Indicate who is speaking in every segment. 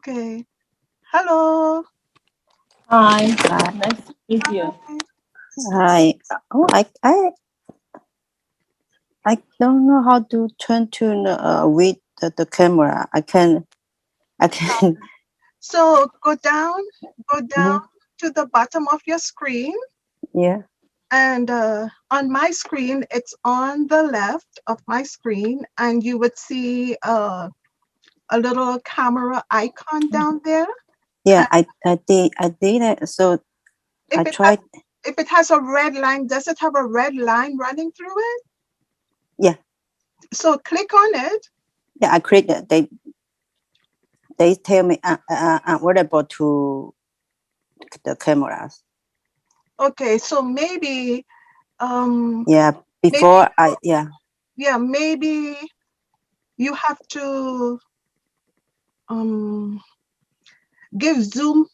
Speaker 1: Okay. Hello.
Speaker 2: Hi. Nice to meet you.
Speaker 3: Hi. Oh, I don't know how to turn to with the camera. I can.
Speaker 1: So go down to the bottom of your screen.
Speaker 3: Yeah.
Speaker 1: And on my screen, it's on the left of my screen, and you would see a little camera icon down there.
Speaker 3: Yeah, I did it. So I tried.
Speaker 1: If it has a red line, does it have a red line running through it?
Speaker 3: Yeah.
Speaker 1: So click on it.
Speaker 3: Yeah, I clicked it. They tell me available to the cameras.
Speaker 1: Okay, so maybe
Speaker 3: Yeah, before
Speaker 1: maybe you have to give Zoom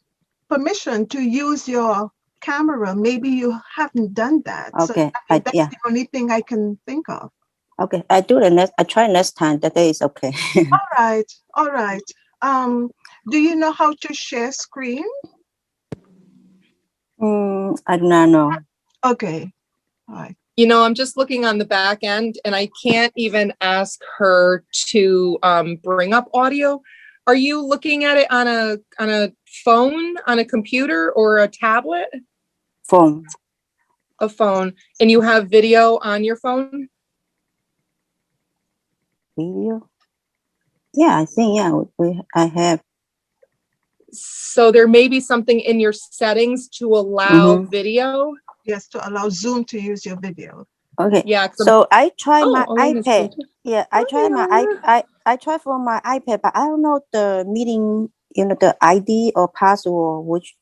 Speaker 1: permission to use your camera. Maybe you haven't done that.
Speaker 3: Okay.
Speaker 1: So that's the only thing I can think of.
Speaker 3: Okay, I try next time. That day is okay.
Speaker 1: All right. Do you know how to share screen?
Speaker 3: I do not know.
Speaker 1: Okay. All right.
Speaker 4: You know, I'm just looking on the back end and I can't even ask her to bring up audio. Are you looking at it on a phone, on a computer, or a tablet?
Speaker 3: Phone.
Speaker 4: A phone. And you have video on your phone?
Speaker 3: Video? Yeah, I think, I have.
Speaker 4: So there may be something in your settings to allow video.
Speaker 1: Yes, to allow Zoom to use your video.
Speaker 3: Okay.
Speaker 4: Yeah.
Speaker 3: So I try my iPad. Yeah, I try I try for my iPad, but I don't know the meeting, the ID or password, which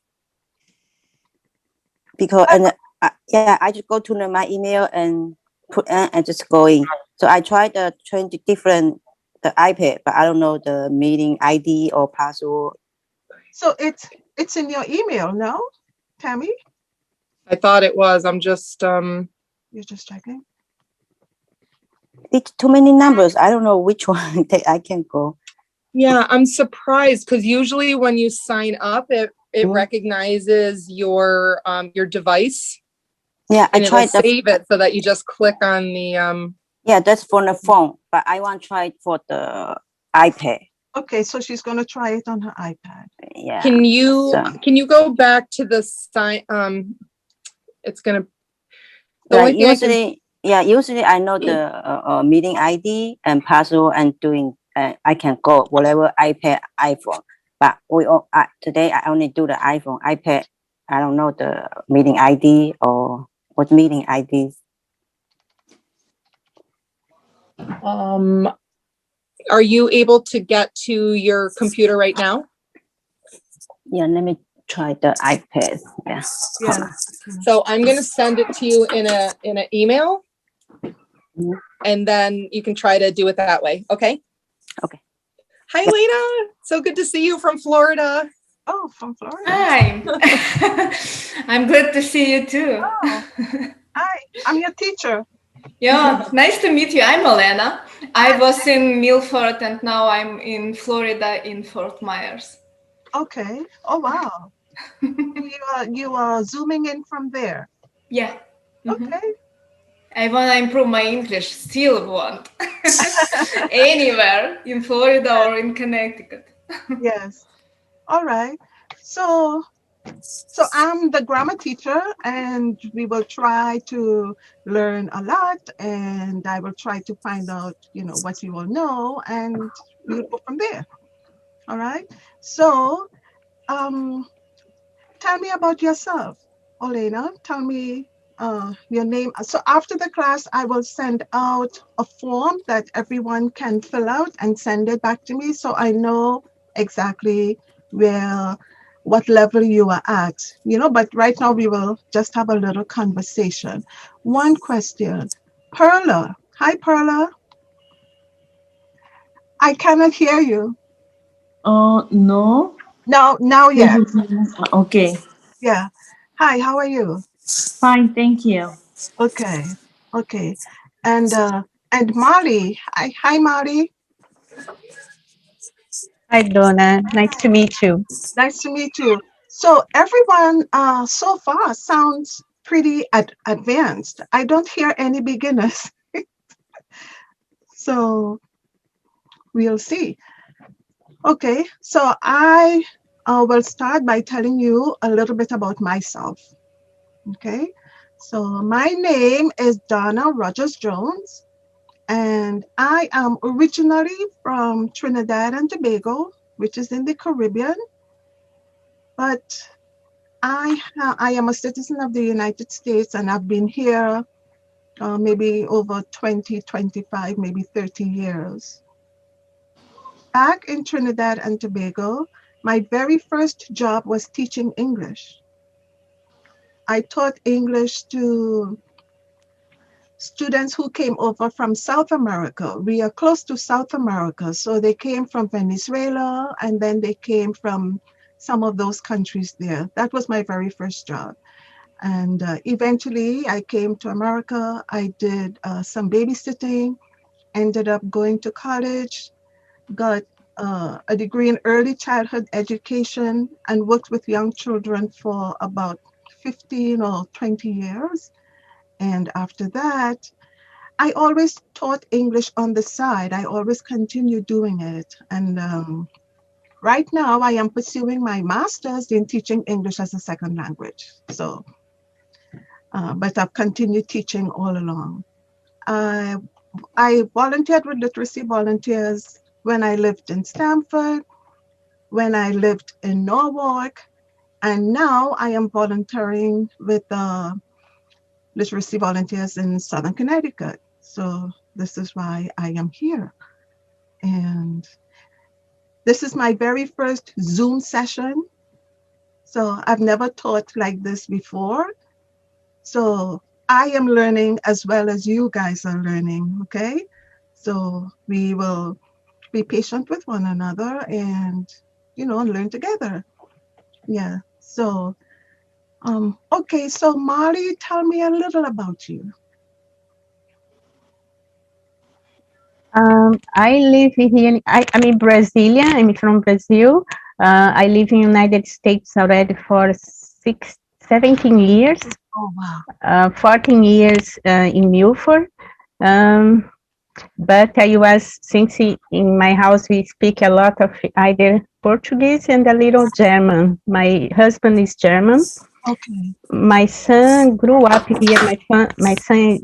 Speaker 3: because I just go to my email and put and just go in. So I tried to change the iPad, but I don't know the meeting ID or password.
Speaker 1: So it's in your email, no, Tammy?
Speaker 4: I thought it was. I'm just
Speaker 1: You're just checking.
Speaker 3: It's too many numbers. I don't know which one I can go.
Speaker 4: Yeah, I'm surprised because usually when you sign up, it recognizes your device.
Speaker 3: Yeah,
Speaker 4: and I tried to save it so that you just click on the
Speaker 3: Yeah, that's for the phone, but I want to try it for the iPad.
Speaker 1: Okay, so she's gonna try it on her iPad.
Speaker 3: Yeah.
Speaker 4: Can you go back to the sign? It's gonna.
Speaker 3: Usually I know the meeting ID and password and doing. I can go whatever iPad, iPhone. But today I only do the iPhone, iPad. I don't know the meeting ID or what meeting IDs.
Speaker 4: Are you able to get to your computer right now?
Speaker 3: Yeah, let me try the iPad. Yeah.
Speaker 4: So I'm going to send it to you in an email, and then you can try to do it that way. Okay.
Speaker 3: Okay.
Speaker 4: Hi, Lena. So good to see you from Florida.
Speaker 1: Oh, from Florida.
Speaker 5: Hi. I'm glad to see you too.
Speaker 1: Oh. Hi, I'm your teacher.
Speaker 5: Yeah, nice to meet you. I'm Elena. I was in Milford and now I'm in Florida in Fort Myers.
Speaker 1: Okay. Oh, wow. you are zooming in from there.
Speaker 5: Yeah.
Speaker 1: Okay.
Speaker 5: I want to improve my English. Still want. Anywhere in Florida or in Connecticut.
Speaker 1: Yes. All right. So I'm the grammar teacher, and we will try to learn a lot, and I will try to find out, what you will know, and we'll go from there. All right. So, tell me about yourself, Olena. Tell me your name. So after the class, I will send out a form that everyone can fill out and send it back to me, so I know exactly what level you are at, but right now we will just have a little conversation. One question. Perla. Hi, Perla. I cannot hear you.
Speaker 2: No.
Speaker 1: Now, yes.
Speaker 2: Okay.
Speaker 1: Yeah. Hi, how are you?
Speaker 2: Fine, thank you.
Speaker 1: Okay. And Molly. Hi, Molly.
Speaker 6: Hi, Donna. Nice to meet you.
Speaker 1: Nice to meet you. So everyone so far sounds pretty advanced. I don't hear any beginners. So we'll see. Okay, so I will start by telling you a little bit about myself. Okay, so my name is Donna Rogers Jones, and I am originally from Trinidad and Tobago, which is in the Caribbean, but I am a citizen of the United States, and I've been here maybe over 20, 25, maybe 30 years. Back in Trinidad and Tobago, my very first job was teaching English. I taught English to students who came over from South America. We are close to South America, so they came from Venezuela, and then they came from some of those countries there. That was my very first job. And eventually I came to America. I did some babysitting, ended up going to college, got a degree in early childhood education, and worked with young children for about 15 or 20 years. And after that, I always taught English on the side. I always continued doing it. And right now I am pursuing my master's in teaching English as a second language. So, but I've continued teaching all along. I volunteered with literacy volunteers when I lived in Stratford, when I lived in Norwalk, and now I am volunteering with literacy volunteers in Southern Connecticut. So this is why I am here. And this is my very first Zoom session. So I've never taught like this before. So I am learning as well as you guys are learning, okay? So we will be patient with one another and, learn together. Yeah. So, okay. So Molly, tell me a little about you.
Speaker 6: I live here. I'm in Brasilia. I'm from Brazil. I live in United States already for 17 years.
Speaker 1: Oh, wow.
Speaker 6: 14 years in Milford. But I was, since in my house we speak a lot of either Portuguese and a little German. My husband is German.
Speaker 1: Okay.
Speaker 6: My son grew up here. My son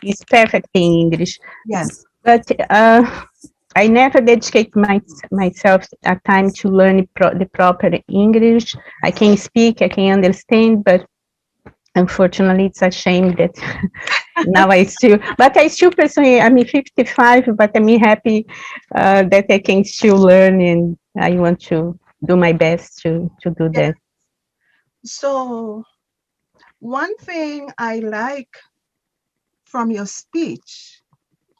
Speaker 6: is perfect in English.
Speaker 1: Yes.
Speaker 6: But I never dedicate myself a time to learn the proper English. I can speak, I can understand, but unfortunately, it's a shame that now I still pursue. I'm 55, but I'm happy that I can still learn, and I want to do my best to do
Speaker 1: Yeah.
Speaker 6: that.
Speaker 1: So one thing I like from your speech,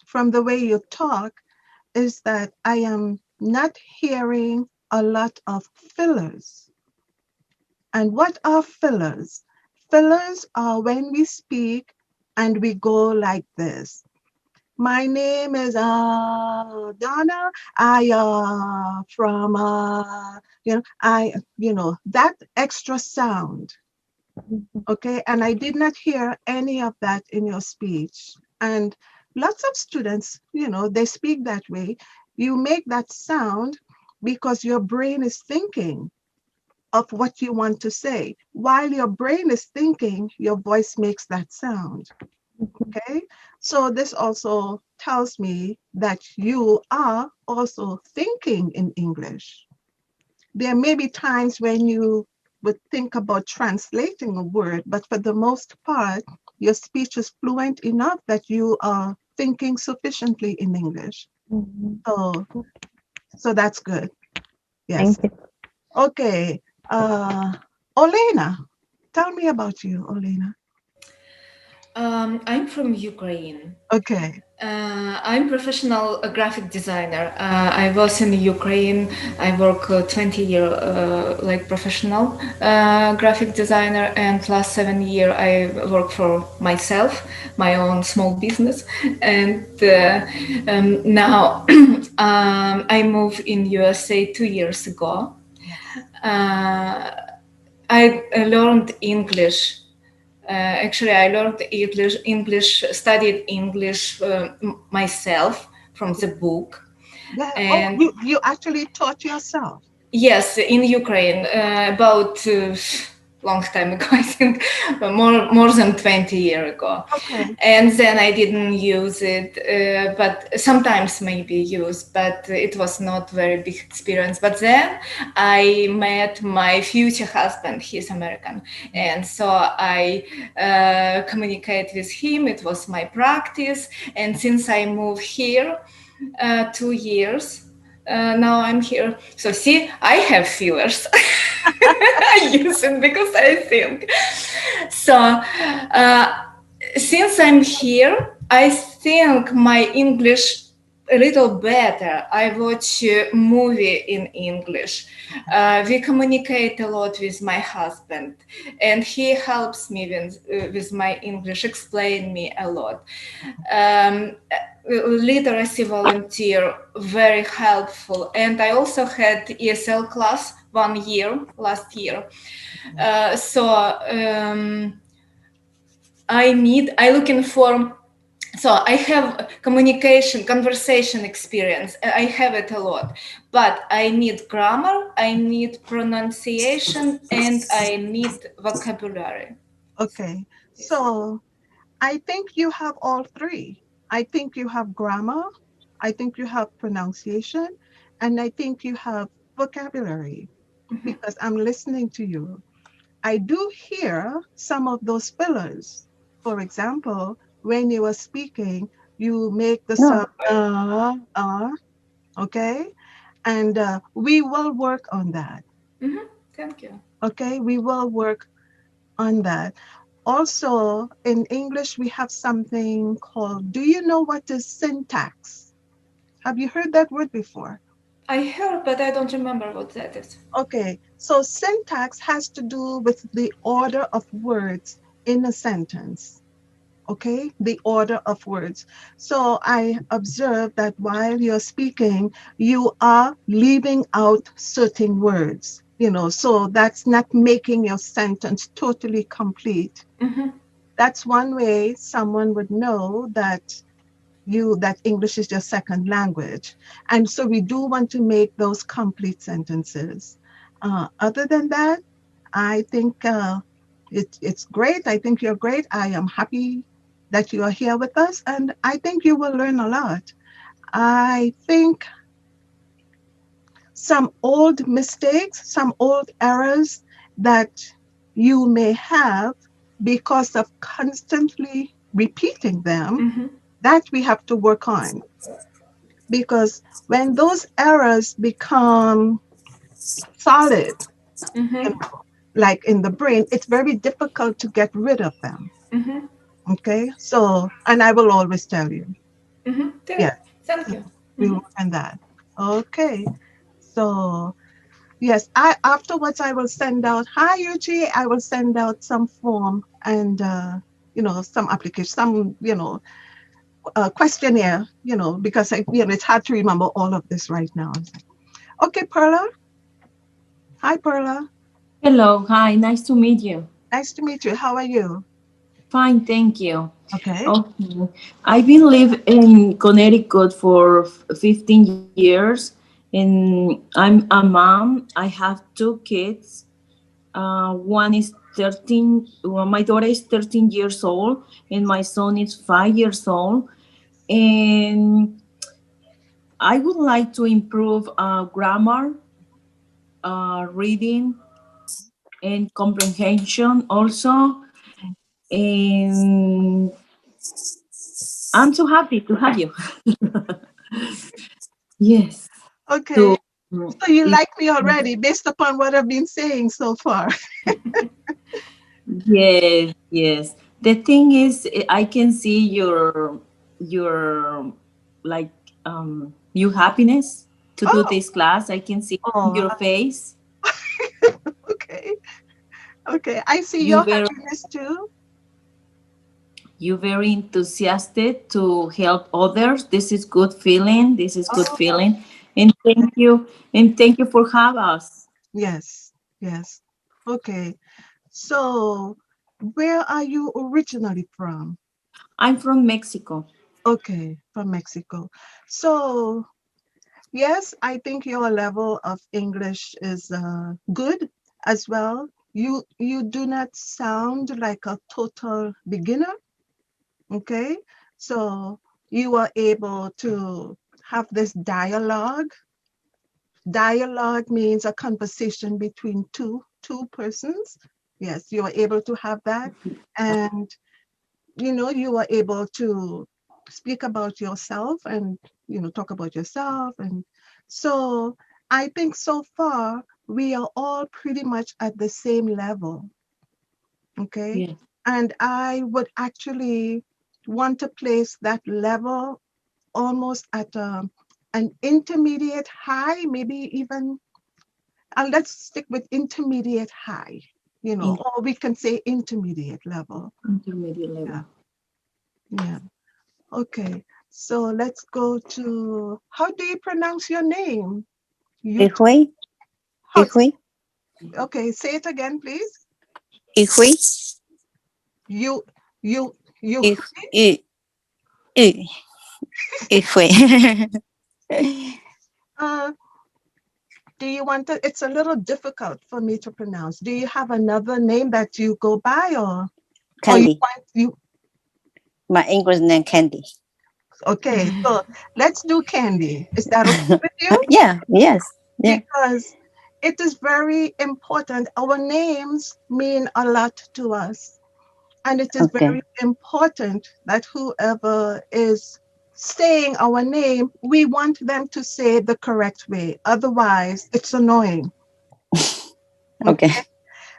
Speaker 1: from the way you talk, is that I am not hearing a lot of fillers. And what are fillers? Fillers are when we speak and we go like this. My name is Donna. I from that extra sound. Okay, and I did not hear any of that in your speech. And lots of students, they speak that way. You make that sound because your brain is thinking of what you want to say. While your brain is thinking, your voice makes that sound. Okay, so this also tells me that you are also thinking in English. There may be times when you would think about translating a word, but for the most part, your speech is fluent enough that you are thinking sufficiently in English. So that's good. Yes.
Speaker 6: Thank you.
Speaker 1: Okay. Olena, tell me about you, Olena.
Speaker 5: I'm from Ukraine.
Speaker 1: Okay.
Speaker 5: I'm professional graphic designer. I was in Ukraine. I work 20 year like professional graphic designer, and last 7 year I work for myself, my own small business, and now I moved in USA 2 years ago. I learned English. Actually, I learned English, studied English myself from the book.
Speaker 1: Yeah.
Speaker 5: And
Speaker 1: You actually taught yourself.
Speaker 5: yes, in Ukraine, about long time ago, I think more than 20 years ago.
Speaker 1: Okay.
Speaker 5: And then I didn't use it, but sometimes maybe use, but it was not very big experience. But then I met my future husband. He's American, and so I communicate with him. It was my practice, and since I moved here 2 years. Now I'm here. So see, I have fillers. I use it because I think. So since I'm here, I think my English a little better. I watch a movie in English. We communicate a lot with my husband, and he helps me with my English, explain me a lot. Literacy volunteer, very helpful. And I also had ESL class 1 year last year. I looking for, so I have conversation experience. I have it a lot, but I need grammar, I need pronunciation, and I need vocabulary.
Speaker 1: Okay. So I think you have all three. I think you have grammar, I think you have pronunciation, and I think you have vocabulary, because I'm listening to you. I do hear some of those fillers. For example, when you are speaking, you make the sound, okay? And we will work on that.
Speaker 5: Thank you.
Speaker 1: Okay, we will work on that. Also, in English, we have something called, do you know what is syntax? Have you heard that word before?
Speaker 5: I heard, but I don't remember what that is.
Speaker 1: Okay, so syntax has to do with the order of words in a sentence. Okay, the order of words. So I observe that while you're speaking, you are leaving out certain words, so that's not making your sentence totally complete. That's one way someone would know that English is your second language. And so we do want to make those complete sentences. Other than that, I think it's great. I think you're great. I am happy that you are here with us, and I think you will learn a lot. I think some old mistakes, some old errors that you may have because of constantly repeating them, that we have to work on. Because when those errors become solid, like in the brain, it's very difficult to get rid of them. Okay, so, and I will always tell you. Yeah.
Speaker 5: Thank you.
Speaker 1: We work on that. Okay. So, yes, afterwards I will send out, hi Yuji, I will send out some form and, some application, some, questionnaire, because it's hard to remember all of this right now. Okay, Perla. Hi, Perla.
Speaker 2: Hello, hi, nice to meet you.
Speaker 1: Nice to meet you. How are you?
Speaker 2: Fine, thank you.
Speaker 1: Okay.
Speaker 2: I've been living in Connecticut for 15 years, and I'm a mom. I have 2 kids. One is 13, my daughter is 13 years old, and my son is 5 years old. And I would like to improve grammar, reading, and comprehension also. And I'm so happy to have you. Yes.
Speaker 1: Okay. So you like me already based upon what I've been saying so far.
Speaker 2: Yes, yes. The thing is, I can see your like your happiness to do
Speaker 1: Oh,
Speaker 2: this class. I can see in
Speaker 1: oh,
Speaker 2: your face.
Speaker 1: okay. Okay. I see
Speaker 2: You
Speaker 1: your
Speaker 2: very
Speaker 1: happiness too.
Speaker 2: you very enthusiastic to help others. This is good feeling. This is good
Speaker 1: Oh,
Speaker 2: feeling. And thank you for have us.
Speaker 1: yes. Yes. Okay. So, where are you originally from?
Speaker 2: I'm from Mexico.
Speaker 1: Okay, from Mexico. So, yes, I think your level of English is good as well. You do not sound like a total beginner, okay? So you are able to have this dialogue. Dialogue means a conversation between two persons. Yes, you are able to have that. And you are able to speak about yourself and talk about yourself. And so I think so far we are all pretty much at the same level. Okay.
Speaker 2: Yes.
Speaker 1: And I would actually want to place that level almost at an intermediate high, maybe even, let's stick with intermediate high,
Speaker 2: In
Speaker 1: or we can say intermediate level.
Speaker 2: intermediate
Speaker 1: Yeah.
Speaker 2: level.
Speaker 1: Yeah. Okay. So let's go to, how do you pronounce your name? You,
Speaker 3: Ihui,
Speaker 1: how,
Speaker 3: Ihui,
Speaker 1: okay, say it again, please.
Speaker 3: Ihui,
Speaker 1: You, you,
Speaker 3: I, I, I, Ihui.
Speaker 1: uh, do you want to, it's a little difficult for me to pronounce. Do you have another name that you go by, or you
Speaker 3: Candy.
Speaker 1: want,
Speaker 3: My English name Candy.
Speaker 1: okay, so let's do Candy. Is that okay with you?
Speaker 3: Yeah, yes, yeah.
Speaker 1: Because it is very important. Our names mean a lot to us. And it is
Speaker 3: Okay,
Speaker 1: very important that whoever is saying our name, we want them to say it the correct way. Otherwise, it's annoying.
Speaker 3: okay,
Speaker 1: Okay.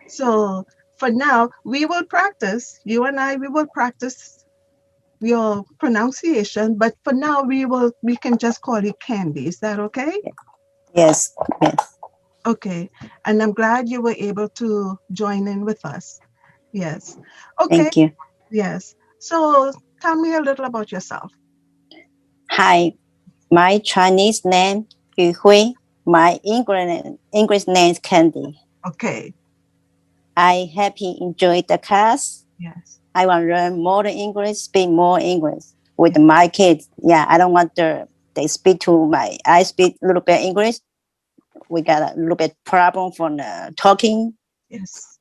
Speaker 1: So for now, we will practice. You and I, we will practice your pronunciation. But for now, we can just call it Candy. Is that okay?
Speaker 3: yes, yes.
Speaker 1: Okay. And I'm glad you were able to join in with us. Yes. Okay.
Speaker 3: Thank you.
Speaker 1: Yes. So tell me a little about yourself.
Speaker 3: Hi, my Chinese name Yuhui. My English name is Candy.
Speaker 1: Okay.
Speaker 3: I happy enjoy the class.
Speaker 1: Yes.
Speaker 3: I want to learn more English, speak more English with my kids. Yeah, I don't want they speak I speak a little bit English. We got a little bit problem from the talking.
Speaker 1: Yes.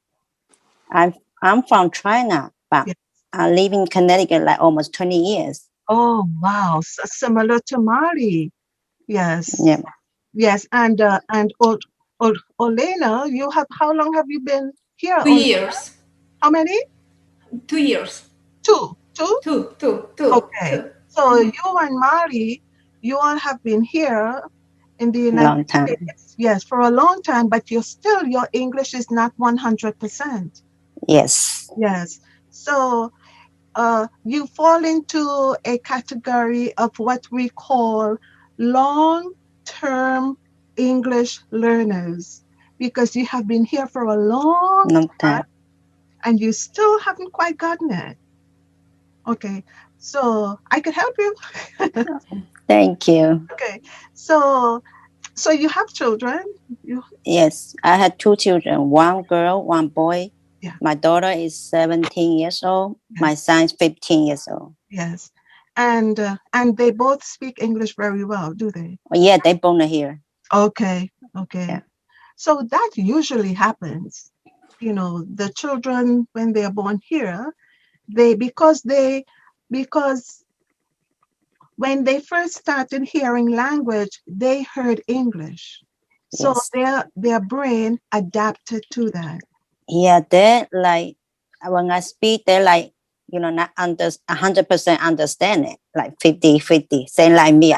Speaker 3: I'm I'm from China, but
Speaker 1: Yes.
Speaker 3: I live in Connecticut like almost 20 years.
Speaker 1: Oh, wow. Similar to Mari. Yes.
Speaker 3: Yeah,
Speaker 1: Yes. And Olena, how long have you been here?
Speaker 5: 2 years.
Speaker 1: How many?
Speaker 5: 2 years.
Speaker 1: Two. Two?
Speaker 5: Two.
Speaker 1: Okay. So you and Mari, you all have been here in the
Speaker 3: a
Speaker 1: United
Speaker 3: long time.
Speaker 1: States. Yes, for a long time, but your English is not 100%.
Speaker 3: Yes,
Speaker 1: Yes. So you fall into a category of what we call long-term English learners because you have been here for a long
Speaker 3: long
Speaker 1: time
Speaker 3: time.
Speaker 1: and you still haven't quite gotten it. Okay, so I could help you.
Speaker 3: Thank you.
Speaker 1: Okay, so you have children. You
Speaker 3: Yes, I had two children, one girl, one boy.
Speaker 1: yeah,
Speaker 3: My daughter is 17 years old. My
Speaker 1: yes,
Speaker 3: son is 15 years old.
Speaker 1: yes, and they both speak English very well, do they?
Speaker 3: Oh, yeah, they born here.
Speaker 1: Okay, okay.
Speaker 3: Yeah.
Speaker 1: So that usually happens. The children when they are born here, they because when they first started hearing language, they heard English. So
Speaker 3: Yes.
Speaker 1: their brain adapted to that.
Speaker 3: Yeah, they like when I speak, they like not 100% understand it, like 50-50. Same like me.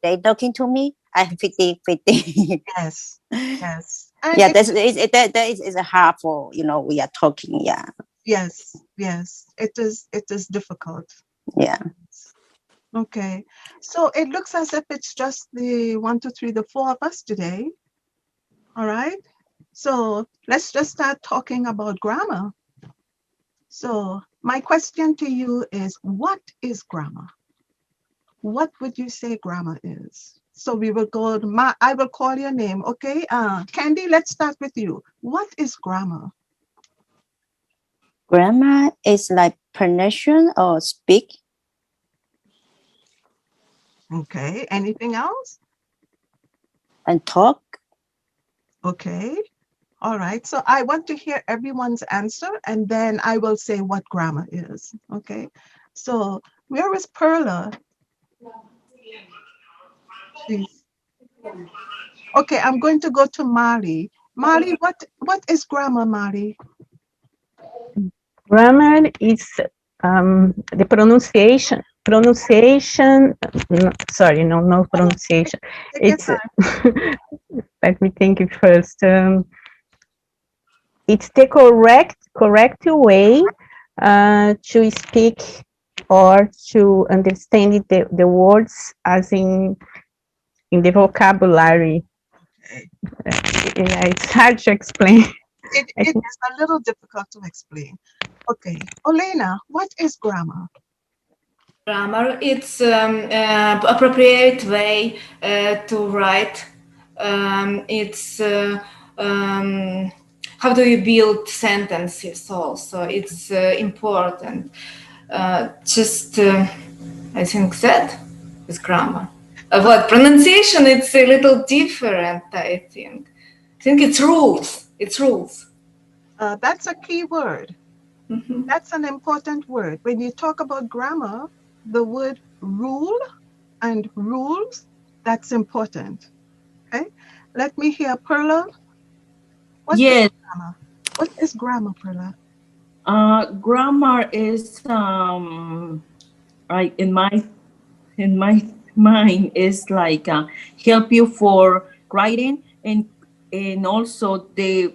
Speaker 3: They talking to me. I 50-50.
Speaker 1: Yes, yes. And
Speaker 3: Yeah, that is hard for we are talking. Yeah.
Speaker 1: Yes, yes. It is difficult.
Speaker 3: Yeah.
Speaker 1: Okay. So it looks as if it's just the 1, 2, 3, the 4 of us today. All right. So let's just start talking about grammar. So my question to you is, what is grammar? What would you say grammar is? So we will go, I will call your name, okay? Candy, let's start with you. What is grammar?
Speaker 3: Grammar is like pronunciation or speak.
Speaker 1: Okay. Anything else?
Speaker 3: And talk.
Speaker 1: Okay. All right. So I want to hear everyone's answer and then I will say what grammar is. Okay. So where is Perla? She's okay. I'm going to go to Mali. Mali, what is grammar, Mali?
Speaker 6: Grammar is the pronunciation. Pronunciation. No, sorry, no pronunciation.
Speaker 1: Take your
Speaker 6: It's
Speaker 1: time.
Speaker 6: let me think it first. It's the correct way to speak or to understand the words as in the vocabulary.
Speaker 1: Okay.
Speaker 6: Yeah, it's hard to explain. I
Speaker 1: It
Speaker 6: think
Speaker 1: is a little difficult to explain. Okay. Olena, what is grammar?
Speaker 5: Grammar, it's appropriate way to write. It's how do you build sentences also. It's important. I think that is grammar. What pronunciation? It's a little different. I think it's rules. It's rules.
Speaker 1: That's a key word.
Speaker 5: Mhm.
Speaker 1: That's an important word. When you talk about grammar, the word rule and rules, that's important. Okay. Let me hear Perla. What is
Speaker 2: Yes,
Speaker 1: grammar? What is grammar, Perla?
Speaker 2: grammar is like in my mind is like help you for writing and also the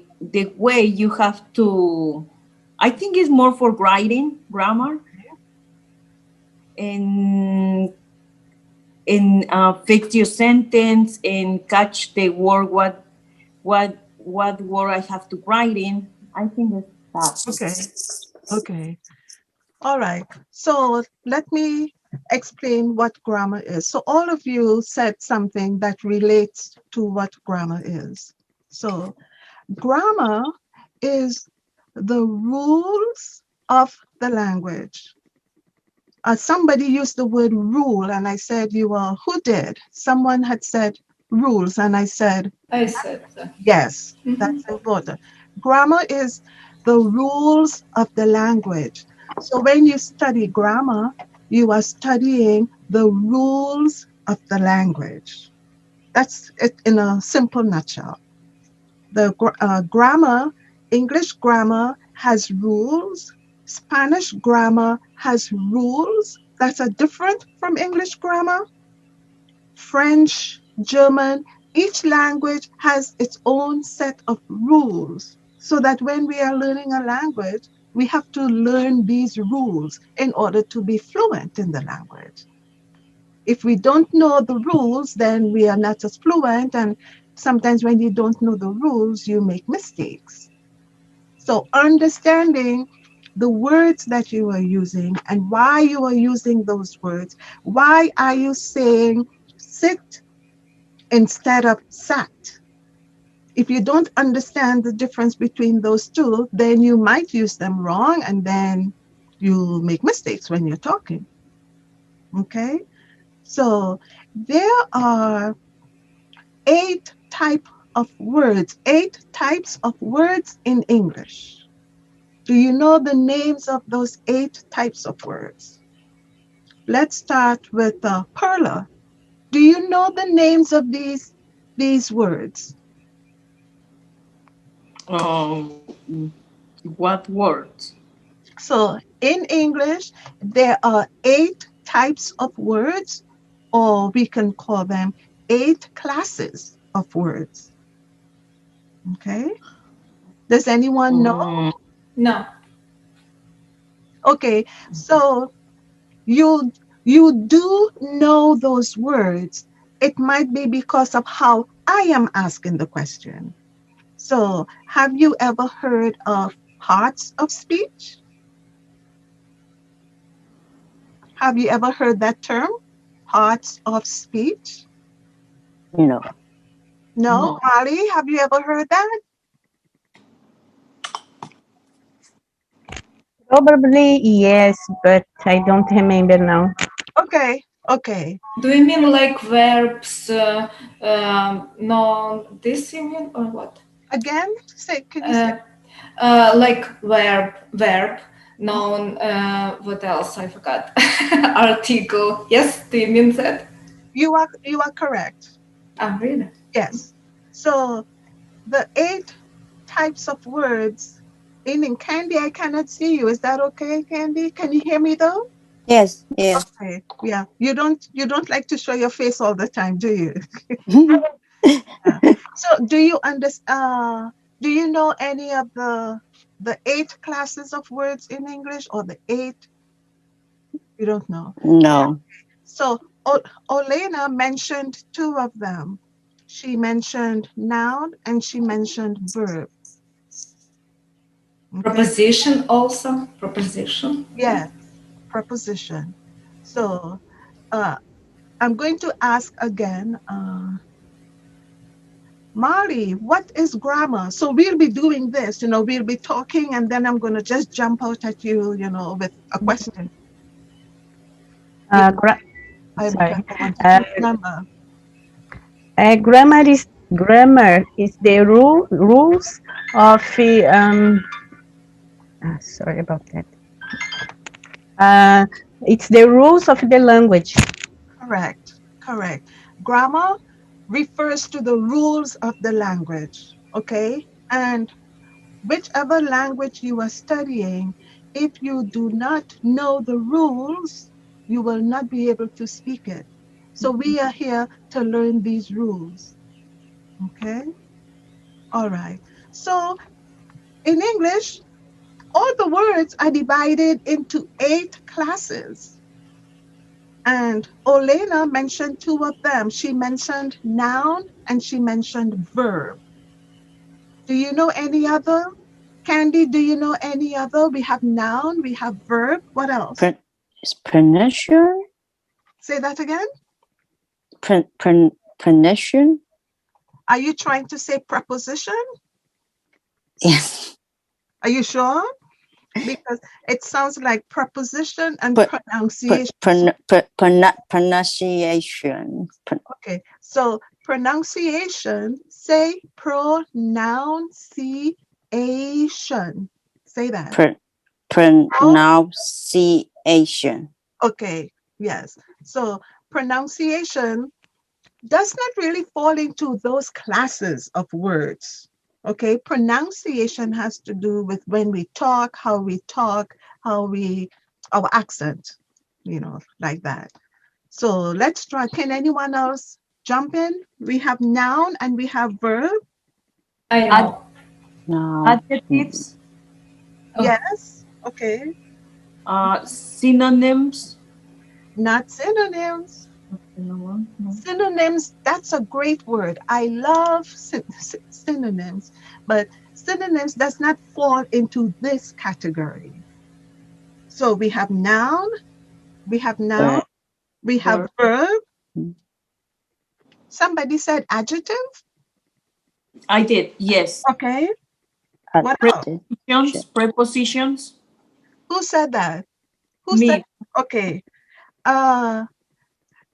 Speaker 2: way you have to. I think it's more for writing grammar and fix your sentence and catch the word what word I have to write in. I think it's
Speaker 1: Okay.
Speaker 2: that.
Speaker 1: Okay. All right. So let me explain what grammar is. So all of you said something that relates to what grammar is. So grammar is the rules of the language. Somebody used the word rule, and I said, you are, who did? Someone had said rules, and I said,
Speaker 5: I said that.
Speaker 1: yes, that's important. Grammar is the rules of the language. So when you study grammar, you are studying the rules of the language. That's it in a simple nutshell. The grammar, English grammar has rules. Spanish grammar has rules that are different from English grammar. French, German, each language has its own set of rules. So that when we are learning a language, we have to learn these rules in order to be fluent in the language. If we don't know the rules, then we are not as fluent. And sometimes when you don't know the rules, you make mistakes. So understanding the words that you are using and why you are using those words. Why are you saying sit instead of sat? If you don't understand the difference between those two, then you might use them wrong and then you make mistakes when you're talking. Okay? So there are eight types of words in English. Do you know the names of those 8 types of words? Let's start with Perla. Do you know the names of these words?
Speaker 2: Um, what words?
Speaker 1: So in English, there are 8 types of words, or we can call them 8 classes of words. Okay. Does anyone know?
Speaker 2: Um,
Speaker 5: No.
Speaker 1: Okay, so you you do know those words. It might be because of how I am asking the question. So, have you ever heard of parts of speech? Have you ever heard that term? Parts of speech?
Speaker 3: No.
Speaker 1: No,
Speaker 2: No.
Speaker 1: Molly, have you ever heard that?
Speaker 6: Probably yes, but I don't remember now.
Speaker 1: Okay, okay.
Speaker 5: Do you mean like verbs, no, this you mean, or what?
Speaker 1: Again, can you say?
Speaker 5: Like verb, noun, what else? I forgot. Article. Yes, do you mean that?
Speaker 1: You are correct.
Speaker 5: Ah, really?
Speaker 1: Yes. So the 8 types of words in Candy, I cannot see you. Is that okay, Candy? Can you hear me though?
Speaker 3: Yes, yes.
Speaker 1: Okay. Yeah. You don't like to show your face all the time, do you? Yeah. So do you know any of the 8 classes of words in English, or the 8? You don't know.
Speaker 3: No.
Speaker 1: So Olena mentioned 2 of them. She mentioned noun and she mentioned verb. Okay.
Speaker 5: Proposition also. Proposition. Yeah.
Speaker 1: Yes, preposition. So I'm going to ask again, Mari, what is grammar? So we'll be doing this, we'll be talking and then I'm going to just jump out at you, with a question.
Speaker 6: Uh,
Speaker 1: Because
Speaker 6: gra-
Speaker 1: because
Speaker 6: Sorry.
Speaker 1: I want you
Speaker 6: Uh,
Speaker 1: to remember.
Speaker 6: grammar is the rules of sorry about that. It's the rules of the language.
Speaker 1: Correct, correct. Grammar refers to the rules of the language, okay? And whichever language you are studying, if you do not know the rules, you will not be able to speak it. So we are here to learn these rules, okay? All right. So in English, all the words are divided into 8 classes. And Olena mentioned 2 of them. She mentioned noun and she mentioned verb. Do you know any other? Candy, do you know any other? We have noun, we have verb. What else?
Speaker 3: Pronunciation?
Speaker 1: Say that again.
Speaker 3: Pronunciation?
Speaker 1: Are you trying to say preposition?
Speaker 3: Yes.
Speaker 1: Are you sure? Because it sounds like preposition and
Speaker 3: But
Speaker 1: pronunciation.
Speaker 3: pronunciation.
Speaker 1: Okay, so pronunciation, say pronunciation. Say that.
Speaker 3: Pronunciation.
Speaker 1: Okay, yes. So pronunciation does not really fall into those classes of words. Okay, pronunciation has to do with when we talk, our accent, like that. So let's try. Can anyone else jump in? We have noun and we have verb.
Speaker 5: I know.
Speaker 3: No.
Speaker 2: Adjectives,
Speaker 5: Oh.
Speaker 1: Yes. Okay.
Speaker 2: synonyms.
Speaker 1: Not synonyms.
Speaker 2: No.
Speaker 1: Synonyms, that's a great word. I love synonyms, but synonyms does not fall into this category. So we have noun, we have noun,
Speaker 3: Verb.
Speaker 1: we have
Speaker 2: Verb.
Speaker 1: verb.
Speaker 3: Mm.
Speaker 1: Somebody said adjective.
Speaker 2: I did, yes.
Speaker 1: Okay. What else?
Speaker 2: Prepositions.
Speaker 1: Who said that? Who said?
Speaker 2: Me.
Speaker 1: Okay. Uh,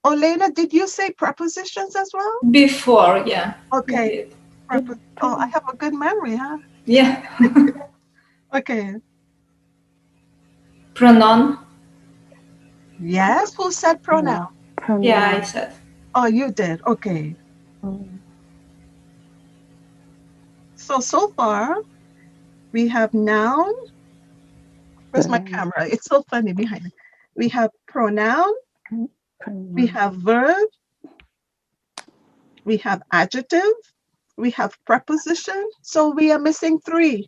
Speaker 1: Olena, did you say prepositions as well?
Speaker 5: Before, yeah.
Speaker 1: Okay.
Speaker 5: I did.
Speaker 1: Oh, I have a good memory, huh?
Speaker 5: Yeah.
Speaker 1: Okay.
Speaker 5: Pronoun.
Speaker 1: Yes. Who said pronoun?
Speaker 5: Yeah, I said.
Speaker 1: Oh, you did. Okay. So far, we have noun. Where's my camera? It's so funny behind it. We have pronoun, we have verb, we have adjective, we have preposition. So we are missing 3.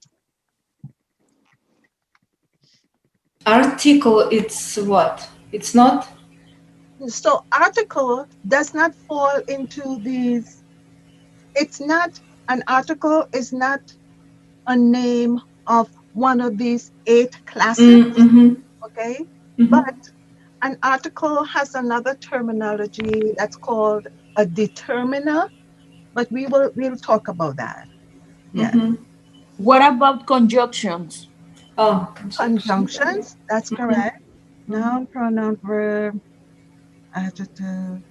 Speaker 5: Article, it's what? It's not?
Speaker 1: So article does not fall into these. It's not an article is not a name of one of these 8 classes,
Speaker 5: Mm-hmm.
Speaker 1: okay?
Speaker 5: Mm-hmm.
Speaker 1: But an article has another terminology that's called a determiner, but we'll talk about that. Yes.
Speaker 5: Mm-hmm.
Speaker 2: What about conjunctions?
Speaker 5: Oh, conjunction.
Speaker 1: Conjunctions, that's
Speaker 5: Mm-hmm.
Speaker 1: correct. Noun, pronoun, verb, adjective,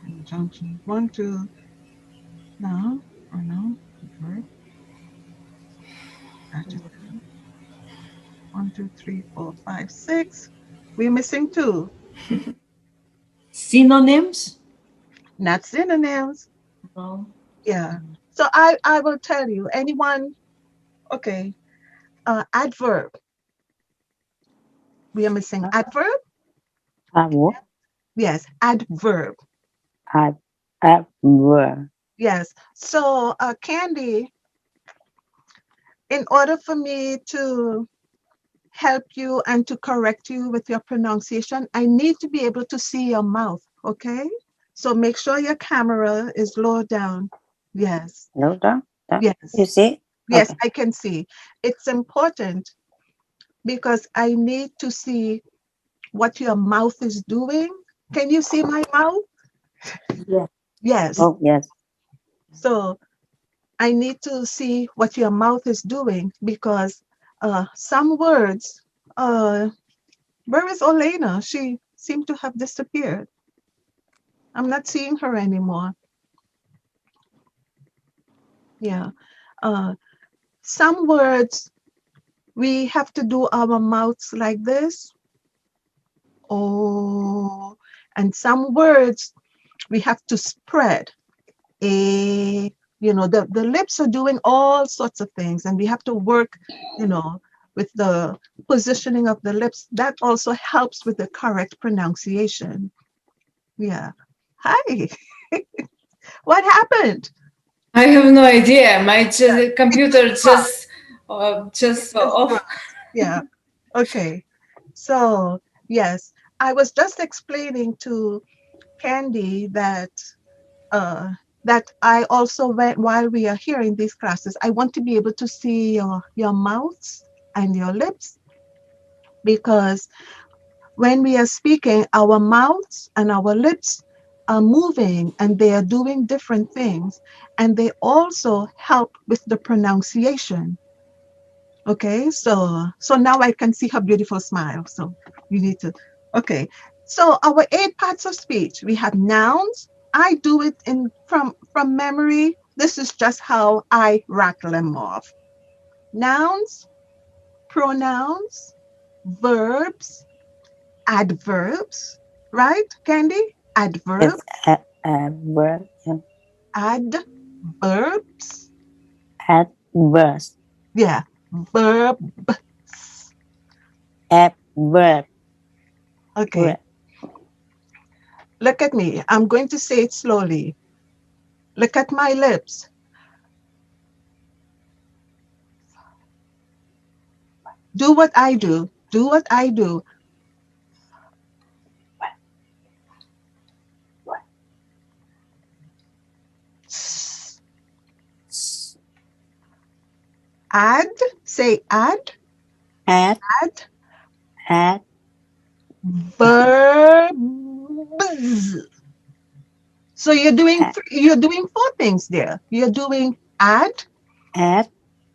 Speaker 1: conjunction. 1, 2, noun, pronoun, verb, adjective. 1, 2, 3, 4, 5, 6. We're missing 2.
Speaker 2: Synonyms?
Speaker 1: Not synonyms.
Speaker 2: No.
Speaker 1: Yeah. So I will tell you, anyone, okay, adverb. We are missing adverb.
Speaker 3: What?
Speaker 1: Yes, adverb.
Speaker 3: Ad, adverb.
Speaker 1: Yes. So, Candy, in order for me to help you and to correct you with your pronunciation, I need to be able to see your mouth, okay? So make sure your camera is low down. Yes,
Speaker 3: No, that. You
Speaker 1: yes,
Speaker 3: see?
Speaker 1: yes,
Speaker 3: Okay.
Speaker 1: I can see. It's important because I need to see what your mouth is doing. Can you see my mouth?
Speaker 2: Yeah.
Speaker 1: Yes.
Speaker 3: Oh, yes.
Speaker 1: So I need to see what your mouth is doing because some words, where is Olena? She seemed to have disappeared. I'm not seeing her anymore. Yeah. Uh, some words we have to do our mouths like this. Oh, and some words we have to spread. A, the lips are doing all sorts of things, and we have to work, with the positioning of the lips. That also helps with the correct pronunciation. Yeah. Hi. What happened?
Speaker 5: I have no idea. My computer
Speaker 1: Well,
Speaker 5: just
Speaker 1: just
Speaker 5: off.
Speaker 1: dropped. Yeah. Okay. So, yes, I was just explaining to Candy uh, that I also went while we are here in these classes. I want to be able to see your mouths and your lips because when we are speaking, our mouths and our lips are moving and they are doing different things, and they also help with the pronunciation. Okay, so now I can see her beautiful smile. So you need to, okay. So our 8 parts of speech, we have nouns. I do it from memory. This is just how I rattle them off. Nouns, pronouns, verbs, adverbs, right, Candy?
Speaker 3: It's
Speaker 1: Adverb,
Speaker 3: adverb. Yeah.
Speaker 1: adverbs,
Speaker 3: Adverse.
Speaker 1: yeah, verbs.
Speaker 3: Adverb.
Speaker 1: Okay,
Speaker 3: Verb.
Speaker 1: look at me. I'm going to say it slowly. Look at my lips. Do what I do. Do what I do. Add, say add,
Speaker 3: Ad,
Speaker 1: add,
Speaker 3: ad,
Speaker 1: verbs. So
Speaker 3: ad,
Speaker 1: you're doing 4 things there. You're doing add,
Speaker 3: ad,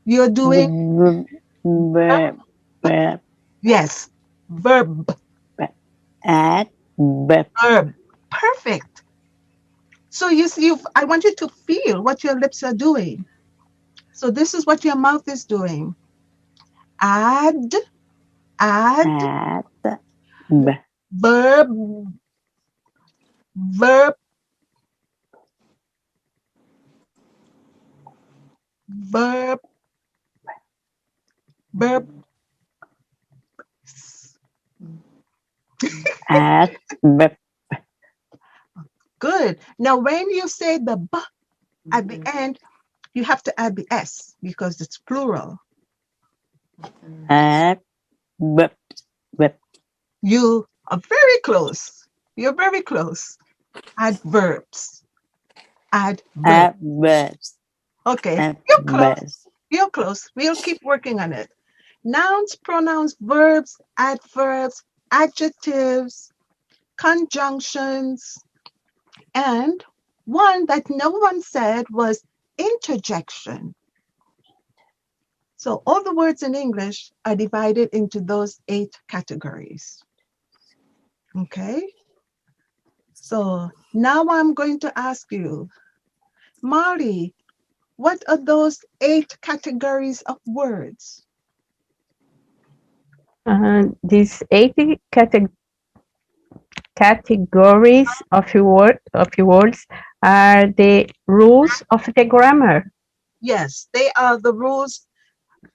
Speaker 1: you're doing
Speaker 3: verb, verb, verb,
Speaker 1: yes, verb,
Speaker 3: adverb.
Speaker 1: verb. Perfect. So you see, I want you to feel what your lips are doing. So this is what your mouth is doing. Add, add,
Speaker 3: Adverb.
Speaker 1: verb, verb, verb, verb.
Speaker 3: Adverb.
Speaker 1: Good. Now, when you say the b at the end, you have to add the s because it's plural.
Speaker 3: Adverb.
Speaker 1: You are very close. You're very close. Adverbs. Adverb.
Speaker 3: Adverbs.
Speaker 1: Okay, you're close.
Speaker 3: Adverbs.
Speaker 1: You're close. We'll keep working on it. Nouns, pronouns, verbs, adverbs, adjectives, conjunctions, and one that no one said was interjection. So all the words in English are divided into those 8 categories. Okay? So now I'm going to ask you, Marty, what are those 8 categories of words?
Speaker 6: These 80 categories of words are the rules of the grammar.
Speaker 1: Yes, they are the rules.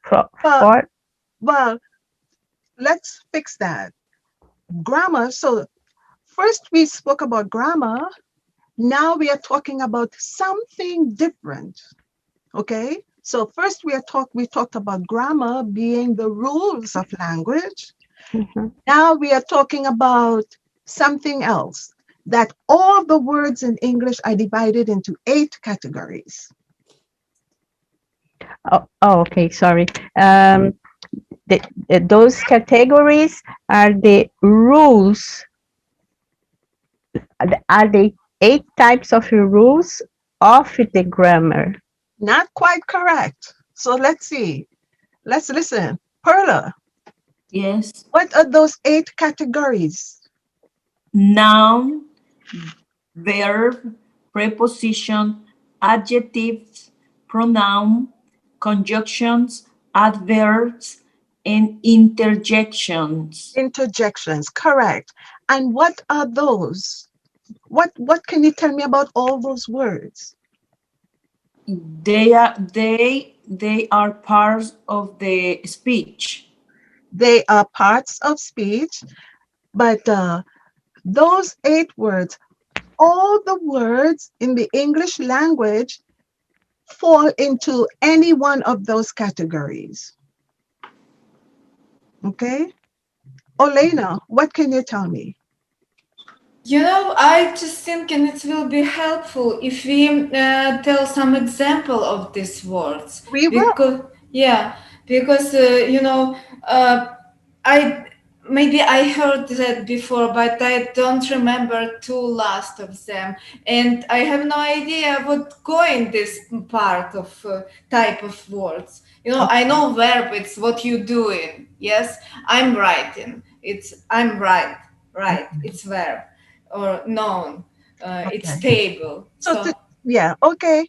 Speaker 6: For,
Speaker 1: But,
Speaker 6: for
Speaker 1: well, let's fix that. Grammar. So first we spoke about grammar. Now we are talking about something different. Okay? So first we talked about grammar being the rules of language.
Speaker 6: Mhm.
Speaker 1: Now we are talking about something else, that all the words in English are divided into 8 categories.
Speaker 6: Okay, sorry. Those categories are the rules, are the 8 types of rules of the grammar.
Speaker 1: Not quite correct. So let's see. Let's listen. Perla,
Speaker 2: Yes.
Speaker 1: what are those 8 categories?
Speaker 2: Noun, verb, preposition, adjectives, pronoun, conjunctions, adverbs, and interjections.
Speaker 1: Interjections, correct. And what are those? What can you tell me about all those words?
Speaker 2: They are parts of the speech.
Speaker 1: They are parts of speech, but those 8 words, all the words in the English language fall into any one of those categories. Okay? Olena, what can you tell me?
Speaker 5: I just thinking it will be helpful if we tell some example of these words
Speaker 1: We will.
Speaker 5: because yeah, because I maybe I heard that before, but I don't remember two last of them, and I have no idea what go in this part of type of words. I
Speaker 1: Okay.
Speaker 5: know verb. It's what you doing. Yes, I'm writing. I'm right. It's verb or noun. It's
Speaker 1: Okay.
Speaker 5: table.
Speaker 1: So,
Speaker 5: So
Speaker 1: yeah, okay.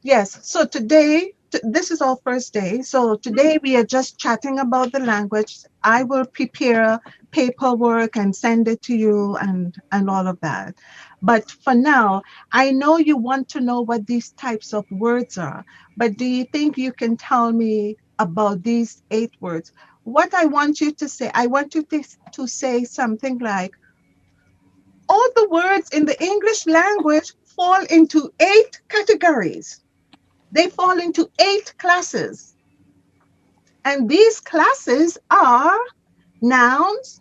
Speaker 1: Yes. So today, this is our first day. So today we are just chatting about the language. I will prepare paperwork and send it to you and all of that. But for now, I know you want to know what these types of words are. But do you think you can tell me about these 8 words? What I want you to say, I want you to say something like, all the words in the English language fall into 8 categories. They fall into 8 classes. And these classes are nouns.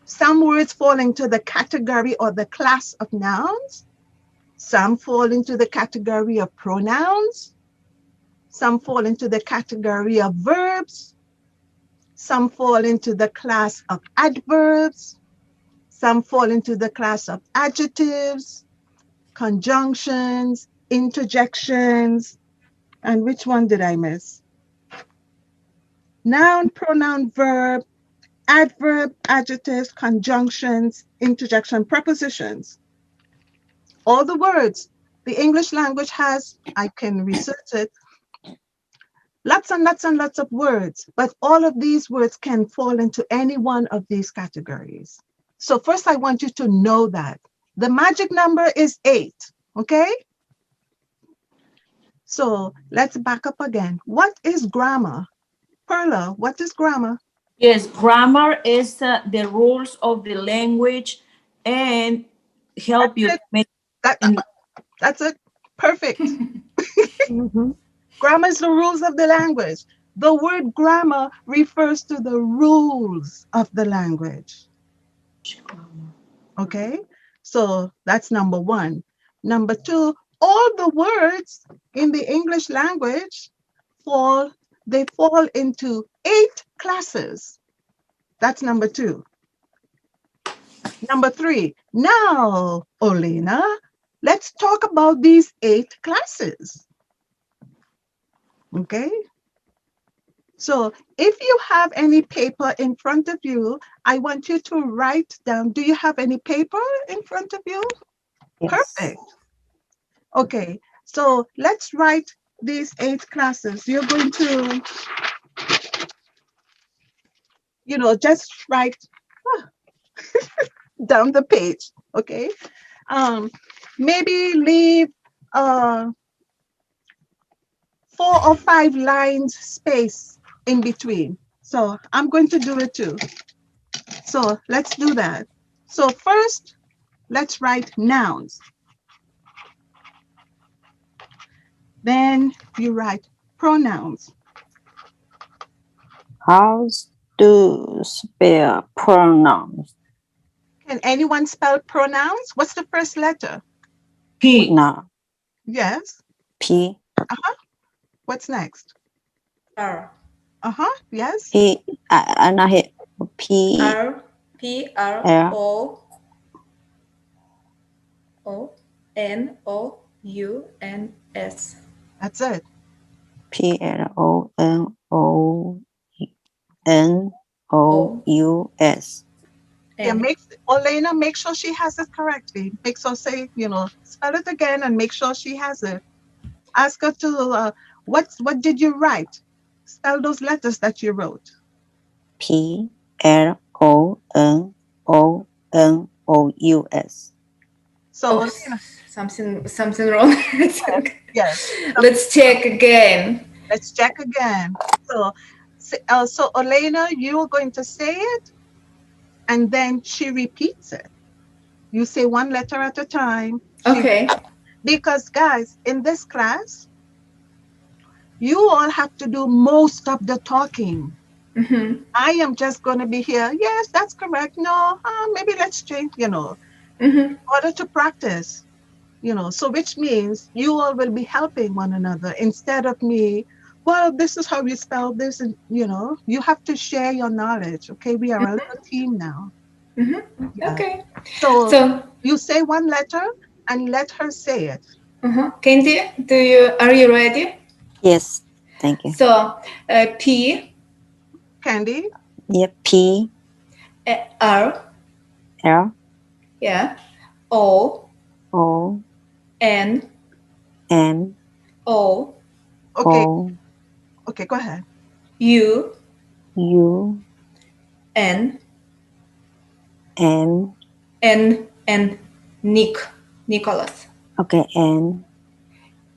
Speaker 1: Some words fall into the category or the class of nouns. Some fall into the category of pronouns. Some fall into the category of verbs. Some fall into the class of adverbs. Some fall into the class of adjectives, conjunctions, interjections. And which one did I miss? Noun, pronoun, verb, adverb, adjectives, conjunctions, interjection, prepositions. All the words the English language has, I can research it, lots and lots and lots of words, but all of these words can fall into any one of these categories. So first I want you to know that. The magic number is 8, okay? So let's back up again. What is grammar? Perla, what is grammar?
Speaker 2: Yes, grammar is the rules of the language and
Speaker 1: That's
Speaker 2: help you
Speaker 1: it.
Speaker 2: make
Speaker 1: That,
Speaker 2: and
Speaker 1: that's it. Perfect.
Speaker 6: Mhm.
Speaker 1: Grammar is the rules of the language. The word grammar refers to the rules of the language. Okay, so that's number one. Number two, all the words in the English language fall into 8 classes. That's number two. Number three, now, Olena, let's talk about these 8 classes. Okay, so if you have any paper in front of you, I want you to write down. Do you have any paper in front of you?
Speaker 3: Yes.
Speaker 1: Perfect. Okay, so let's write these 8 classes. You're going to, just write down the page, okay? Maybe leave 4 or 5 lines space in between. So I'm going to do it too. So let's do that. So first, let's write nouns. Then you write pronouns.
Speaker 3: How to spell pronouns?
Speaker 1: Can anyone spell pronouns? What's the first letter?
Speaker 2: P.
Speaker 3: No.
Speaker 1: Yes.
Speaker 3: P.
Speaker 1: What's next?
Speaker 5: R.
Speaker 1: Yes.
Speaker 3: P. I not here. P.
Speaker 5: R. P. R.
Speaker 3: L.
Speaker 5: O. O. N. O. U. N. S.
Speaker 1: That's it.
Speaker 3: P. L. O. N. O. N. O. U. S.
Speaker 1: Yeah,
Speaker 5: N.
Speaker 1: Olena, make sure she has it correctly. Make sure spell it again and make sure she has it. Ask her to, what did you write? Spell those letters that you wrote.
Speaker 3: P. L. O. N. O. N. O. U. S.
Speaker 1: So,
Speaker 5: Oh,
Speaker 1: Olena,
Speaker 5: something wrong. I think.
Speaker 1: yes.
Speaker 5: Let's check again.
Speaker 1: Let's check again. So Olena, you're going to say it, and then she repeats it. You say one letter at a time.
Speaker 5: Okay.
Speaker 1: Because guys, in this class, you all have to do most of the talking.
Speaker 5: Mm-hmm.
Speaker 1: I am just going to be here. Yes, that's correct. No, maybe let's change,
Speaker 5: Mm-hmm.
Speaker 1: in order to practice, so which means you all will be helping one another instead of me. Well, this is how you spell this. And, you have to share your knowledge. Okay. We are a little team now.
Speaker 5: Mm-hmm.
Speaker 1: Yeah.
Speaker 5: Okay.
Speaker 1: So
Speaker 5: So,
Speaker 1: you say one letter and let her say it.
Speaker 5: Candy, are you ready?
Speaker 3: Yes. Thank you.
Speaker 5: So, P.
Speaker 1: Candy.
Speaker 3: Yeah. P.
Speaker 5: R.
Speaker 3: L.
Speaker 5: Yeah. O.
Speaker 3: O.
Speaker 5: N.
Speaker 3: N.
Speaker 5: O.
Speaker 1: Okay.
Speaker 3: O.
Speaker 1: Okay. Go ahead.
Speaker 5: U.
Speaker 3: U.
Speaker 5: N.
Speaker 3: N.
Speaker 5: And Nicholas.
Speaker 3: Okay. N.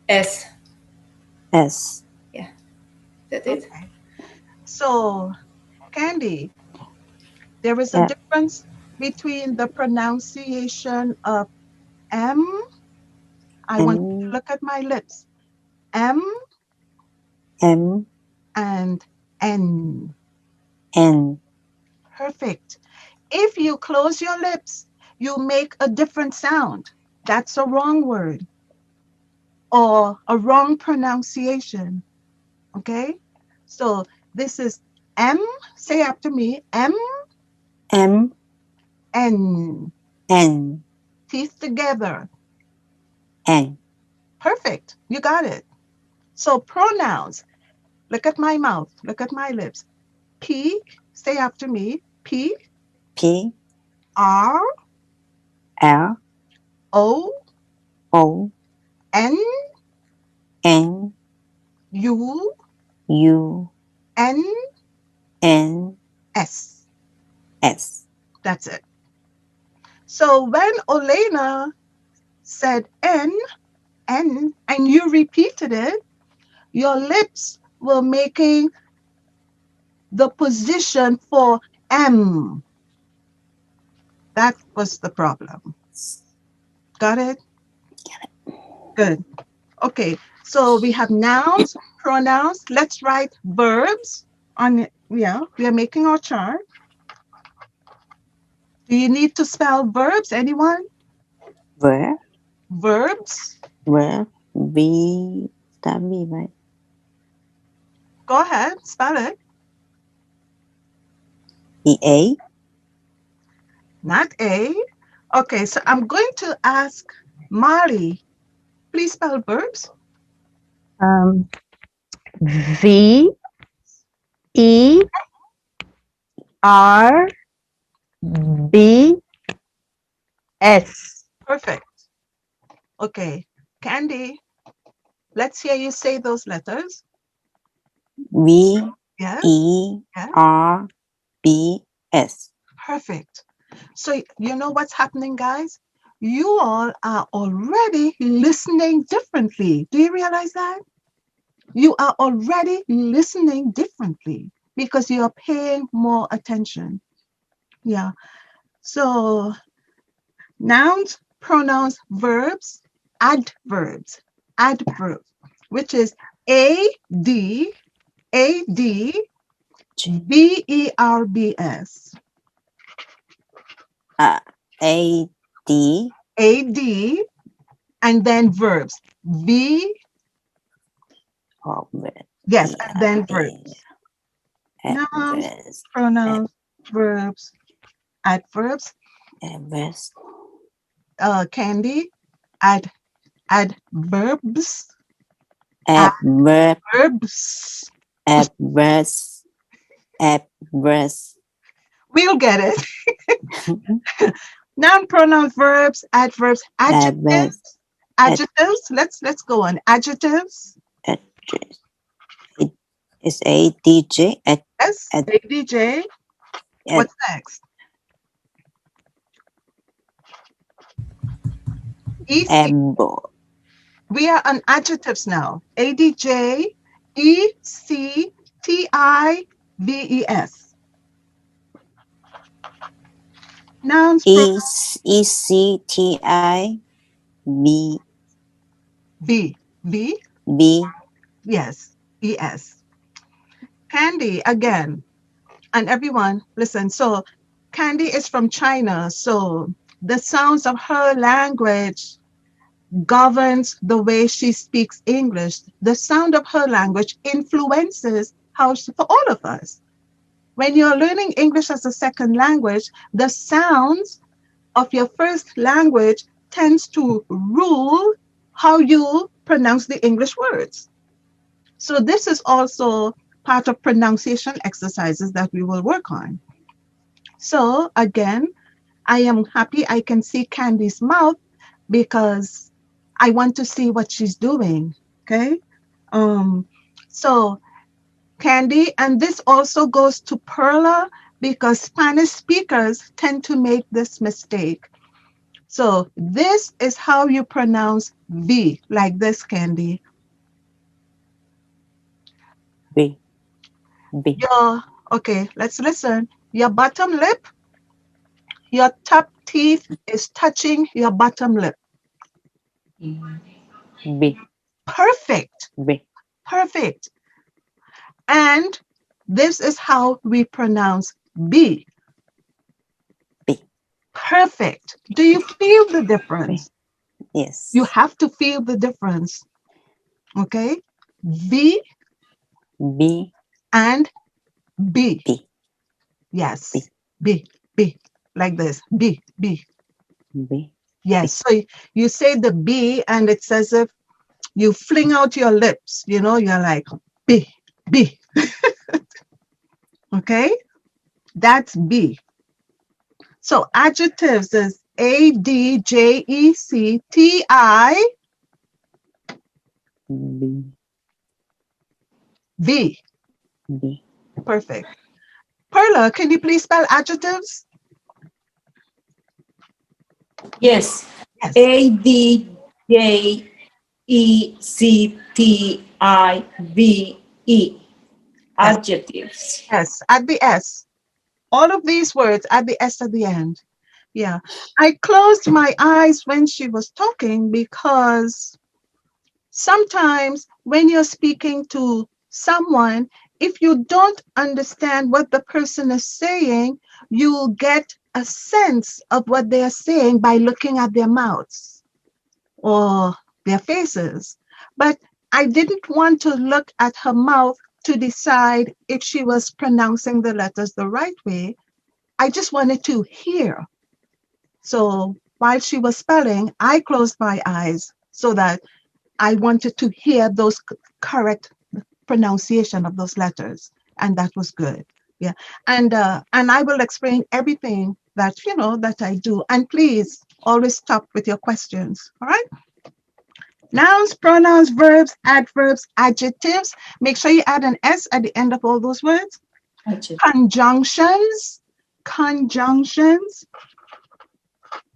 Speaker 5: S.
Speaker 3: S.
Speaker 5: Yeah. That's it.
Speaker 1: Okay. So, Candy, there is a difference between the pronunciation of M. I want you to look at my lips. M
Speaker 3: M.
Speaker 1: and N.
Speaker 3: N.
Speaker 1: Perfect. If you close your lips, you make a different sound. That's a wrong word or a wrong pronunciation. Okay? So this is M. Say after me. M,
Speaker 3: M.
Speaker 1: N.
Speaker 3: N.
Speaker 1: Teeth together.
Speaker 3: N.
Speaker 1: Perfect. You got it. So pronouns. Look at my mouth. Look at my lips. P. Say after me. P.
Speaker 3: P.
Speaker 1: R.
Speaker 3: L.
Speaker 1: O.
Speaker 3: O.
Speaker 1: N.
Speaker 3: N.
Speaker 1: U.
Speaker 3: U.
Speaker 1: N.
Speaker 3: N.
Speaker 1: S.
Speaker 3: S.
Speaker 1: That's it. So when Olena said N, and you repeated it, your lips were making the position for M. That was the problem. Got it? Good. Okay, so we have nouns, pronouns. Let's write verbs on it. Yeah, we are making our chart. Do you need to spell verbs? Anyone?
Speaker 3: Verb.
Speaker 1: Verbs.
Speaker 3: Verb. V. Start V, right?
Speaker 1: Go ahead, spell it.
Speaker 3: EA.
Speaker 1: Not A. Okay, so I'm going to ask Mari. Please spell verbs.
Speaker 6: Um, V E R B S.
Speaker 1: Perfect. Okay, Candy, let's hear you say those letters.
Speaker 3: V.
Speaker 1: Yes,
Speaker 3: E.
Speaker 1: yes,
Speaker 3: R. B. S.
Speaker 1: perfect. So you know what's happening, guys? You all are already listening differently. Do you realize that? You are already listening differently because you are paying more attention. Yeah. So nouns, pronouns, verbs, adverbs, adverb, which is A-D, A-D, V-E-R-B-S.
Speaker 3: A. D.
Speaker 1: A-D, and then verbs. V,
Speaker 3: Oh, verb.
Speaker 1: yes, and then verbs. Nouns,
Speaker 3: Adverbs.
Speaker 1: pronouns, verbs, adverbs.
Speaker 3: Adverbs.
Speaker 1: Candy, adverbs,
Speaker 3: Adverb.
Speaker 1: adverbs.
Speaker 3: Adverbs. Adverbs.
Speaker 1: We'll get it. Noun, pronouns, verbs, adverbs, adjectives.
Speaker 3: Adverbs.
Speaker 1: Adjectives. Let's go on. Adjectives.
Speaker 3: Adjectives. It's ADJ.
Speaker 1: Yes.
Speaker 3: Ad-
Speaker 1: ADJ. What's next? EC.
Speaker 3: Able.
Speaker 1: We are on adjectives now. ADJ, ECTIVES. Nouns,
Speaker 3: ECTI. B.
Speaker 1: B. B.
Speaker 3: B.
Speaker 1: Yes. ES. Candy again. And everyone, listen. So Candy is from China. So the sounds of her language governs the way she speaks English. The sound of her language influences how she, for all of us. When you're learning English as a second language, the sounds of your first language tends to rule how you pronounce the English words. So this is also part of pronunciation exercises that we will work on. So again, I am happy I can see Candy's mouth because I want to see what she's doing. Okay. So Candy, and this also goes to Perla because Spanish speakers tend to make this mistake. So this is how you pronounce V, like this, Candy.
Speaker 3: B. B.
Speaker 1: Okay, let's listen. Your bottom lip, your top teeth is touching your bottom lip.
Speaker 3: B.
Speaker 1: Perfect.
Speaker 3: B.
Speaker 1: Perfect. And this is how we pronounce B.
Speaker 3: B.
Speaker 1: Perfect. Do you feel the difference?
Speaker 3: Yes.
Speaker 1: You have to feel the difference. Okay? V
Speaker 3: B.
Speaker 1: and B.
Speaker 3: B.
Speaker 1: Yes.
Speaker 3: B.
Speaker 1: B. B. Like this. B. B.
Speaker 3: B.
Speaker 1: Yes. So you say the B and it's as if you fling out your lips. You know, you're like B. B. Okay? That's B. So adjectives is ADJECTI
Speaker 3: B.
Speaker 1: V.
Speaker 3: B.
Speaker 1: Perfect. Perla, can you please spell adjectives?
Speaker 2: Yes.
Speaker 1: Yes.
Speaker 2: ADJECTIVE. Adjectives.
Speaker 1: S at the S. All of these words add the S at the end. Yeah. I closed my eyes when she was talking because Sometimes when you're speaking to someone, if you don't understand what the person is saying, you'll get a sense of what they are saying by looking at their mouths or their faces. But I didn't want to look at her mouth to decide if she was pronouncing the letters the right way. I just wanted to hear. So while she was spelling, I closed my eyes so that I wanted to hear those correct pronunciation of those letters, and that was good. Yeah, and I will explain everything that that I do. And please always stop with your questions. All right. Nouns, pronouns, verbs, adverbs, adjectives. Make sure you add an S at the end of all those words. Conjunctions. Conjunctions.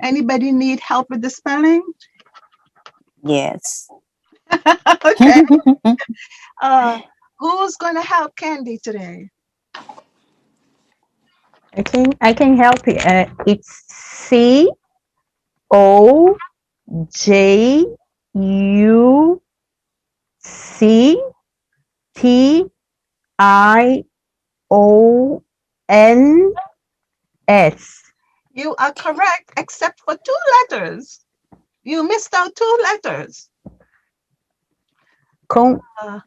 Speaker 1: Anybody need help with the spelling?
Speaker 3: Yes.
Speaker 1: Okay. Who's gonna help Candy today?
Speaker 6: I can help you. It's COJUCTIONS.
Speaker 1: You are correct, except for two letters. You missed out two letters.
Speaker 6: Con,
Speaker 1: Uh,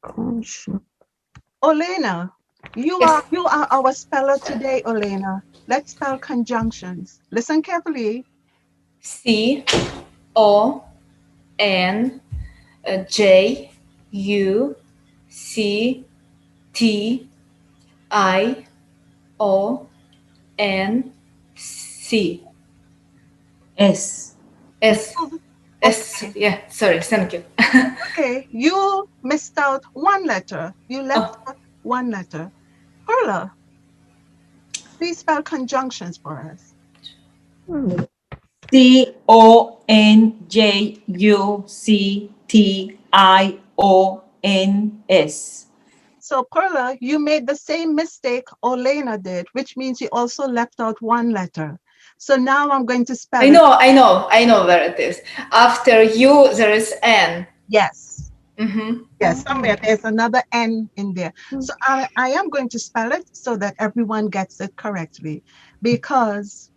Speaker 6: con,
Speaker 1: Olena,
Speaker 5: Yes.
Speaker 1: you are our speller today, Olena. Let's spell conjunctions. Listen carefully.
Speaker 5: CONJUCTIONC.
Speaker 2: S.
Speaker 5: S. S.
Speaker 1: Okay,
Speaker 5: Yeah, sorry. Thank you.
Speaker 1: okay. You missed out one letter. You left
Speaker 5: Oh,
Speaker 1: out one letter. Perla, please spell conjunctions for us.
Speaker 2: CONJUCTIONS.
Speaker 1: So, Perla, you made the same mistake Olena did, which means you also left out one letter. So now I'm going to spell it.
Speaker 5: I know where it is. After U, there is N.
Speaker 1: Yes.
Speaker 5: Mm-hmm.
Speaker 1: Yes, somewhere there's another N in there. So I am going to spell it so that everyone gets it correctly. Because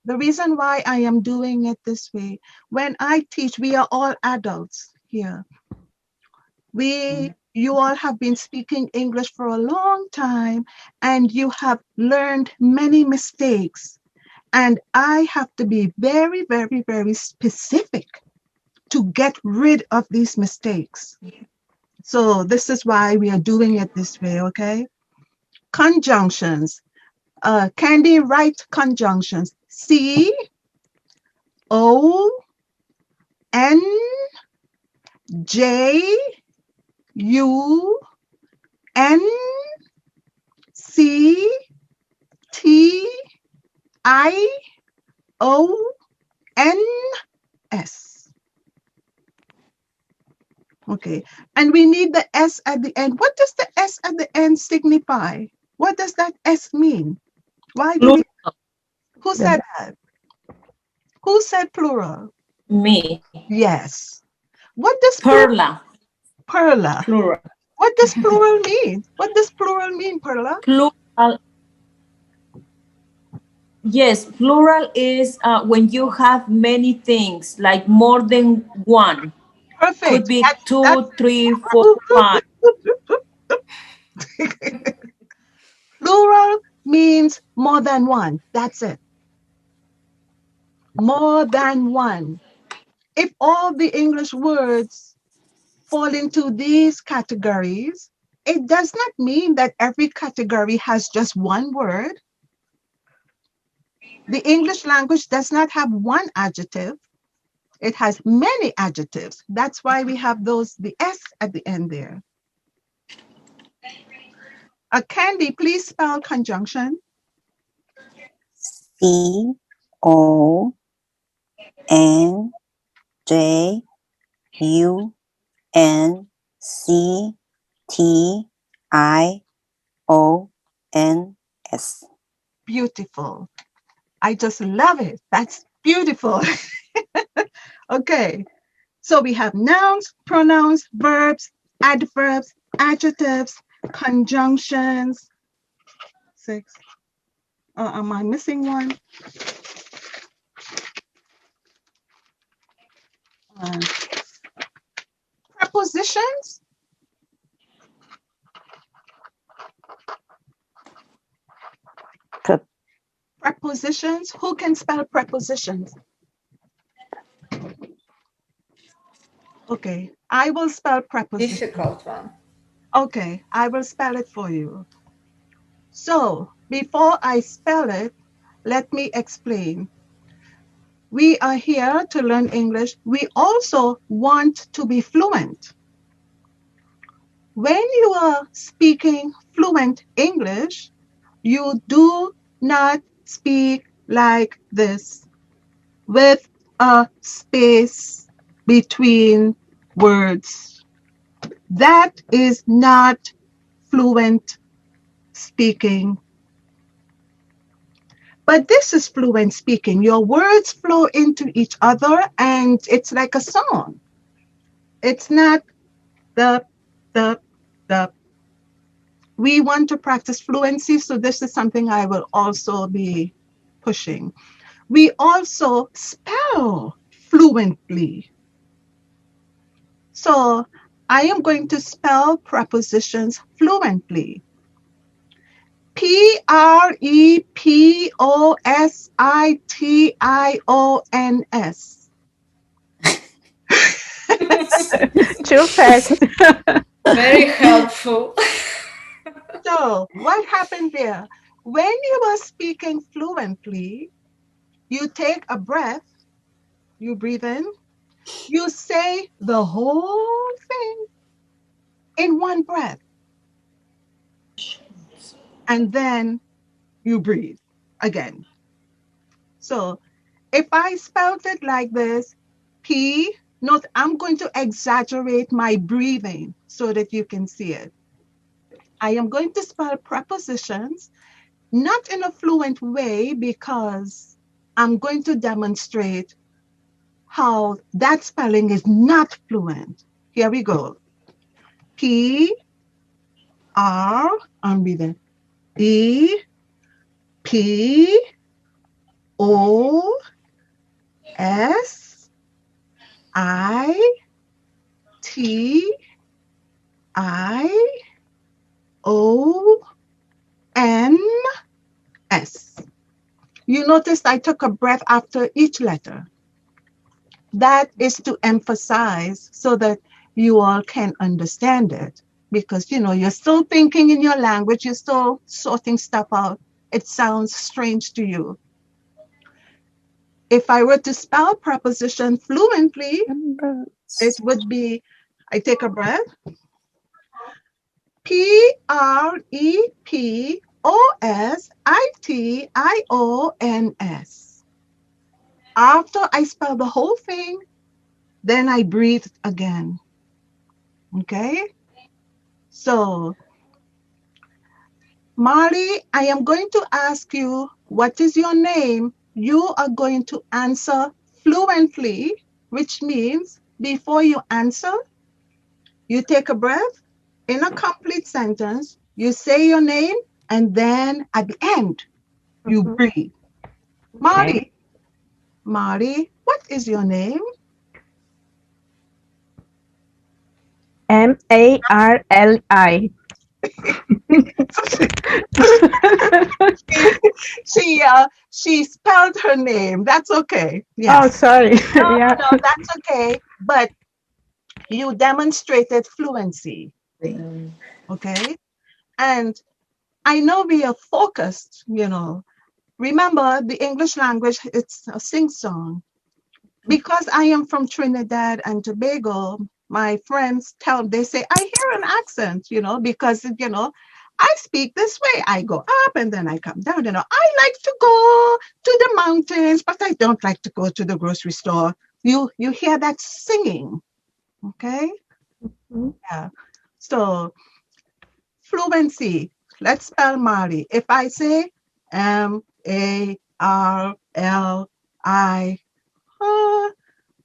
Speaker 1: the reason why I am doing it this way, when I teach, we are all adults here. You all have been speaking English for a long time and you have learned many mistakes. And I have to be very, very, very specific to get rid of these mistakes. So this is why we are doing it this way, okay? Conjunctions. Candy, write conjunctions. C O N J U N C T I O N S. Okay, and we need the S at the end. What does the S at the end signify? What does that S mean? Why do we? Who said that? Who said plural?
Speaker 2: Me.
Speaker 1: Yes. What does
Speaker 2: Perla.
Speaker 1: Perla?
Speaker 2: Plural.
Speaker 1: What does plural mean? What does plural mean, Perla?
Speaker 2: Plural. Yes, plural is when you have many things, like more than one. Could
Speaker 1: Perfect.
Speaker 2: be
Speaker 1: That's
Speaker 2: 2, 3, 4, 5.
Speaker 1: plural means more than one. That's it. More than one. If all the English words fall into these categories, it does not mean that every category has just one word. The English language does not have one adjective. It has many adjectives. That's why we have the S at the end there. Candy, please spell conjunction.
Speaker 3: CONJUNCTIONS.
Speaker 1: Beautiful. I just love it. That's beautiful. Okay. So we have nouns, pronouns, verbs, adverbs, adjectives, conjunctions. 6. Am I missing one? Prepositions. Prepositions. Who can spell prepositions? Okay, I will spell prepositions.
Speaker 5: Difficult one.
Speaker 1: Okay, I will spell it for you. So before I spell it, let me explain. We are here to learn English. We also want to be fluent. When you are speaking fluent English, you do not speak like this with a space between words. That is not fluent speaking. But this is fluent speaking. Your words flow into each other and it's like a song. It's not the. We want to practice fluency, so this is something I will also be pushing. We also spell fluently. So I am going to spell prepositions fluently. Prepositions.
Speaker 6: Too fast.
Speaker 5: Very helpful.
Speaker 1: So what happened there? When you are speaking fluently, you take a breath, you breathe in, you say the whole thing in one breath, and then you breathe again. So if I spelled it like this, note I'm going to exaggerate my breathing so that you can see it. I am going to spell prepositions, not in a fluent way because I'm going to demonstrate how that spelling is not fluent. Here we go. I'm breathing. Prepositions. You noticed I took a breath after each letter. That is to emphasize so that you all can understand it. Because, you're still thinking in your language, you're still sorting stuff out. It sounds strange to you. If I were to spell preposition fluently, it would be, I take a breath. Prepositions. After I spell the whole thing, then I breathe again. Okay? So, Marley, I am going to ask you, what is your name? You are going to answer fluently, which means before you answer, you take a breath. In a complete sentence, you say your name, and then at the end, you breathe. Marley, what is your name?
Speaker 6: Marli.
Speaker 1: She spelled her name. That's okay.
Speaker 6: Oh,
Speaker 1: Yes.
Speaker 6: sorry.
Speaker 1: No,
Speaker 6: Yeah.
Speaker 1: no, that's okay. But you demonstrated fluency. Okay. And I know we are focused, Remember, the English language, it's a sing-song. Because I am from Trinidad and Tobago, my friends they say, I hear an accent, because, I speak this way. I go up and then I come down. I like to go to the mountains, but I don't like to go to the grocery store. You hear that singing, okay? Yeah. So fluency. Let's spell Mali. If I say Marli,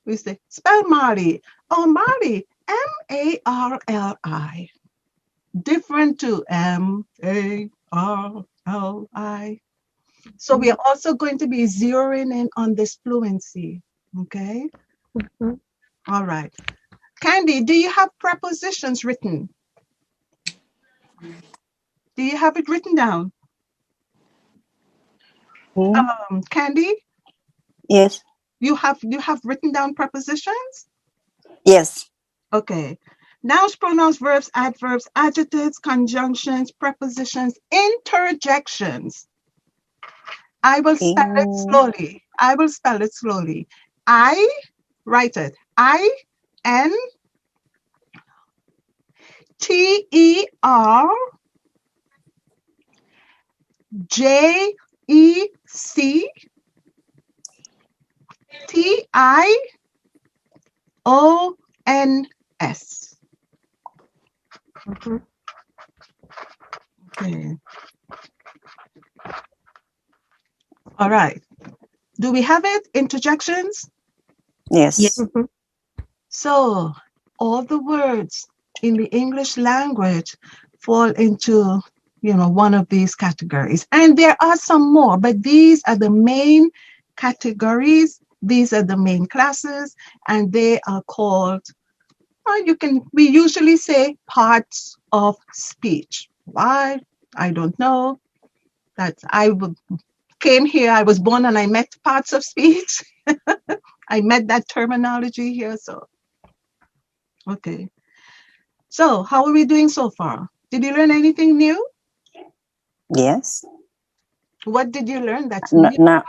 Speaker 1: We say, spell Marley. Oh, Marley, Marli. Different to Marli. So we are also going to be zeroing in on this fluency. Okay.
Speaker 6: Mhm.
Speaker 1: All right. Candy, do you have prepositions written? Do you have it written down?
Speaker 3: Hmm?
Speaker 1: Candy,
Speaker 3: Yes.
Speaker 1: you have written down prepositions?
Speaker 3: Yes.
Speaker 1: Okay. Nouns, pronouns, verbs, adverbs, adjectives, conjunctions, prepositions, interjections. I will spell it
Speaker 3: In,
Speaker 1: slowly. I will spell it slowly. I, write it. INTERJECTIONS.
Speaker 6: Mhm.
Speaker 1: Okay. All right. Do we have it? Interjections?
Speaker 3: yes.
Speaker 6: Mhm.
Speaker 1: So all the words in the English language fall into, one of these categories. And there are some more, but these are the main categories. These are the main classes, and they are called, we usually say parts of speech. Why? I don't know. Came here, I was born and I met parts of speech. I met that terminology here. So, okay. So, how are we doing so far? Did you learn anything new?
Speaker 3: Yes.
Speaker 1: What did you learn that's new?
Speaker 3: Now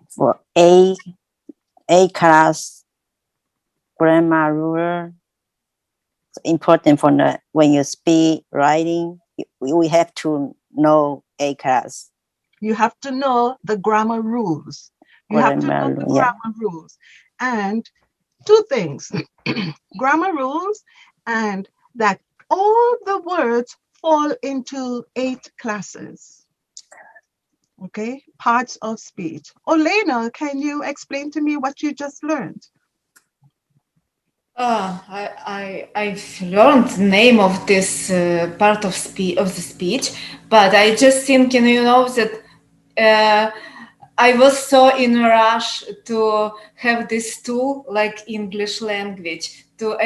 Speaker 3: for A class grammar rule, it's important for the when you speak writing, we have to know A class
Speaker 1: You have to know the grammar rules. You have to
Speaker 3: grammar
Speaker 1: know the
Speaker 3: rule. Yeah.
Speaker 1: grammar rules. And two things, grammar rules, and that all the words fall into 8 classes. Okay, parts of speech. Olena, can you explain to me what you just learned?
Speaker 5: I've learned the name of this part of the speech, but I just thinking, that uh, I was so in a rush to have this tool like English language to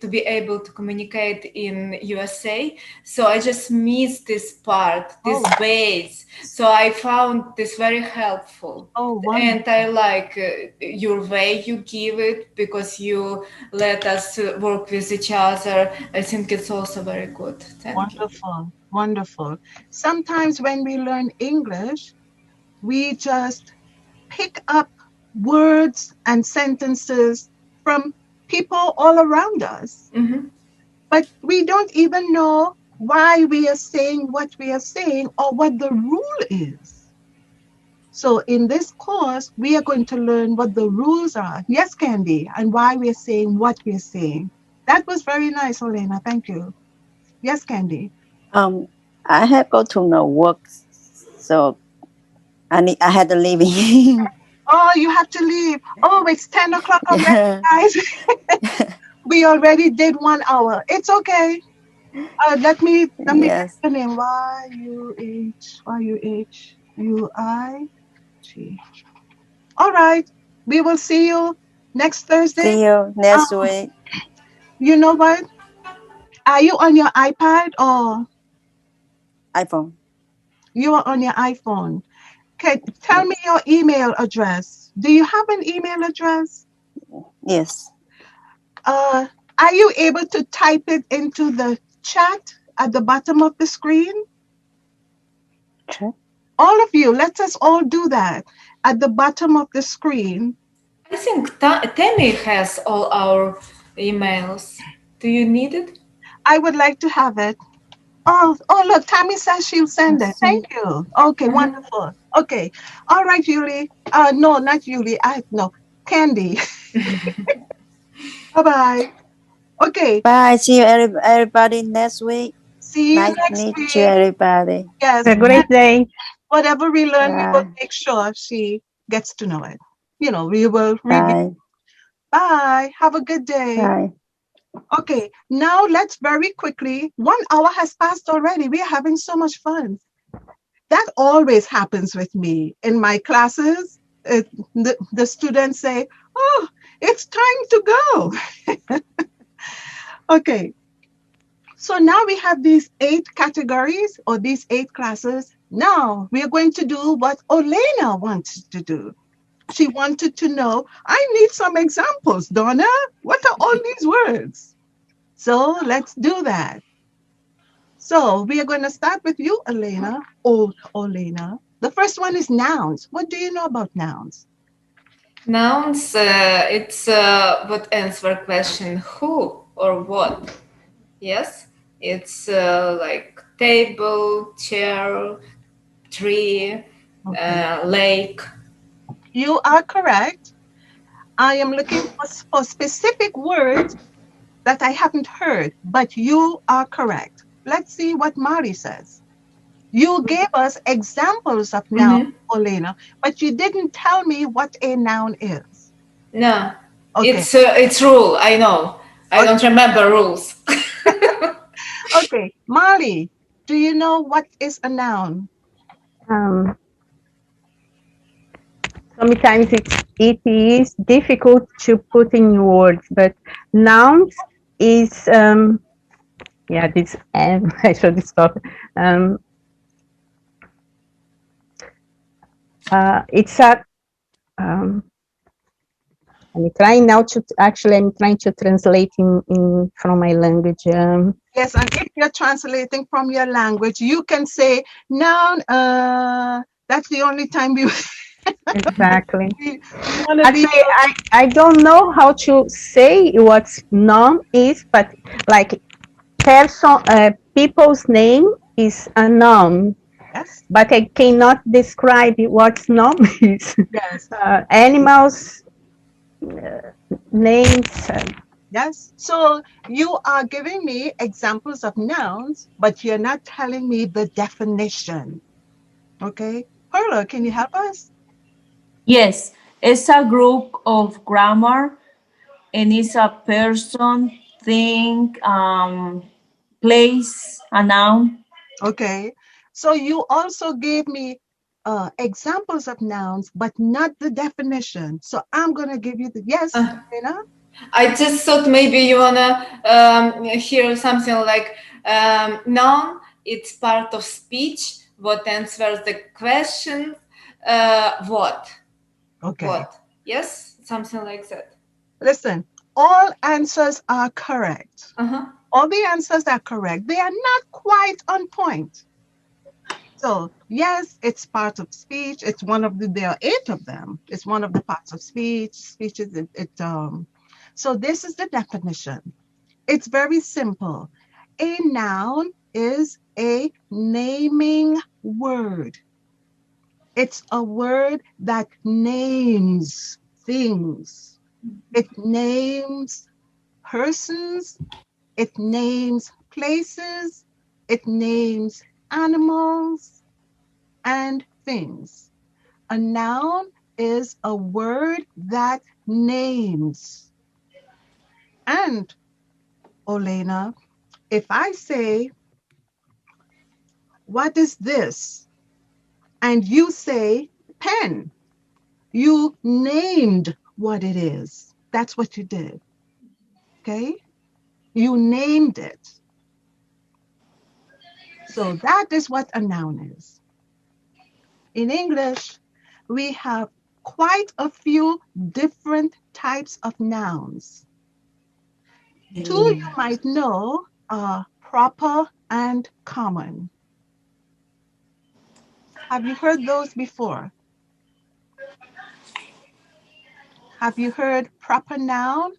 Speaker 5: be able to communicate in USA. So I just missed this part, this
Speaker 1: Oh,
Speaker 5: base. So I found this very helpful.
Speaker 1: oh,
Speaker 5: And
Speaker 1: wonderful,
Speaker 5: I like your way you give it because you let us work with each other. I think it's also very good. Thank you.
Speaker 1: wonderful, wonderful. Sometimes when we learn English, we just pick up words and sentences from people all around us,
Speaker 5: Mhm.
Speaker 1: but we don't even know why we are saying what we are saying or what the rule is. So in this course, we are going to learn what the rules are. Yes, Candy, and why we are saying what we are saying. That was very nice, Elena. Thank you. Yes, Candy.
Speaker 3: I have go to no work, so I had to leave.
Speaker 1: Oh, you have to leave. Oh, it's 10 o'clock already,
Speaker 3: Yeah.
Speaker 1: guys. We already did 1 hour. It's okay. Let me get
Speaker 3: Yes.
Speaker 1: the name. YUHUIG. All right. We will see you next Thursday.
Speaker 3: See you
Speaker 1: Um,
Speaker 3: next week.
Speaker 1: you know what? Are you on your iPad or
Speaker 3: iPhone.
Speaker 1: you are on your iPhone? Okay, tell me
Speaker 3: Yes.
Speaker 1: your email address. Do you have an email address?
Speaker 3: Yes.
Speaker 1: Uh, are you able to type it into the chat at the bottom of the screen?
Speaker 3: Sure.
Speaker 1: All of you, let us all do that at the bottom of the screen.
Speaker 5: I think Tammy has all our emails. Do you need it?
Speaker 1: I would like to have it. Oh, look, Tammy says she'll send it. Thank you. Okay,
Speaker 5: Mhm.
Speaker 1: wonderful. Okay. All right, Julie. No, not Julie. No, Candy. Bye-bye. Okay.
Speaker 3: Bye. See you everybody next week.
Speaker 1: See you
Speaker 3: Nice to
Speaker 1: next
Speaker 3: meet you
Speaker 1: week.
Speaker 3: everybody.
Speaker 1: Yes.
Speaker 6: Have a great day.
Speaker 1: Whatever we learn, we will
Speaker 3: Bye.
Speaker 1: make sure she gets to know it. We will review
Speaker 3: Bye.
Speaker 1: Bye. Have a good day.
Speaker 3: Bye.
Speaker 1: Okay, now let's very quickly. 1 hour has passed already. We are having so much fun. That always happens with me in my classes. The students say, "Oh, it's time to go." Okay, so now we have these 8 categories or these 8 classes. Now we are going to do what Olena wanted to do. She wanted to know, I need some examples, Donna. What are all these words? So let's do that. So we are going to start with you, Elena. Olena. The first one is nouns. What do you know about nouns?
Speaker 5: Nouns, it's what answer question who or what. Yes, it's like table, chair, tree, lake.
Speaker 1: You are correct. I am looking for specific words that I haven't heard, but you are correct. Let's see what Mari says. You gave us examples of nouns, Olena, but you didn't tell me what a noun is.
Speaker 5: No,
Speaker 1: Okay.
Speaker 5: it's rule. I know. I don't remember rules.
Speaker 1: Okay, Mari, do you know what is a noun?
Speaker 6: Sometimes it is difficult to put in words, but nouns is this I should stop. It's a I'm trying now to I'm trying to translate in from my language.
Speaker 1: Yes, and if you're translating from your language, you can say noun. That's the only time we
Speaker 6: Exactly.
Speaker 1: we want to be.
Speaker 6: Actually, I don't know how to say what noun is, but like people's name is a noun,
Speaker 1: Yes.
Speaker 6: but I cannot describe what noun is.
Speaker 1: Yes.
Speaker 6: Animals names.
Speaker 1: Yes. So you are giving me examples of nouns, but you're not telling me the definition. Okay. Perla, can you help us?
Speaker 2: Yes, it's a group of grammar and it's a person, thing, place, a noun.
Speaker 1: Okay. So you also gave me examples of nouns, but not the definition. So I'm going to give you the yes, Elena?
Speaker 5: I just thought maybe you wanna hear something like noun. It's part of speech. What answers the question? What?
Speaker 1: Okay.
Speaker 5: What? Yes, something like that.
Speaker 1: Listen, all answers are correct.
Speaker 5: Uh-huh.
Speaker 1: All the answers are correct. They are not quite on point. So yes, it's part of speech. It's one of there are 8 of them. It's one of the parts of speech. Speech is so this is the definition. It's very simple. A noun is a naming word. It's a word that names things. It names persons. It names places. It names animals and things. A noun is a word that names. And, Olena, if I say, what is this? And you say, pen. You named what it is. That's what you did. Okay? You named it. So that is what a noun is. In English, we have quite a few different types of nouns. 2 you might know are proper and common. Have you heard those before? Have you heard proper noun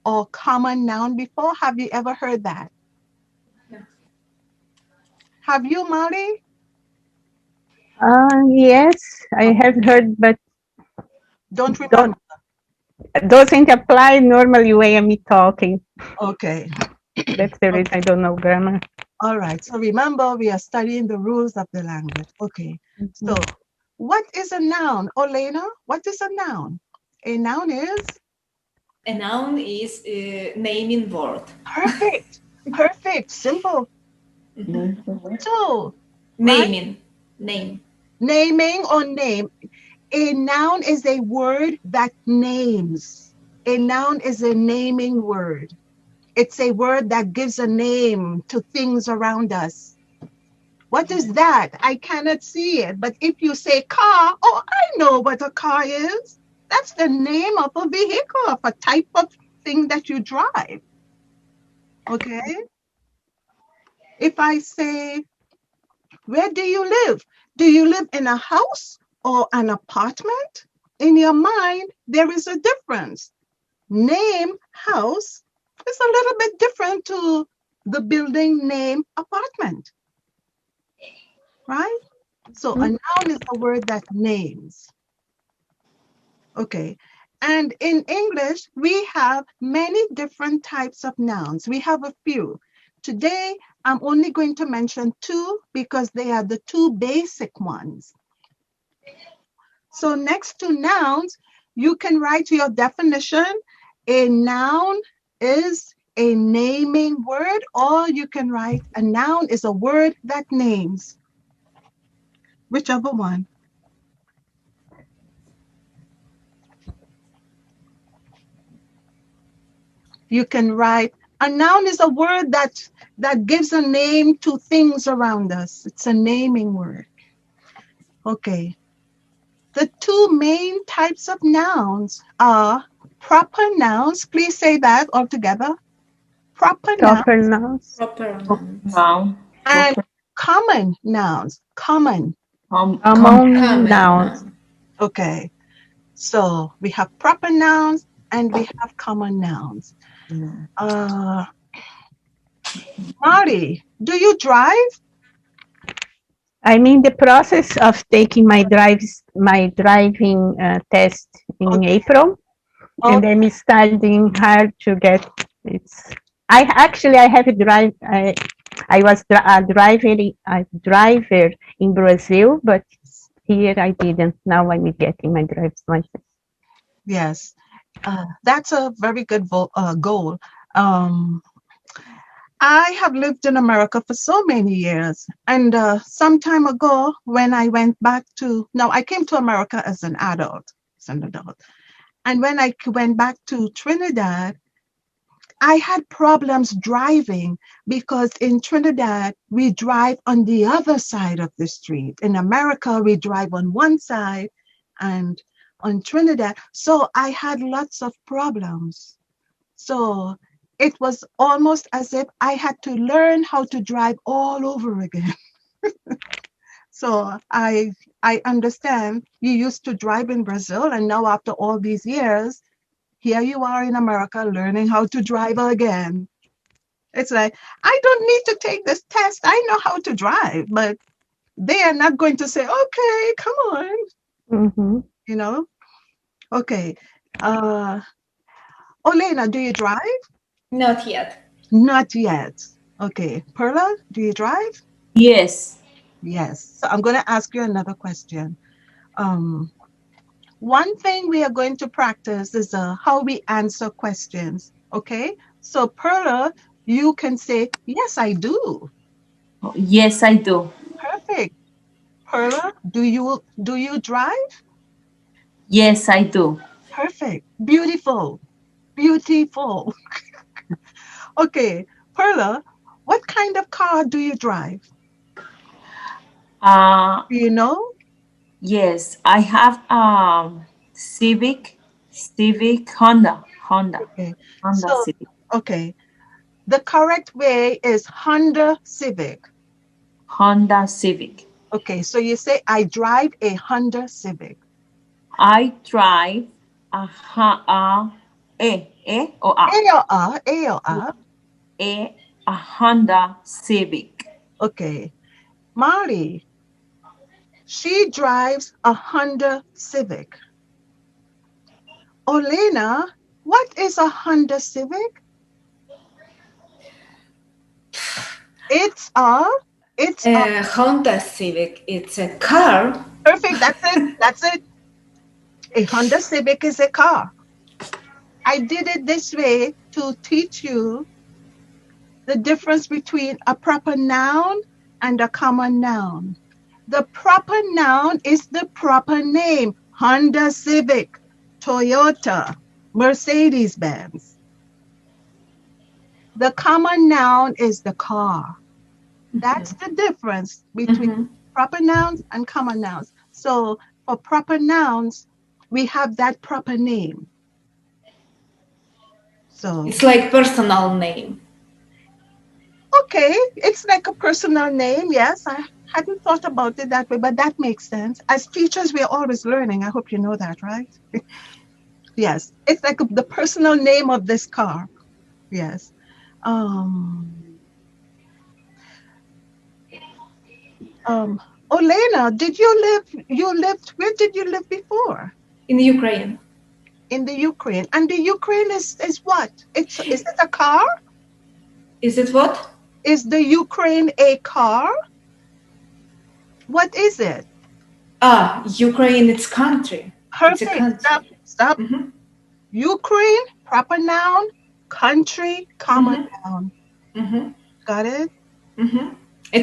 Speaker 1: or common noun before? Have you ever heard that?
Speaker 5: Yeah.
Speaker 1: Have you, Molly?
Speaker 6: Yes, I have heard, but
Speaker 1: Don't remember.
Speaker 6: doesn't apply normally when I'm talking.
Speaker 1: Okay.
Speaker 6: That's the reason I don't know grammar.
Speaker 1: All right. So remember, we are studying the rules of the language. Okay. So what is a noun? Olena, what is a noun? A noun is?
Speaker 5: A noun is a naming word.
Speaker 1: Perfect. Perfect. Simple. So, right?
Speaker 5: Naming. Name.
Speaker 1: Naming or name. A noun is a word that names. A noun is a naming word. It's a word that gives a name to things around us. What is that? I cannot see it. But if you say car, oh, I know what a car is. That's the name of a vehicle, of a type of thing that you drive. Okay? If I say, where do you live? Do you live in a house or an apartment? In your mind, there is a difference. Name house is a little bit different to the building name apartment, right? So a noun is a word that names. Okay. And in English, we have many different types of nouns. We have a few. Today, I'm only going to mention two because they are the two basic ones. So next to nouns, you can write your definition. A noun is a naming word, or you can write a noun is a word that names. Whichever one. You can write a noun is a word that gives a name to things around us. It's a naming word. Okay. The two main types of nouns are proper nouns. Please say that all together. Proper nouns
Speaker 6: Proper nouns.
Speaker 5: Proper nouns.
Speaker 2: Noun.
Speaker 1: and common nouns. Common.
Speaker 2: Common.
Speaker 6: Common nouns.
Speaker 5: Noun.
Speaker 1: Okay. So we have proper nouns and we have common nouns. Marty, do you drive?
Speaker 6: I'm in the process of taking my driving test in
Speaker 1: Okay.
Speaker 6: April, and
Speaker 1: Okay.
Speaker 6: I'm studying hard to get it's. I have a drive. I was a driver in Brazil, but here I didn't. Now I'm getting my driver's license.
Speaker 1: Yes. That's a very good goal. Um, I have lived in America for so many years. And some time ago, when I went back now I came to America as an adult. And when I went back to Trinidad, I had problems driving because in Trinidad, we drive on the other side of the street. In America, we drive on one side and on Trinidad. So I had lots of problems. So it was almost as if I had to learn how to drive all over again. So I understand you used to drive in Brazil, and now after all these years, here you are in America learning how to drive again. It's like, I don't need to take this test. I know how to drive, but they are not going to say, okay, come on,
Speaker 6: Mm-hmm.
Speaker 1: you know? Okay. Olena, do you drive?
Speaker 5: Not yet.
Speaker 1: Not yet. Okay. Perla, do you drive?
Speaker 2: Yes.
Speaker 1: Yes. So I'm going to ask you another question. One thing we are going to practice is how we answer questions. Okay. So Perla, you can say, yes, I do.
Speaker 2: Yes, I do.
Speaker 1: Perfect. Perla, do you drive?
Speaker 2: Yes, I do.
Speaker 1: Perfect. Beautiful. Beautiful. Okay. Perla, what kind of car do you drive?
Speaker 2: Uh,
Speaker 1: Do you know?
Speaker 2: yes, I have Civic Honda
Speaker 1: Okay.
Speaker 2: Honda
Speaker 1: So,
Speaker 2: Civic.
Speaker 1: okay. The correct way is Honda Civic.
Speaker 2: Honda Civic.
Speaker 1: Okay. So you say, I drive a Honda Civic.
Speaker 2: I drive a ha a or a
Speaker 1: A or A, A or A.
Speaker 2: a Honda Civic.
Speaker 1: Okay. Molly, she drives a Honda Civic. Olena, what is a Honda Civic? It's a
Speaker 5: Honda Civic. It's a car.
Speaker 1: perfect. That's it. That's it. A Honda Civic is a car. I did it this way to teach you the difference between a proper noun and a common noun. The proper noun is the proper name. Honda Civic, Toyota, Mercedes-Benz. The common noun is the car. That's the difference between proper nouns and common nouns. So for proper nouns, we have that proper name. So
Speaker 5: It's like personal name.
Speaker 1: okay, it's like a personal name. Yes, I hadn't thought about it that way, but that makes sense. As teachers, we're always learning. I hope you know that, right? Yes, it's like the personal name of this car. Yes. Olena, where did you live before?
Speaker 5: In Ukraine.
Speaker 1: In the Ukraine. And the Ukraine is what? Is it a car?
Speaker 5: Is it what?
Speaker 1: Is the Ukraine a car? What is it?
Speaker 5: Ukraine, it's country.
Speaker 1: Perfect.
Speaker 5: It's a country.
Speaker 1: Stop. Ukraine, proper noun, country, common noun. Got it?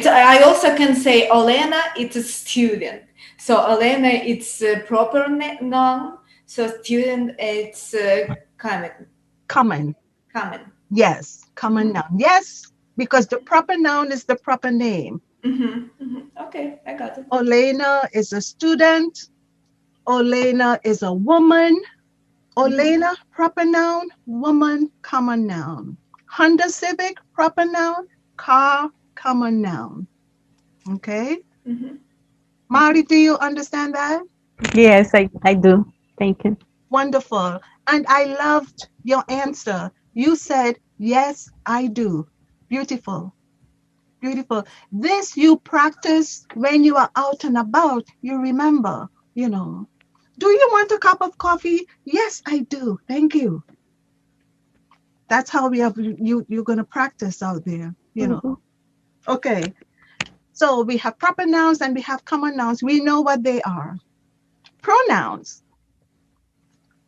Speaker 5: I also can say Olena, it's a student. So Olena, it's a proper noun. So student, it's common.
Speaker 1: Common. Yes, common noun. Yes, because the proper noun is the proper name.
Speaker 5: Okay, I got it.
Speaker 1: Olena is a student. Olena is a woman. Olena, proper noun, woman, common noun. Honda Civic, proper noun, car, common noun. Okay? Mari, do you understand that?
Speaker 6: Yes, I do. Thank you.
Speaker 1: Wonderful. And I loved your answer. You said, yes, I do. Beautiful. Beautiful. This you practice when you are out and about. You remember, you know. Do you want a cup of coffee? Yes, I do. Thank you. That's how we have you're going to practice out there, you know. Okay. So we have proper nouns and we have common nouns. We know what they are. Pronouns.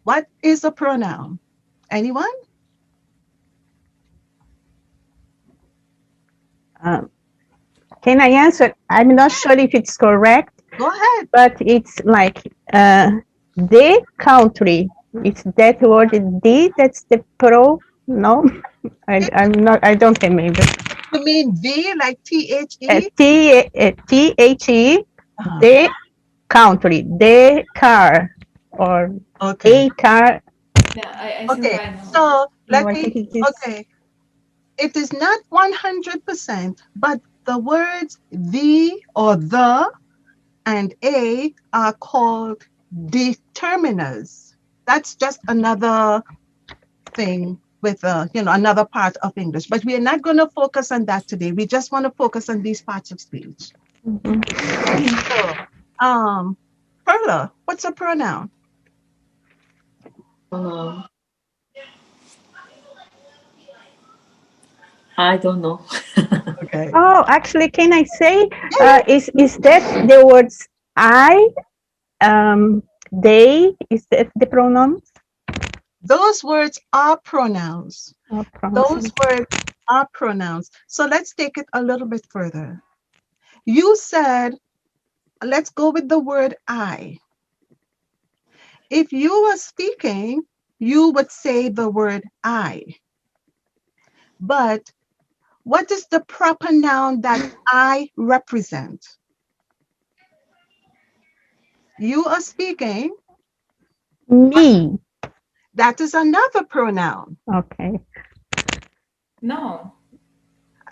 Speaker 1: What is a pronoun? Anyone?
Speaker 6: Can I answer? I'm not sure if it's correct.
Speaker 1: Go ahead.
Speaker 6: But it's like the country. It's that word, the, that's the pro. No, I'm not, I don't remember.
Speaker 1: You mean the, like THE?
Speaker 6: THE, the country, the car, or a car.
Speaker 5: Yeah, I think I know.
Speaker 1: So let
Speaker 6: No,
Speaker 1: me, okay. It is not 100%, but the words the or the and a are called determiners. That's just another thing with another part of English, but we are not going to focus on that today. We just want to focus on these parts of speech. So, Perla, what's a pronoun?
Speaker 2: I don't know.
Speaker 1: Okay.
Speaker 6: Oh, actually, can I say, is that the words I, they, is that the pronouns?
Speaker 1: Those words are pronouns. Those words are pronouns. So let's take it a little bit further. You said, let's go with the word I. If you were speaking, you would say the word I. But what is the proper noun that I represent? You are speaking.
Speaker 6: Me.
Speaker 1: That is another pronoun.
Speaker 6: Okay.
Speaker 5: No.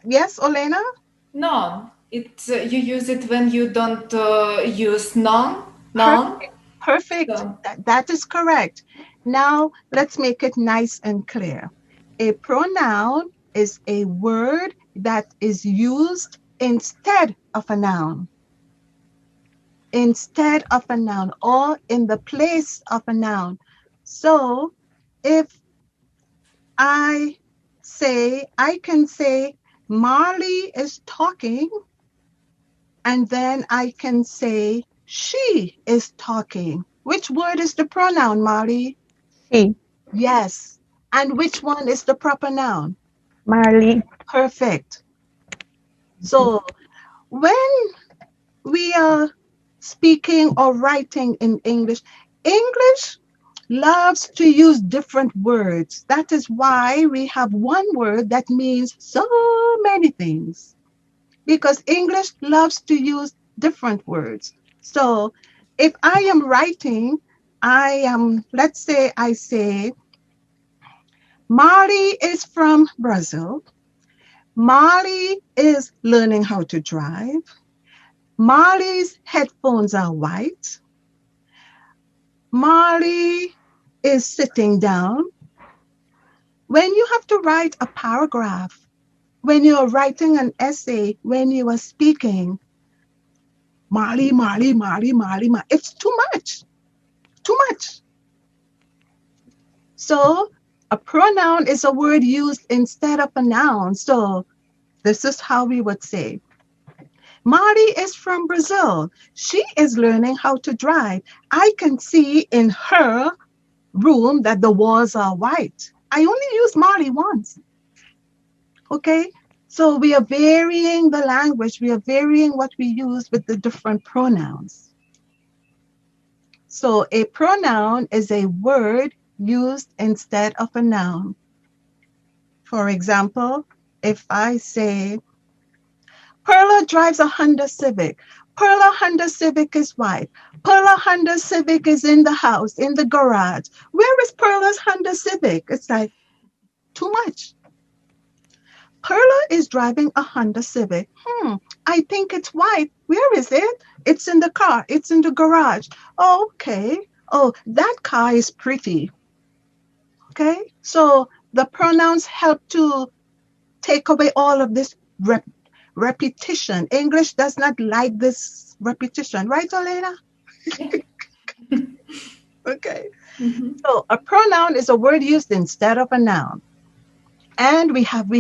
Speaker 1: Yes, Olena?
Speaker 5: No. It's you use it when you don't use noun.
Speaker 1: Perfect.
Speaker 5: So.
Speaker 1: That is correct. Now, let's make it nice and clear. A pronoun is a word that is used instead of a noun. Instead of a noun or in the place of a noun. So, if I can say, Marley is talking, and then I can say, she is talking. Which word is the pronoun, Marley?
Speaker 6: She.
Speaker 1: Yes. And which one is the proper noun?
Speaker 6: Marley.
Speaker 1: Perfect. So when we are speaking or writing in English, English loves to use different words. That is why we have one word that means so many things, because English loves to use different words. So if I am writing, let's say I say, Marley is from Brazil. Marley is learning how to drive. Marley's headphones are white. Marley is sitting down. When you have to write a paragraph, when you're writing an essay, when you are speaking, Marley, Marley, Marley, Marley, Marley, it's too much, too much. So a pronoun is a word used instead of a noun. So this is how we would say, Marley is from Brazil. She is learning how to drive. I can see in her room that the walls are white. I only use Marley once. Okay? So we are varying the language. We are varying what we use with the different pronouns. So a pronoun is a word used instead of a noun. For example, if I say, Perla drives a Honda Civic. Perla Honda Civic is white. Perla Honda Civic is in the house, in the garage. Where is Perla's Honda Civic? It's like too much. Perla is driving a Honda Civic. I think it's white. Where is it? It's in the car. It's in the garage. Okay. Oh, that car is pretty. Okay. So the pronouns help to take away all of this repetition. English does not like this repetition, right, Elena? Okay. So a pronoun is a word used instead of a noun. And we have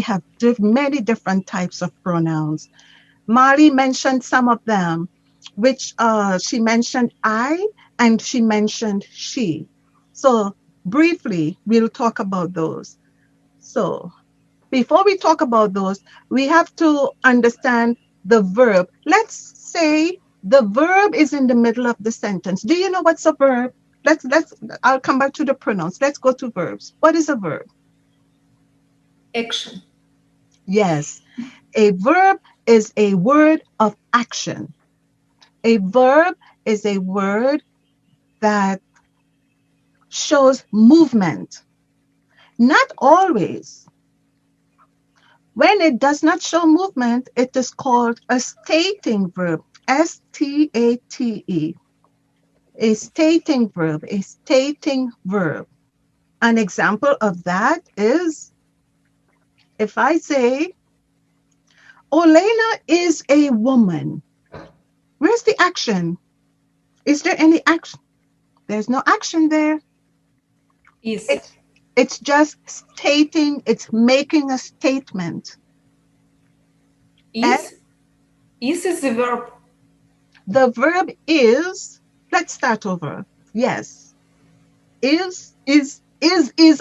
Speaker 1: many different types of pronouns. Molly mentioned some of them, which she mentioned I and she mentioned she. So briefly, we'll talk about those. So before we talk about those, we have to understand the verb. Let's say the verb is in the middle of the sentence. Do you know what's a verb? I'll come back to the pronouns. Let's go to verbs. What is a verb?
Speaker 5: Action.
Speaker 1: Yes. A verb is a word of action. A verb is a word that shows movement. Not always. When it does not show movement, it is called a stating verb. S-T-A-T-E. A stating verb, a stating verb. An example of that is if I say, Olena is a woman. Where's the action? Is there any action? There's no action there.
Speaker 5: Is.
Speaker 1: It's just stating, it's making a statement.
Speaker 5: Is is the verb.
Speaker 1: The verb is, let's start over. Yes. Is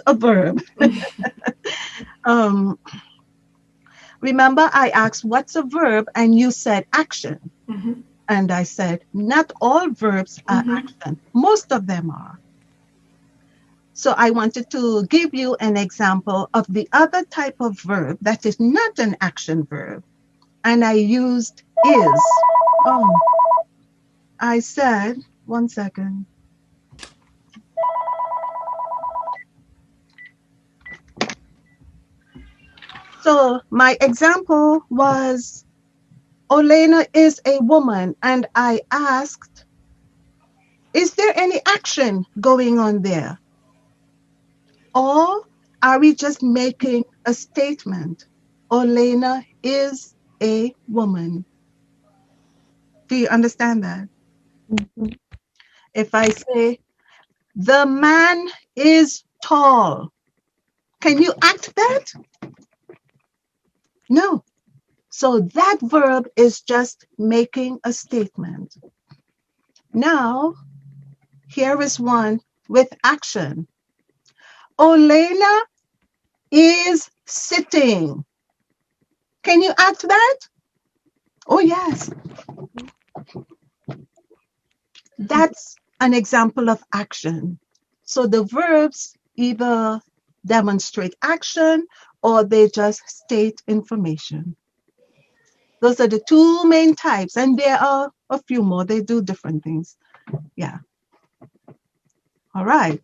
Speaker 1: a verb. Remember I asked what's a verb and you said action. And I said, not all verbs are action. Most of them are. So I wanted to give you an example of the other type of verb that is not an action verb. And I used is. Oh, I said, one second. So my example was, Olena is a woman. And I asked, is there any action going on there? Or are we just making a statement? Olena is a woman. Do you understand that? If I say, the man is tall, can you act that? No. So that verb is just making a statement. Now, here is one with action. Olena is sitting. Can you act that? Oh, yes. That's an example of action. So the verbs either demonstrate action or they just state information. Those are the two main types, and there are a few more. They do different things. Yeah. All right.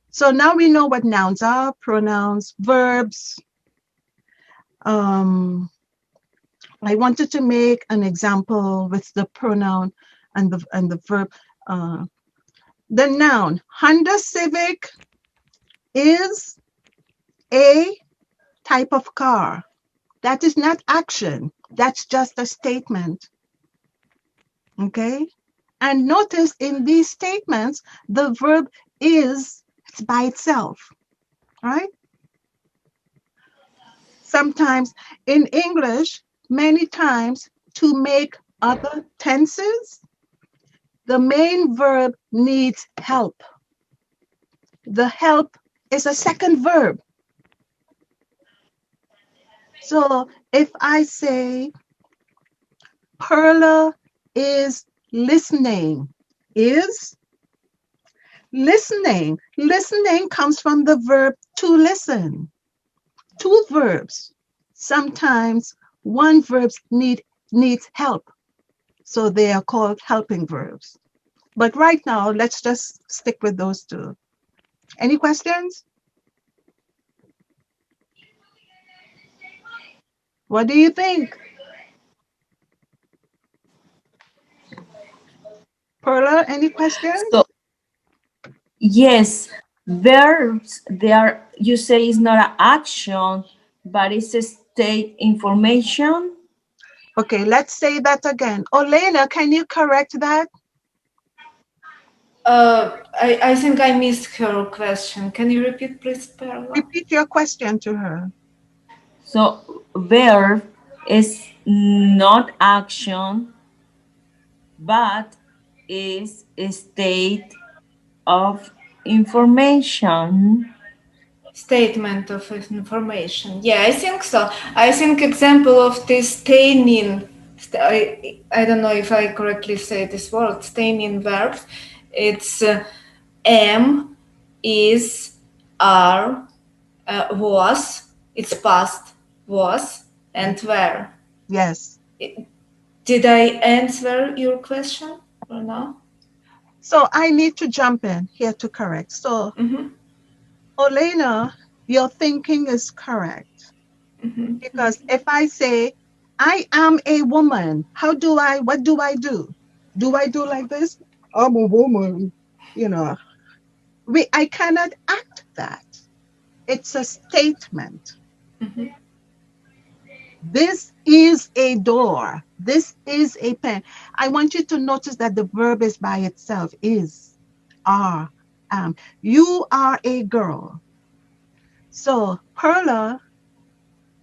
Speaker 1: So now we know what nouns are, pronouns, verbs. I wanted to make an example with the pronoun and the verb. The noun Honda Civic is a type of car. That is not action. That's just a statement. Okay? And notice in these statements, the verb is it's by itself, right? Sometimes in English, many times to make other tenses, the main verb needs help. The help is a second verb. So if I say, Perla is listening, is listening. Listening comes from the verb to listen. Two verbs. Sometimes one verb needs help. So they are called helping verbs. But right now, let's just stick with those two. Any questions? What do you think? Perla, any questions?
Speaker 2: So yes, verbs, they are, you say it's not an action, but it's a state information.
Speaker 1: Okay, let's say that again. Olena, can you correct that?
Speaker 5: I think I missed her question. Can you repeat, please, Perla?
Speaker 1: Repeat your question to her.
Speaker 2: So verb is not action, but is a state of information.
Speaker 5: Statement of information. Yeah, I think so. I think example of this staining. I don't know if I correctly say this word. Staining verbs. It's am, is, are, was. It's past, was, and were.
Speaker 1: Yes.
Speaker 5: Did I answer your question or no?
Speaker 1: So I need to jump in here to correct. So, Olena, your thinking is correct. Because if I say, I am a woman, what do I do? Do I do like this? I'm a woman. You know, I cannot act that. It's a statement. This is a door. This is a pen. I want you to notice that the verb is by itself, is, are, am. You are a girl. So, Perla,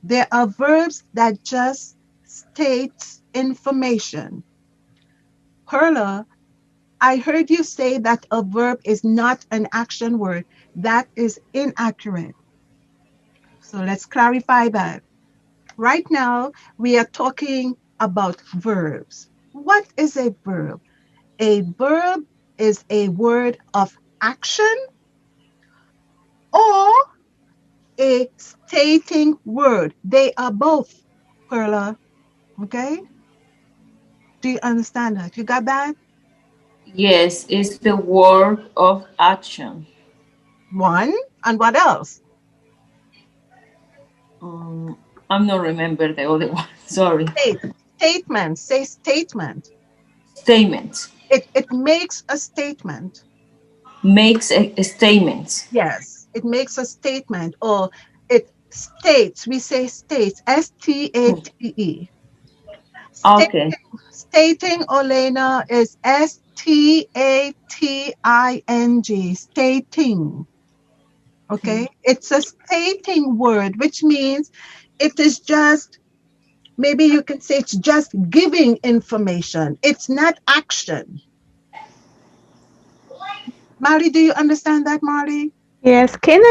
Speaker 1: there are verbs that just state information. Perla, I heard you say that a verb is not an action word. That is inaccurate. So let's clarify that. Right now, we are talking about verbs. What is a verb? A verb is a word of action or a stating word. They are both, Perla. Okay? Do you understand that? You got that?
Speaker 2: Yes, it's the word of action.
Speaker 1: One. And what else?
Speaker 2: I'm not remember the other one. Sorry.
Speaker 1: Statement. Say statement.
Speaker 2: Statement.
Speaker 1: It makes a statement.
Speaker 2: Makes a statement.
Speaker 1: Yes, it makes a statement or it states. We say states. S-T-A-T-E.
Speaker 2: Okay.
Speaker 1: Stating, Olena, is S-T-A-T-I-N-G. Stating. Okay? It's a stating word, which means it is just, maybe you can say it's just giving information. It's not action. Marley, do you understand that, Marley?
Speaker 6: Yes. Can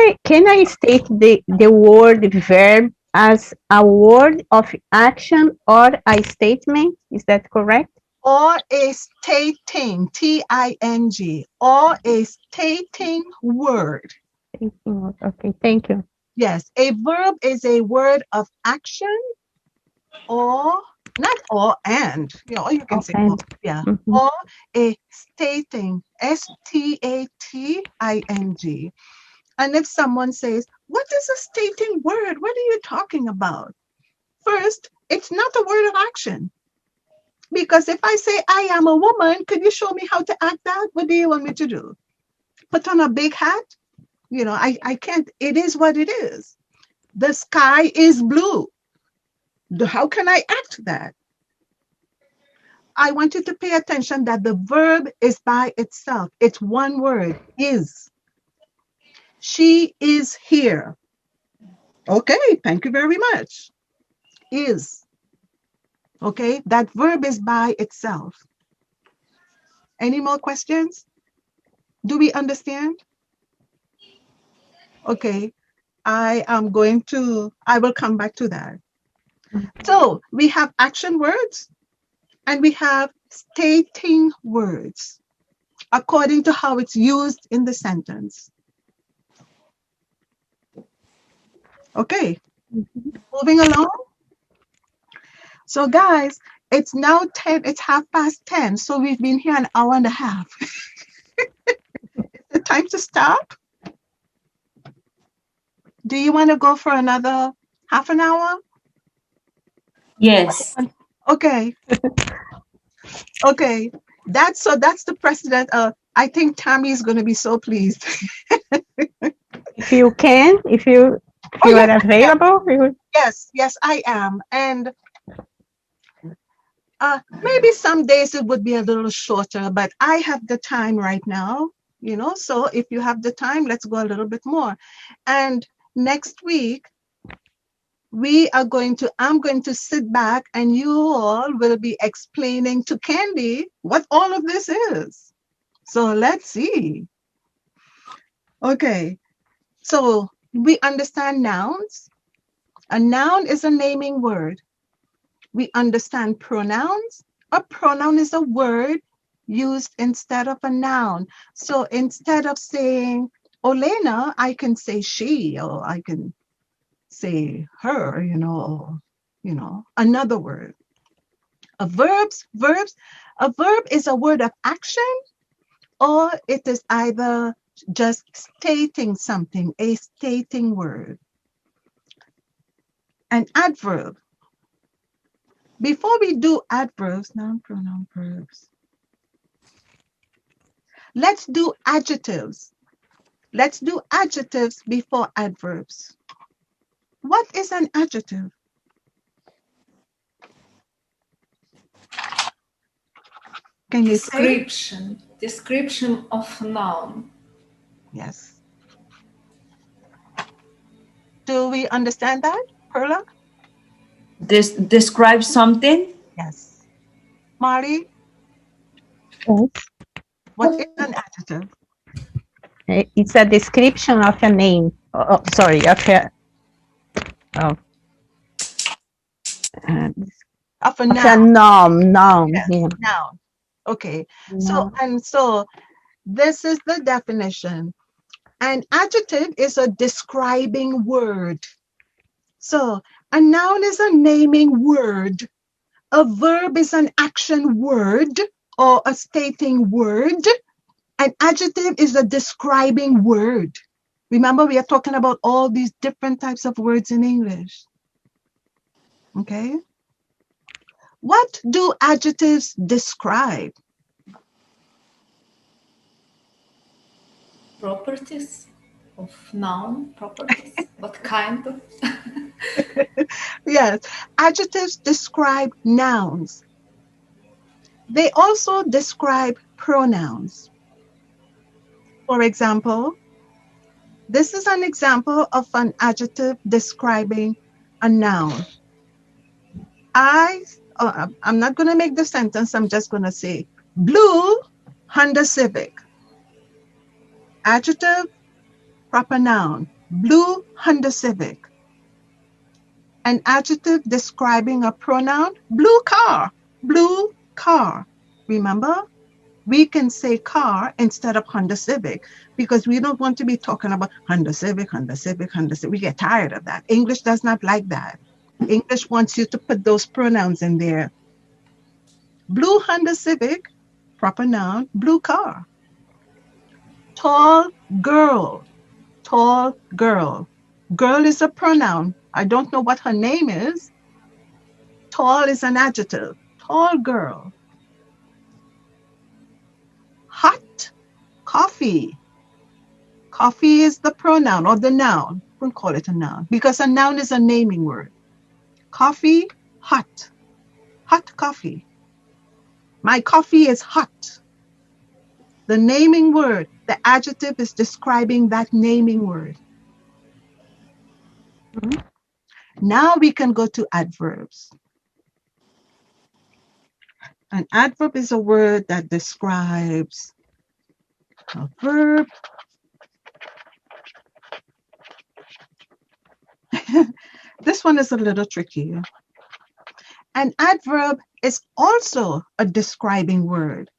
Speaker 6: I state the word verb as a word of action or a statement? Is that correct?
Speaker 1: Or a stating, T-I-N-G, or a stating word.
Speaker 6: Okay, thank you.
Speaker 1: Yes, a verb is a word of action or not or and, or you can say
Speaker 6: Okay.
Speaker 1: or, yeah,
Speaker 6: Mhm.
Speaker 1: or a stating, S-T-A-T-I-N-G. And if someone says, what is a stating word? What are you talking about? First, it's not a word of action. Because if I say I am a woman, could you show me how to act that? What do you want me to do? Put on a big hat? I can't. It is what it is. The sky is blue. How can I act that? I want you to pay attention that the verb is by itself. It's one word, is. She is here. Okay, thank you very much. Is. Okay, that verb is by itself. Any more questions? Do we understand? Okay, I will come back to that. So we have action words and we have stating words according to how it's used in the sentence. Okay, moving along. So guys, it's now 10, it's 10:30. So we've been here an hour and a half. Is it time to stop? Do you want to go for another half an hour?
Speaker 2: Yes.
Speaker 1: Okay. Okay. That's the precedent. I think Tammy is going to be so pleased.
Speaker 6: If you can, if you
Speaker 1: Oh yes,
Speaker 6: are available, we would.
Speaker 1: yes, I am. And maybe some days it would be a little shorter, but I have the time right now, so if you have the time, let's go a little bit more. And next week, I'm going to sit back and you all will be explaining to Candy what all of this is. So let's see. Okay. So we understand nouns. A noun is a naming word. We understand pronouns. A pronoun is a word used instead of a noun. So instead of saying Olena, I can say she, or I can say her, another word. A verb is a word of action, or it is either just stating something, a stating word. An adverb. Before we do adverbs, noun, pronoun, verbs, let's do adjectives. Let's do adjectives before adverbs. What is an adjective? Can you say?
Speaker 5: Description of noun.
Speaker 1: Yes. Do we understand that, Perla?
Speaker 2: This describe something.
Speaker 1: Yes. Marty,
Speaker 6: Yes.
Speaker 1: what is an adjective?
Speaker 6: It's a description of a name. Sorry, of a uh,
Speaker 1: Of a
Speaker 6: of a
Speaker 1: noun.
Speaker 6: noun.
Speaker 1: Yes,
Speaker 6: Yeah.
Speaker 1: noun. Okay. So,
Speaker 6: Noun.
Speaker 1: and so this is the definition. An adjective is a describing word. So a noun is a naming word. A verb is an action word or a stating word. An adjective is a describing word. Remember, we are talking about all these different types of words in English. Okay. What do adjectives describe?
Speaker 5: Properties of noun. Properties. What kind of?
Speaker 1: Yes, adjectives describe nouns. They also describe pronouns. For example, this is an example of an adjective describing a noun. I'm not going to make the sentence. I'm just going to say blue Honda Civic. Adjective, proper noun, blue Honda Civic. An adjective describing a pronoun, blue car, blue car. Remember, we can say car instead of Honda Civic because we don't want to be talking about Honda Civic, Honda Civic, Honda Civic. We get tired of that. English does not like that. English wants you to put those pronouns in there. Blue Honda Civic, proper noun, blue car. Tall girl, tall girl. Girl is a pronoun. I don't know what her name is. Tall is an adjective. Tall girl. Hot coffee. Coffee is the pronoun or the noun. We'll call it a noun because a noun is a naming word. Coffee, hot. Hot coffee. My coffee is hot. The naming word, the adjective is describing that naming word. Now we can go to adverbs. An adverb is a word that describes a verb. This one is a little trickier. An adverb is also a describing word.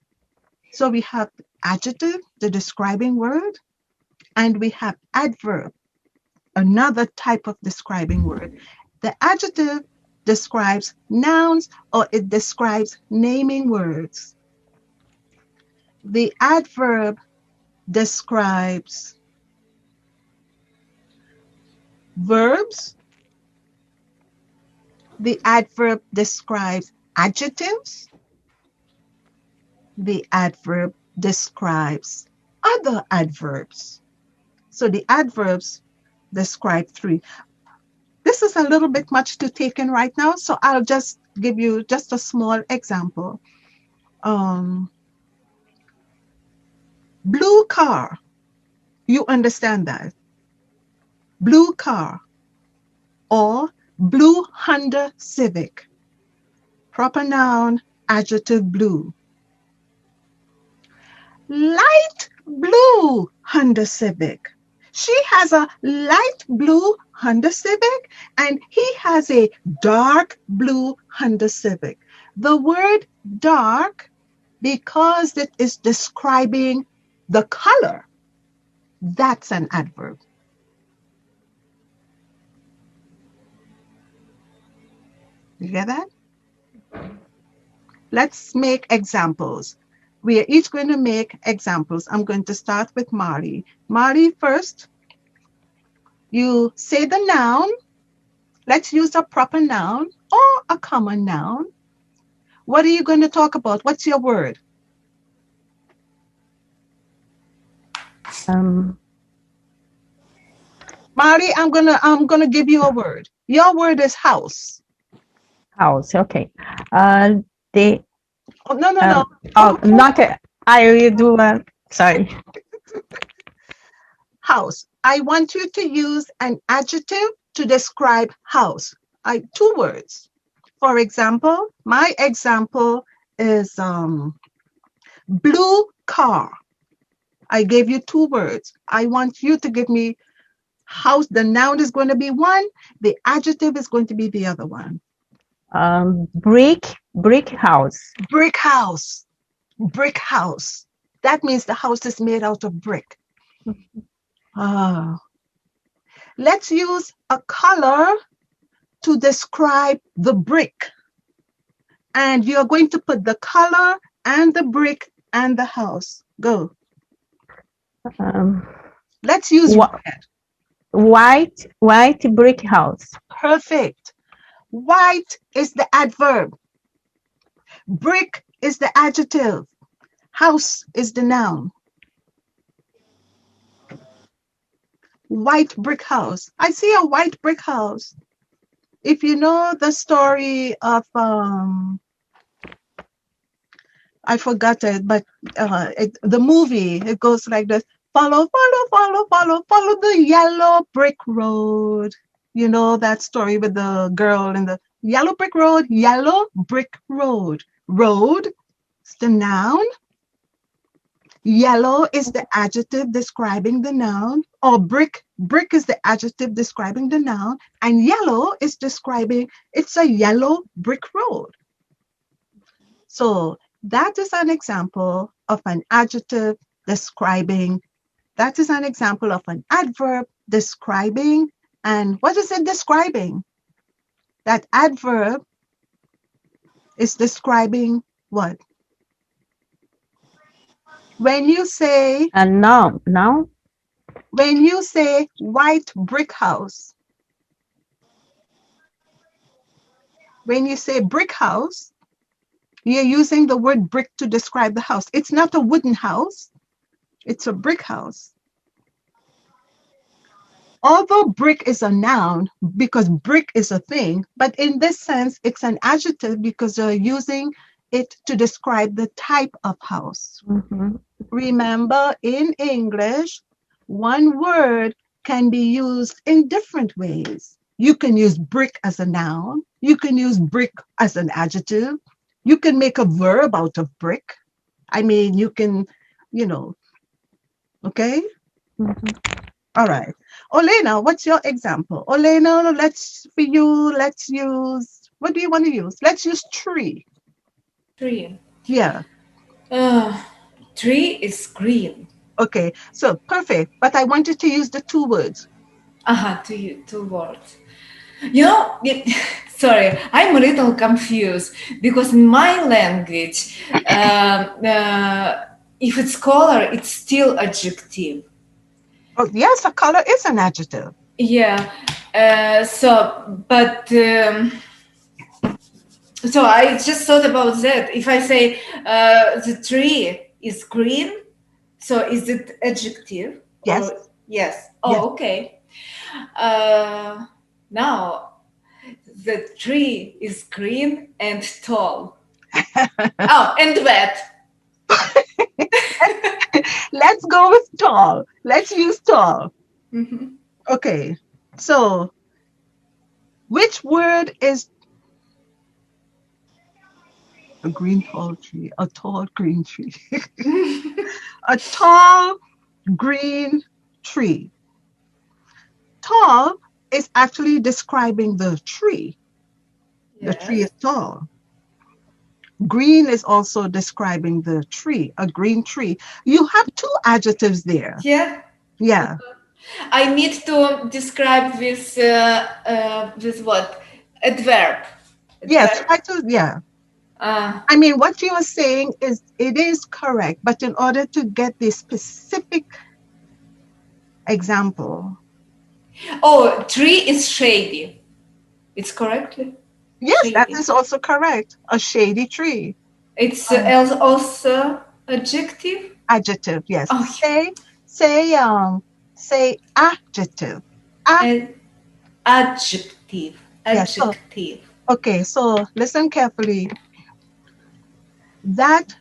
Speaker 1: So we have adjective, the describing word, and we have adverb, another type of describing word. The adjective describes nouns or it describes naming words. The adverb describes verbs. The adverb describes adjectives. The adverb describes other adverbs. So the adverbs describe three. This is a little bit much to take in right now, so I'll just give you just a small example. Blue car. You understand that? Blue car or blue Honda Civic. Proper noun, adjective blue. Light blue Honda Civic. She has a light blue Honda Civic and he has a dark blue Honda Civic. The word dark, because it is describing the color, that's an adverb. You get that? Let's make examples. We are each going to make examples. I'm going to start with Mari. Mari, first, you say the noun. Let's use a proper noun or a common noun. What are you going to talk about? What's your word? Mari, I'm gonna give you a word. Your word is house.
Speaker 6: House. Okay.
Speaker 1: Oh, no.
Speaker 6: Not. I will do. Sorry.
Speaker 1: House. I want you to use an adjective to describe house. Two words. For example, my example is blue car. I gave you two words. I want you to give me house. The noun is going to be one. The adjective is going to be the other one.
Speaker 6: Brick house.
Speaker 1: Brick house. Brick house. That means the house is made out of brick. Let's use a color to describe the brick. And you're going to put the color and the brick and the house. Go. Let's use red.
Speaker 6: White brick house.
Speaker 1: Perfect. White is the adverb. Brick is the adjective. House is the noun. White brick house. I see a white brick house. If you know the story of, I forgot it, but the movie, it goes like this. Follow the yellow brick road. You know that story with the girl in the yellow brick road, yellow brick road. Road is the noun. Yellow is the adjective describing the noun, or brick is the adjective describing the noun, and yellow is describing it's a yellow brick road. So that is an example of an adjective describing, that is an example of an adverb describing. And what is it describing? That adverb is describing what? When you say
Speaker 6: No, no.
Speaker 1: when you say white brick house, when you say brick house, you're using the word brick to describe the house. It's not a wooden house, it's a brick house. Although brick is a noun because brick is a thing, but in this sense, it's an adjective because you're using it to describe the type of house.
Speaker 6: Mhm.
Speaker 1: Remember, in English, one word can be used in different ways. You can use brick as a noun. You can use brick as an adjective. You can make a verb out of brick. I mean, you can, okay?
Speaker 6: Mhm.
Speaker 1: All right. Olena, what's your example? Olena, let's use, what do you want to use? Let's use tree.
Speaker 5: Tree.
Speaker 1: Yeah.
Speaker 5: Tree is green.
Speaker 1: Okay. So perfect. But I wanted to use the two words.
Speaker 5: Two words. Sorry, I'm a little confused because in my language, if it's color, it's still adjective.
Speaker 1: Oh, yes, a color is an adjective.
Speaker 5: Yeah. So I just thought about that. If I say the tree is green, so is it adjective?
Speaker 1: Yes.
Speaker 5: Or yes. Oh,
Speaker 1: Yes.
Speaker 5: okay. Now the tree is green and tall. Oh, and wet.
Speaker 1: Let's go with tall. Let's use tall.
Speaker 5: Mhm.
Speaker 1: Okay. So which word is a green tall tree? A tall green tree. A tall green tree. Tall is actually describing the tree. The tree
Speaker 5: Yes.
Speaker 1: is tall. Green is also describing the tree, a green tree. You have two adjectives there.
Speaker 5: Yeah.
Speaker 1: Yeah.
Speaker 5: I need to describe this with what? Adverb.
Speaker 1: Yes.
Speaker 5: Adverb.
Speaker 1: Yeah. I mean, what you are saying is it is correct, but in order to get the specific example.
Speaker 5: Oh, tree is shady. It's correctly?
Speaker 1: Yes, that
Speaker 5: Shady.
Speaker 1: is also correct. A shady tree.
Speaker 5: It's
Speaker 1: Um,
Speaker 5: also adjective.
Speaker 1: Adjective, yes.
Speaker 5: Oh,
Speaker 1: Say adjective.
Speaker 5: and adjective.
Speaker 1: Yes. So,
Speaker 5: Adjective.
Speaker 1: okay, so listen carefully. That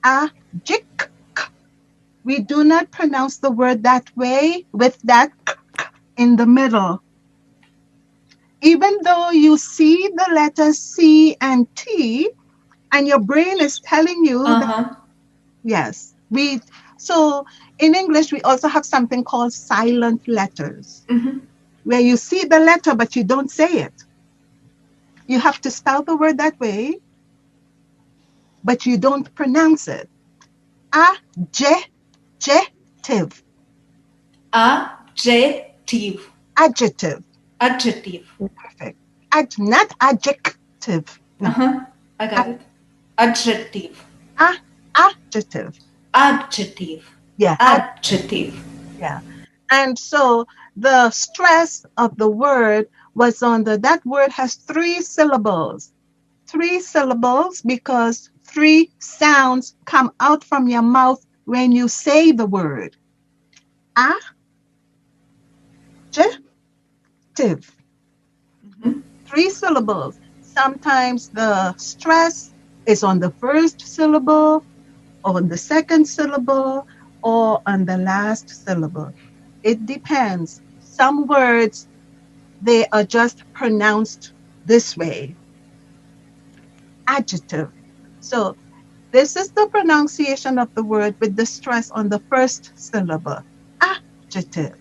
Speaker 1: adjective, we do not pronounce the word that way with that in the middle. Even though you see the letters C and T, and your brain is telling you that, yes, so in English, we also have something called silent letters, where you see the letter, but you don't say it. You have to spell the word that way, but you don't pronounce it. Adjective.
Speaker 5: Adjective.
Speaker 1: Adjective.
Speaker 5: Adjective.
Speaker 1: Perfect. Not adjective. No.
Speaker 5: I got it. Adjective.
Speaker 1: Adjective.
Speaker 5: Adjective.
Speaker 1: Yeah.
Speaker 5: Adjective.
Speaker 1: Yeah. And so the stress of the word was on that word has 3 syllables. 3 syllables because 3 sounds come out from your mouth when you say the word. Adjective. 3 syllables. Sometimes the stress is on the first syllable, or on the second syllable, or on the last syllable. It depends. Some words, they are just pronounced this way. Adjective. So This is the pronunciation of the word with the stress on the first syllable. Adjective.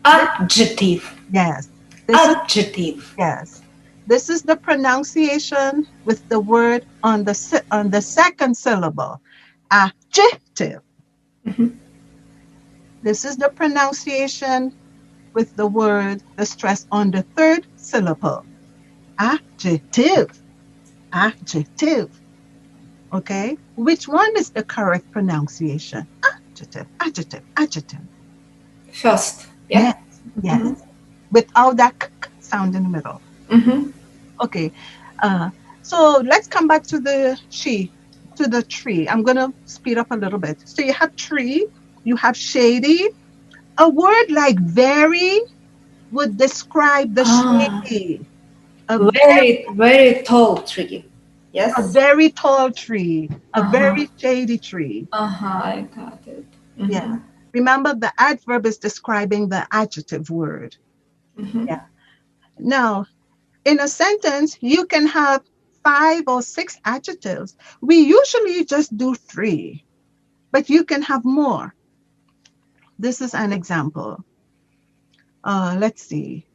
Speaker 1: This,
Speaker 5: Adjective.
Speaker 1: yes. This is
Speaker 5: Adjective.
Speaker 1: yes. This is the pronunciation with the word on the second syllable. Adjective.
Speaker 5: Mhm.
Speaker 1: This is the pronunciation with the stress on the third syllable. Adjective. Adjective. Okay? Which one is the correct pronunciation? Adjective, adjective, adjective.
Speaker 5: First.
Speaker 1: Yes,
Speaker 5: Yeah.
Speaker 1: yes.
Speaker 5: Mhm.
Speaker 1: Without that sound in the middle.
Speaker 5: Mhm.
Speaker 1: Okay. Uh, so let's come back to to the tree. I'm going to speed up a little bit. So you have tree, you have shady. A word like very would describe the
Speaker 5: Ah,
Speaker 1: shady. A,
Speaker 5: very tall tree.
Speaker 1: a
Speaker 5: Yes.
Speaker 1: very tall tree, a
Speaker 5: Uh-huh.
Speaker 1: very shady tree.
Speaker 5: Uh-huh. I got it.
Speaker 1: Yeah.
Speaker 5: Mhm.
Speaker 1: Remember, the adverb is describing the adjective word.
Speaker 5: Mhm.
Speaker 1: Yeah. Now, in a sentence, you can have 5 or 6 adjectives. We usually just do 3, but you can have more. This is an example. Let's see.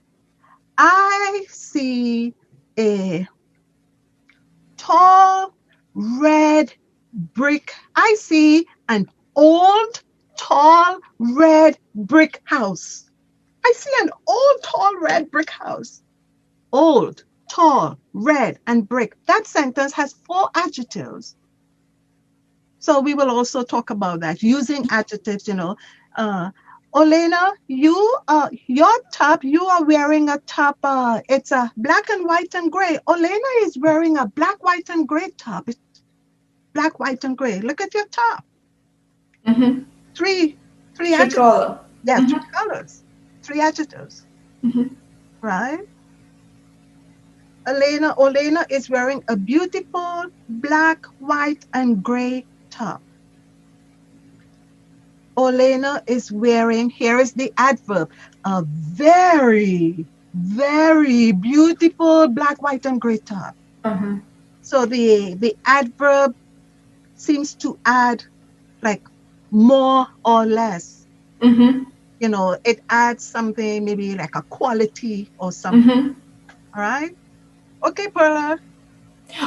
Speaker 1: I see a tall red brick. I see an old, tall red brick house. I see an old, tall red brick house. Old, tall, red, and brick. That sentence has 4 adjectives. So we will also talk about that using adjectives, Uh, Olena, your top, you are wearing a top, it's a black and white and gray. Olena is wearing a black, white, and gray top. It's black, white, and gray. Look at your top.
Speaker 5: Mhm.
Speaker 1: Three, three
Speaker 5: Three
Speaker 1: adjectives.
Speaker 5: color.
Speaker 1: Yeah, 3
Speaker 5: Mhm.
Speaker 1: colors, 3 adjectives,
Speaker 5: Mhm.
Speaker 1: right? Olena is wearing a beautiful black, white, and gray top. Olena is wearing, here is the adverb, a very, very beautiful black, white, and gray top.
Speaker 5: Uh-huh.
Speaker 1: So the adverb seems to add like more or less.
Speaker 5: Mhm.
Speaker 1: It adds something, maybe like a quality or something.
Speaker 5: Mhm.
Speaker 1: All right. Okay, Perla.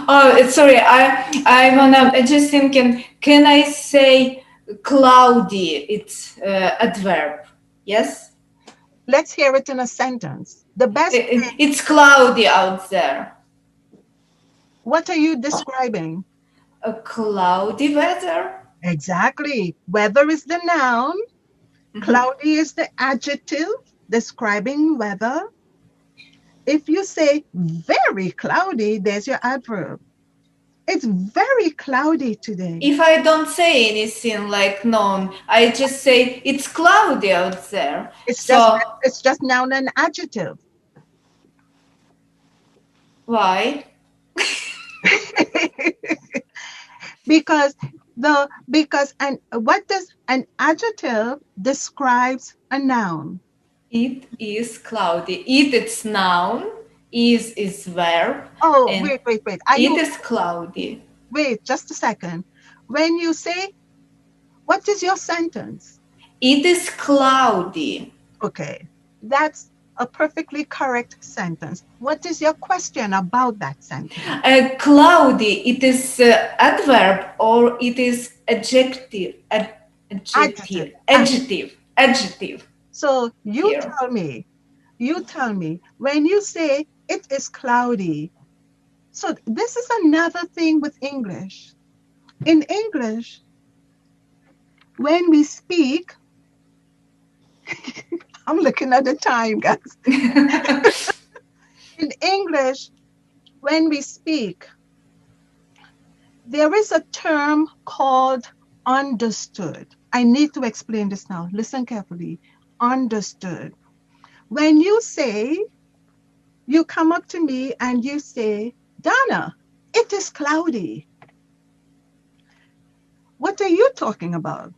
Speaker 5: Oh, sorry. I wanna just thinking. Can I say cloudy? It's adverb. Yes.
Speaker 1: Let's hear it in a sentence. The best way,
Speaker 5: It's cloudy out there.
Speaker 1: what are you describing?
Speaker 5: A cloudy weather.
Speaker 1: Exactly. Weather is the noun.
Speaker 5: Mhm.
Speaker 1: Cloudy is the adjective describing weather. If you say very cloudy, there's your adverb. It's very cloudy today.
Speaker 5: If I don't say anything like noun, I just say it's cloudy out there.
Speaker 1: It's just
Speaker 5: So
Speaker 1: it's just noun and adjective.
Speaker 5: why?
Speaker 1: because and what does an adjective describes a noun?
Speaker 5: It is cloudy. It's noun. Is verb,
Speaker 1: Oh,
Speaker 5: and
Speaker 1: wait.
Speaker 5: it is cloudy.
Speaker 1: Wait just a second. When you say, what is your sentence?
Speaker 5: It is cloudy.
Speaker 1: Okay, that's a perfectly correct sentence. What is your question about that sentence?
Speaker 5: Cloudy. It is adverb or it is adjective.
Speaker 1: Adjective.
Speaker 5: Adjective.
Speaker 1: So
Speaker 5: Here.
Speaker 1: you tell me, when you say it is cloudy, so this is another thing with English. In English, when we speak, I'm looking at the time, guys. In English, when we speak, there is a term called understood. I need to explain this now. Listen carefully. Understood. When you come up to me and you say, Donna, it is cloudy. What are you talking about?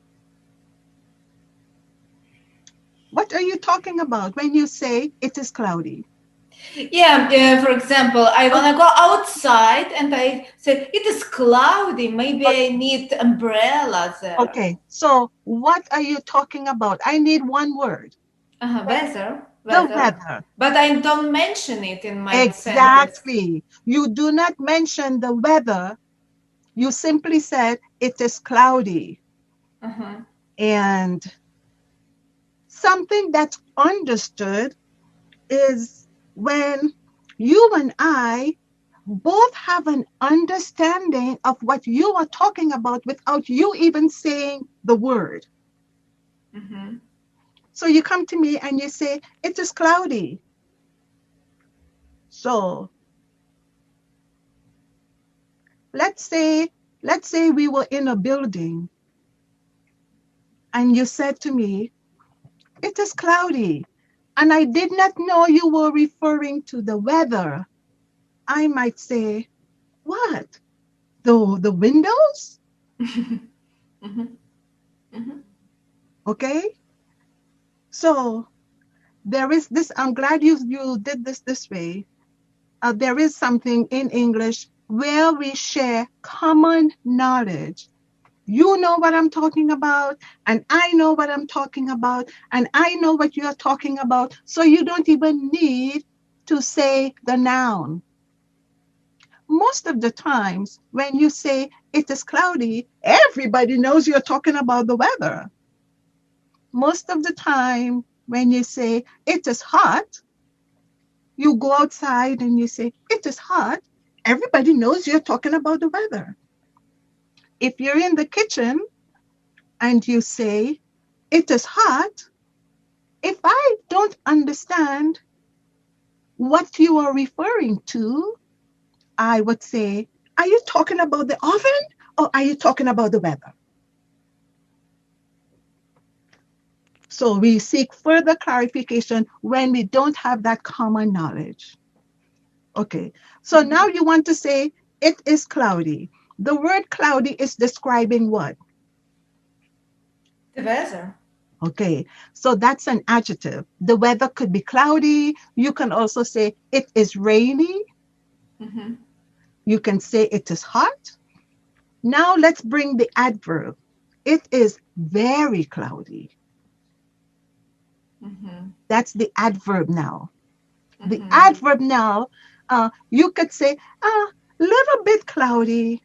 Speaker 1: What are you talking about when you say it is cloudy?
Speaker 5: Yeah, for example, I want to go outside and I said, it is cloudy. Maybe I need umbrella there.
Speaker 1: Okay, so what are you talking about? I need one word.
Speaker 5: Weather,
Speaker 1: The
Speaker 5: weather.
Speaker 1: weather.
Speaker 5: But I don't mention it in my sentence.
Speaker 1: Exactly. You do not mention the weather. You simply said it is cloudy.
Speaker 5: Uh-huh.
Speaker 1: And something that's understood is when you and I both have an understanding of what you are talking about without you even saying the word.
Speaker 5: Mm-hmm.
Speaker 1: So you come to me and you say, it is cloudy. So let's say, we were in a building and you said to me, it is cloudy. And I did not know you were referring to the weather. I might say, what? The windows?
Speaker 5: Mm-hmm. Mm-hmm.
Speaker 1: Okay. So there is this, I'm glad you did this way. There is something in English where we share common knowledge. You know what I'm talking about, and I know what I'm talking about, and I know what you're talking about. So you don't even need to say the noun. Most of the times when you say it is cloudy, everybody knows you're talking about the weather. Most of the time when you say it is hot, you go outside and you say it is hot, everybody knows you're talking about the weather. If you're in the kitchen and you say it is hot, if I don't understand what you are referring to, I would say, are you talking about the oven or are you talking about the weather? So we seek further clarification when we don't have that common knowledge. Okay, so now you want to say it is cloudy. The word cloudy is describing what?
Speaker 5: The weather.
Speaker 1: Okay, so that's an adjective. The weather could be cloudy. You can also say it is rainy.
Speaker 5: Mm-hmm.
Speaker 1: You can say it is hot. Now let's bring the adverb. It is very cloudy.
Speaker 5: Mm-hmm.
Speaker 1: That's the adverb now. The
Speaker 5: Mm-hmm.
Speaker 1: adverb now, you could say a little bit cloudy.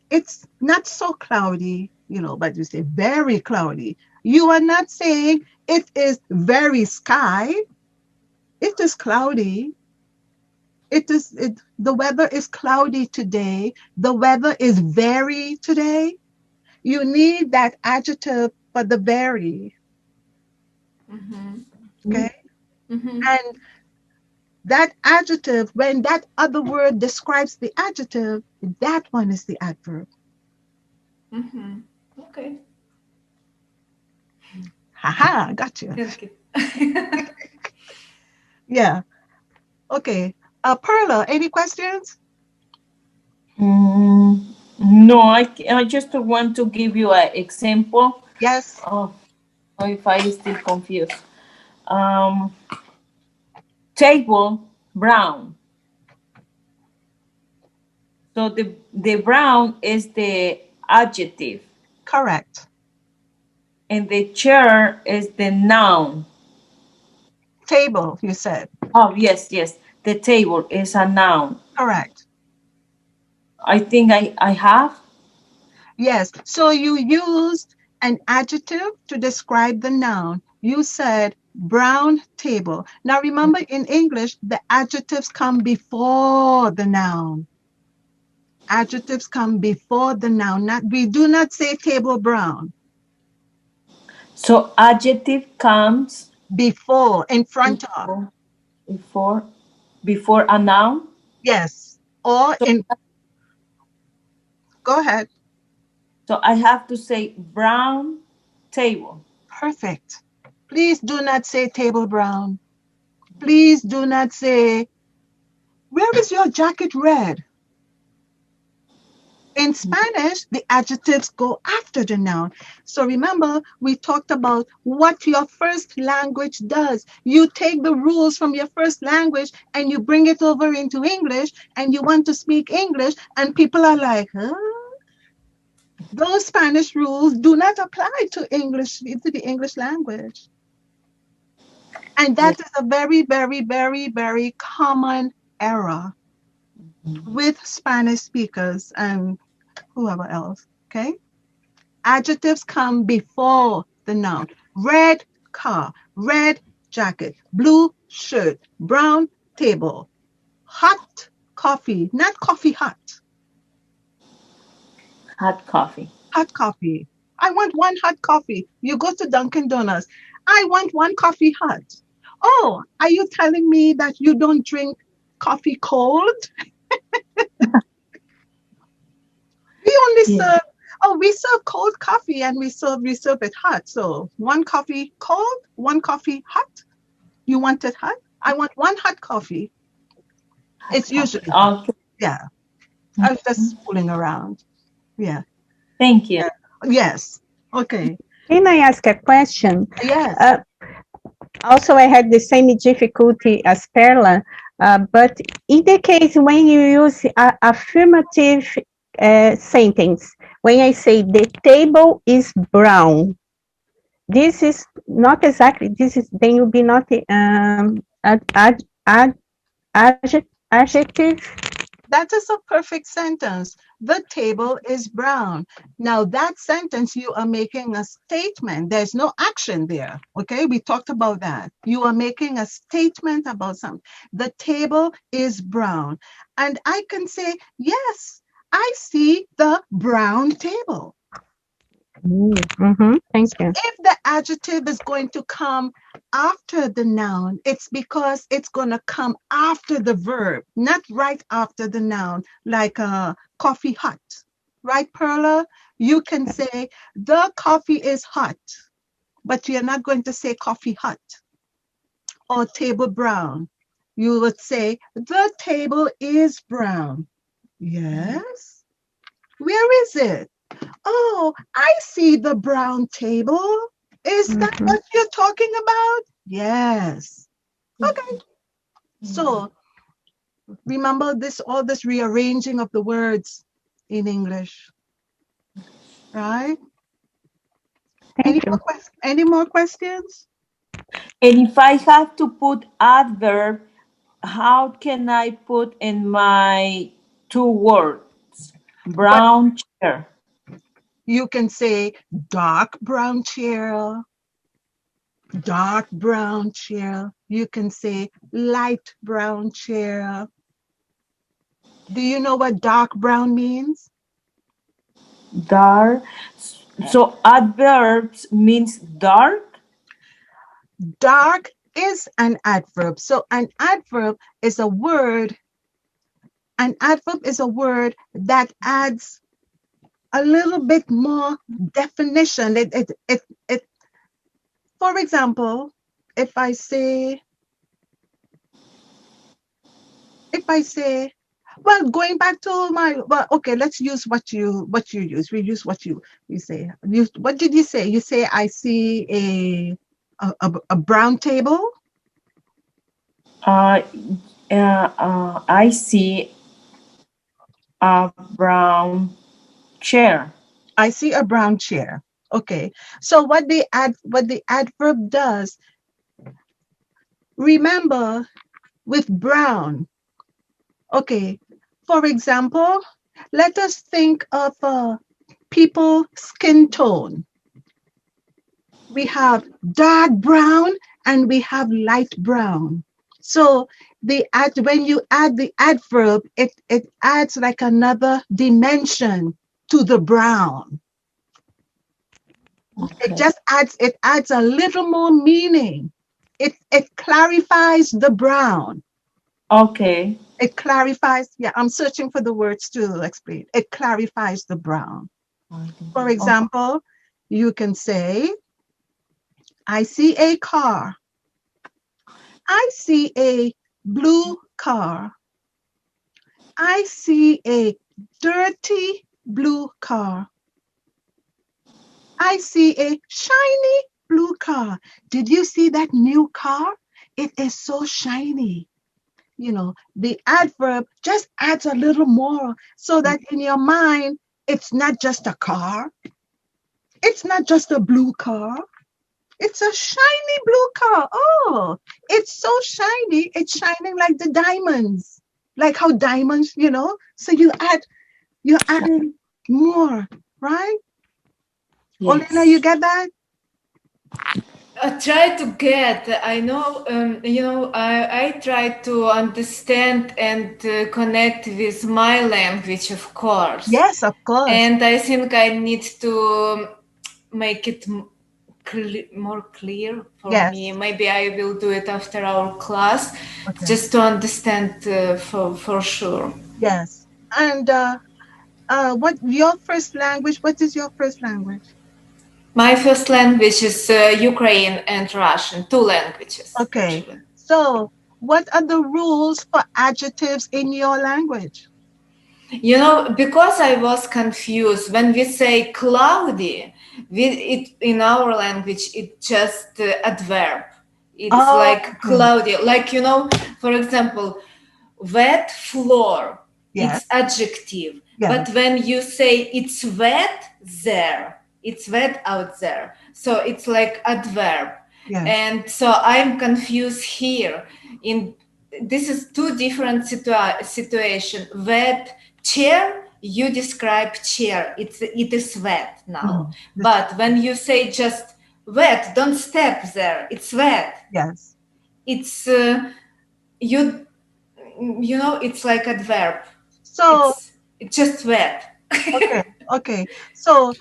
Speaker 1: It's not so cloudy, but you say very cloudy. You are not saying it is very sky. It is cloudy. The weather is cloudy today. The weather is very today. You need that adjective for the very.
Speaker 5: Mm-hmm.
Speaker 1: Okay.
Speaker 5: Mm-hmm.
Speaker 1: And that adjective, when that other word describes the adjective, that one is the adverb.
Speaker 5: Mm-hmm. Okay.
Speaker 1: Haha, gotcha.
Speaker 5: Thank you.
Speaker 1: Yeah. Okay. Perla, any questions?
Speaker 2: No, I just want to give you an example.
Speaker 1: Yes.
Speaker 2: Oh, if I still confused. Um, Table brown. So the brown is the adjective,
Speaker 1: Correct.
Speaker 2: and the chair is the noun.
Speaker 1: Table, you said.
Speaker 2: Oh yes, yes. The table is a noun.
Speaker 1: Correct.
Speaker 2: I think I have.
Speaker 1: Yes. So you used an adjective to describe the noun. You said brown table. Now remember in English, the adjectives come before the noun. Adjectives come before the noun. We do not say table brown.
Speaker 2: So adjective comes
Speaker 1: Before, in front of.
Speaker 2: before before before a noun.
Speaker 1: Yes. Or
Speaker 2: So
Speaker 1: in, go ahead.
Speaker 2: so I have to say brown table.
Speaker 1: Perfect. Please do not say table brown. Please do not say, where is your jacket red? In In Spanish, the adjectives go after the noun. So remember, we talked about what your first language does. You take the rules from your first language and you bring it over into English, and you want to speak English, and people are like, huh? Those Spanish rules do not apply to English, to the English language. And that is a very, very, very, very common error with Spanish speakers and whoever else. Okay. Adjectives come before the noun. Red car, red jacket, blue shirt, brown table, hot coffee, not coffee hot,
Speaker 2: Hot coffee.
Speaker 1: hot coffee. I want one hot coffee. You go to Dunkin' Donuts. I want one coffee hot. Oh, are you telling me that you don't drink coffee cold? We only
Speaker 2: Yeah.
Speaker 1: serve, oh, we serve cold coffee and we serve it hot. So one coffee cold, one coffee hot. You want it hot? I want one hot coffee. It's usually hot.
Speaker 2: Okay.
Speaker 1: Yeah. I was just fooling around. Yeah.
Speaker 2: Thank you.
Speaker 1: Yes. Okay.
Speaker 6: Can I ask a question?
Speaker 1: Yes.
Speaker 6: Also, I had the same difficulty as Perla, but in the case when you use affirmative sentence, when I say the table is brown, this is not exactly, this is, then will be not adjective.
Speaker 1: That is a perfect sentence. The table is brown. Now, that sentence, you are making a statement. There's no action there. Okay, we talked about that. You are making a statement about something. The table is brown. And I can say, yes, I see the brown table.
Speaker 6: Mm-hmm. Thank you.
Speaker 1: If the adjective is going to come after the noun, it's because it's going to come after the verb, not right after the noun, like coffee hot. Right, Perla? You can say, the coffee is hot, but you're not going to say coffee hot or table brown. You would say, the table is brown. Yes. Where is it? Oh, I see the brown table. Is that what you're talking about? Yes. Okay. So remember this, all this rearranging of the words in English, right?
Speaker 6: Thank you.
Speaker 1: Any more questions?
Speaker 2: And if I have to put adverb, how can I put in my two words? Brown chair.
Speaker 1: You can say dark brown chair, dark brown chair. You can say light brown chair. Do you know what dark brown means?
Speaker 2: Dark. So adverbs means dark.
Speaker 1: Dark is an adverb. So an adverb is a word. An adverb is a word that adds a little bit more definition. For example, if I say, well, going back to well, okay, let's use what you use. We use what you say. What did you say? You say, I see a brown table.
Speaker 2: I see a brown chair.
Speaker 1: I see a brown chair. Okay. So what the adverb does, remember with brown. Okay. For example, let us think of people skin tone. We have dark brown and we have light brown. So when you add the adverb, it adds like another dimension to the brown.
Speaker 2: Okay.
Speaker 1: It adds a little more meaning. It clarifies the brown.
Speaker 2: Okay.
Speaker 1: It clarifies, yeah, I'm searching for the words to explain. It clarifies the brown. For example, you can say, I see a car. I see a blue car. I see a dirty blue car. I see a shiny blue car. Did you see that new car? It is so shiny. The adverb just adds a little more so that in your mind, it's not just a car. It's not just a blue car. It's a shiny blue car. Oh, it's so shiny. It's shining like the diamonds. Like how diamonds, So you're adding more, right? Olena, you
Speaker 2: Yes.
Speaker 1: get that?
Speaker 5: I try to get, I know, I try to understand and connect with my language, of course.
Speaker 1: Yes, of course.
Speaker 5: And I think I need to make it more clear for me.
Speaker 1: Yes.
Speaker 5: Maybe I will do it after our class,
Speaker 1: Okay.
Speaker 5: just to understand for sure.
Speaker 1: Yes. And what your first language? What is your first language?
Speaker 5: My first language is Ukraine and Russian, two languages
Speaker 1: Okay.
Speaker 5: actually.
Speaker 1: So, what are the rules for adjectives in your language?
Speaker 5: Because I was confused when we say cloudy, it in our language it's just adverb. It's
Speaker 1: Oh,
Speaker 5: like
Speaker 1: okay.
Speaker 5: cloudy, like for example, wet floor.
Speaker 1: Yes.
Speaker 5: It's adjective,
Speaker 1: Yes.
Speaker 5: but when you say it's wet there, it's wet out there. So it's like adverb,
Speaker 1: Yes.
Speaker 5: and so I'm confused here. In this is two different situation. Wet chair, you describe chair, it is wet now,
Speaker 1: Mhm.
Speaker 5: but when you say just wet, don't step there, it's wet,
Speaker 1: Yes.
Speaker 5: it's you it's like adverb,
Speaker 1: So,
Speaker 5: it's just wet.
Speaker 1: okay. Okay. So,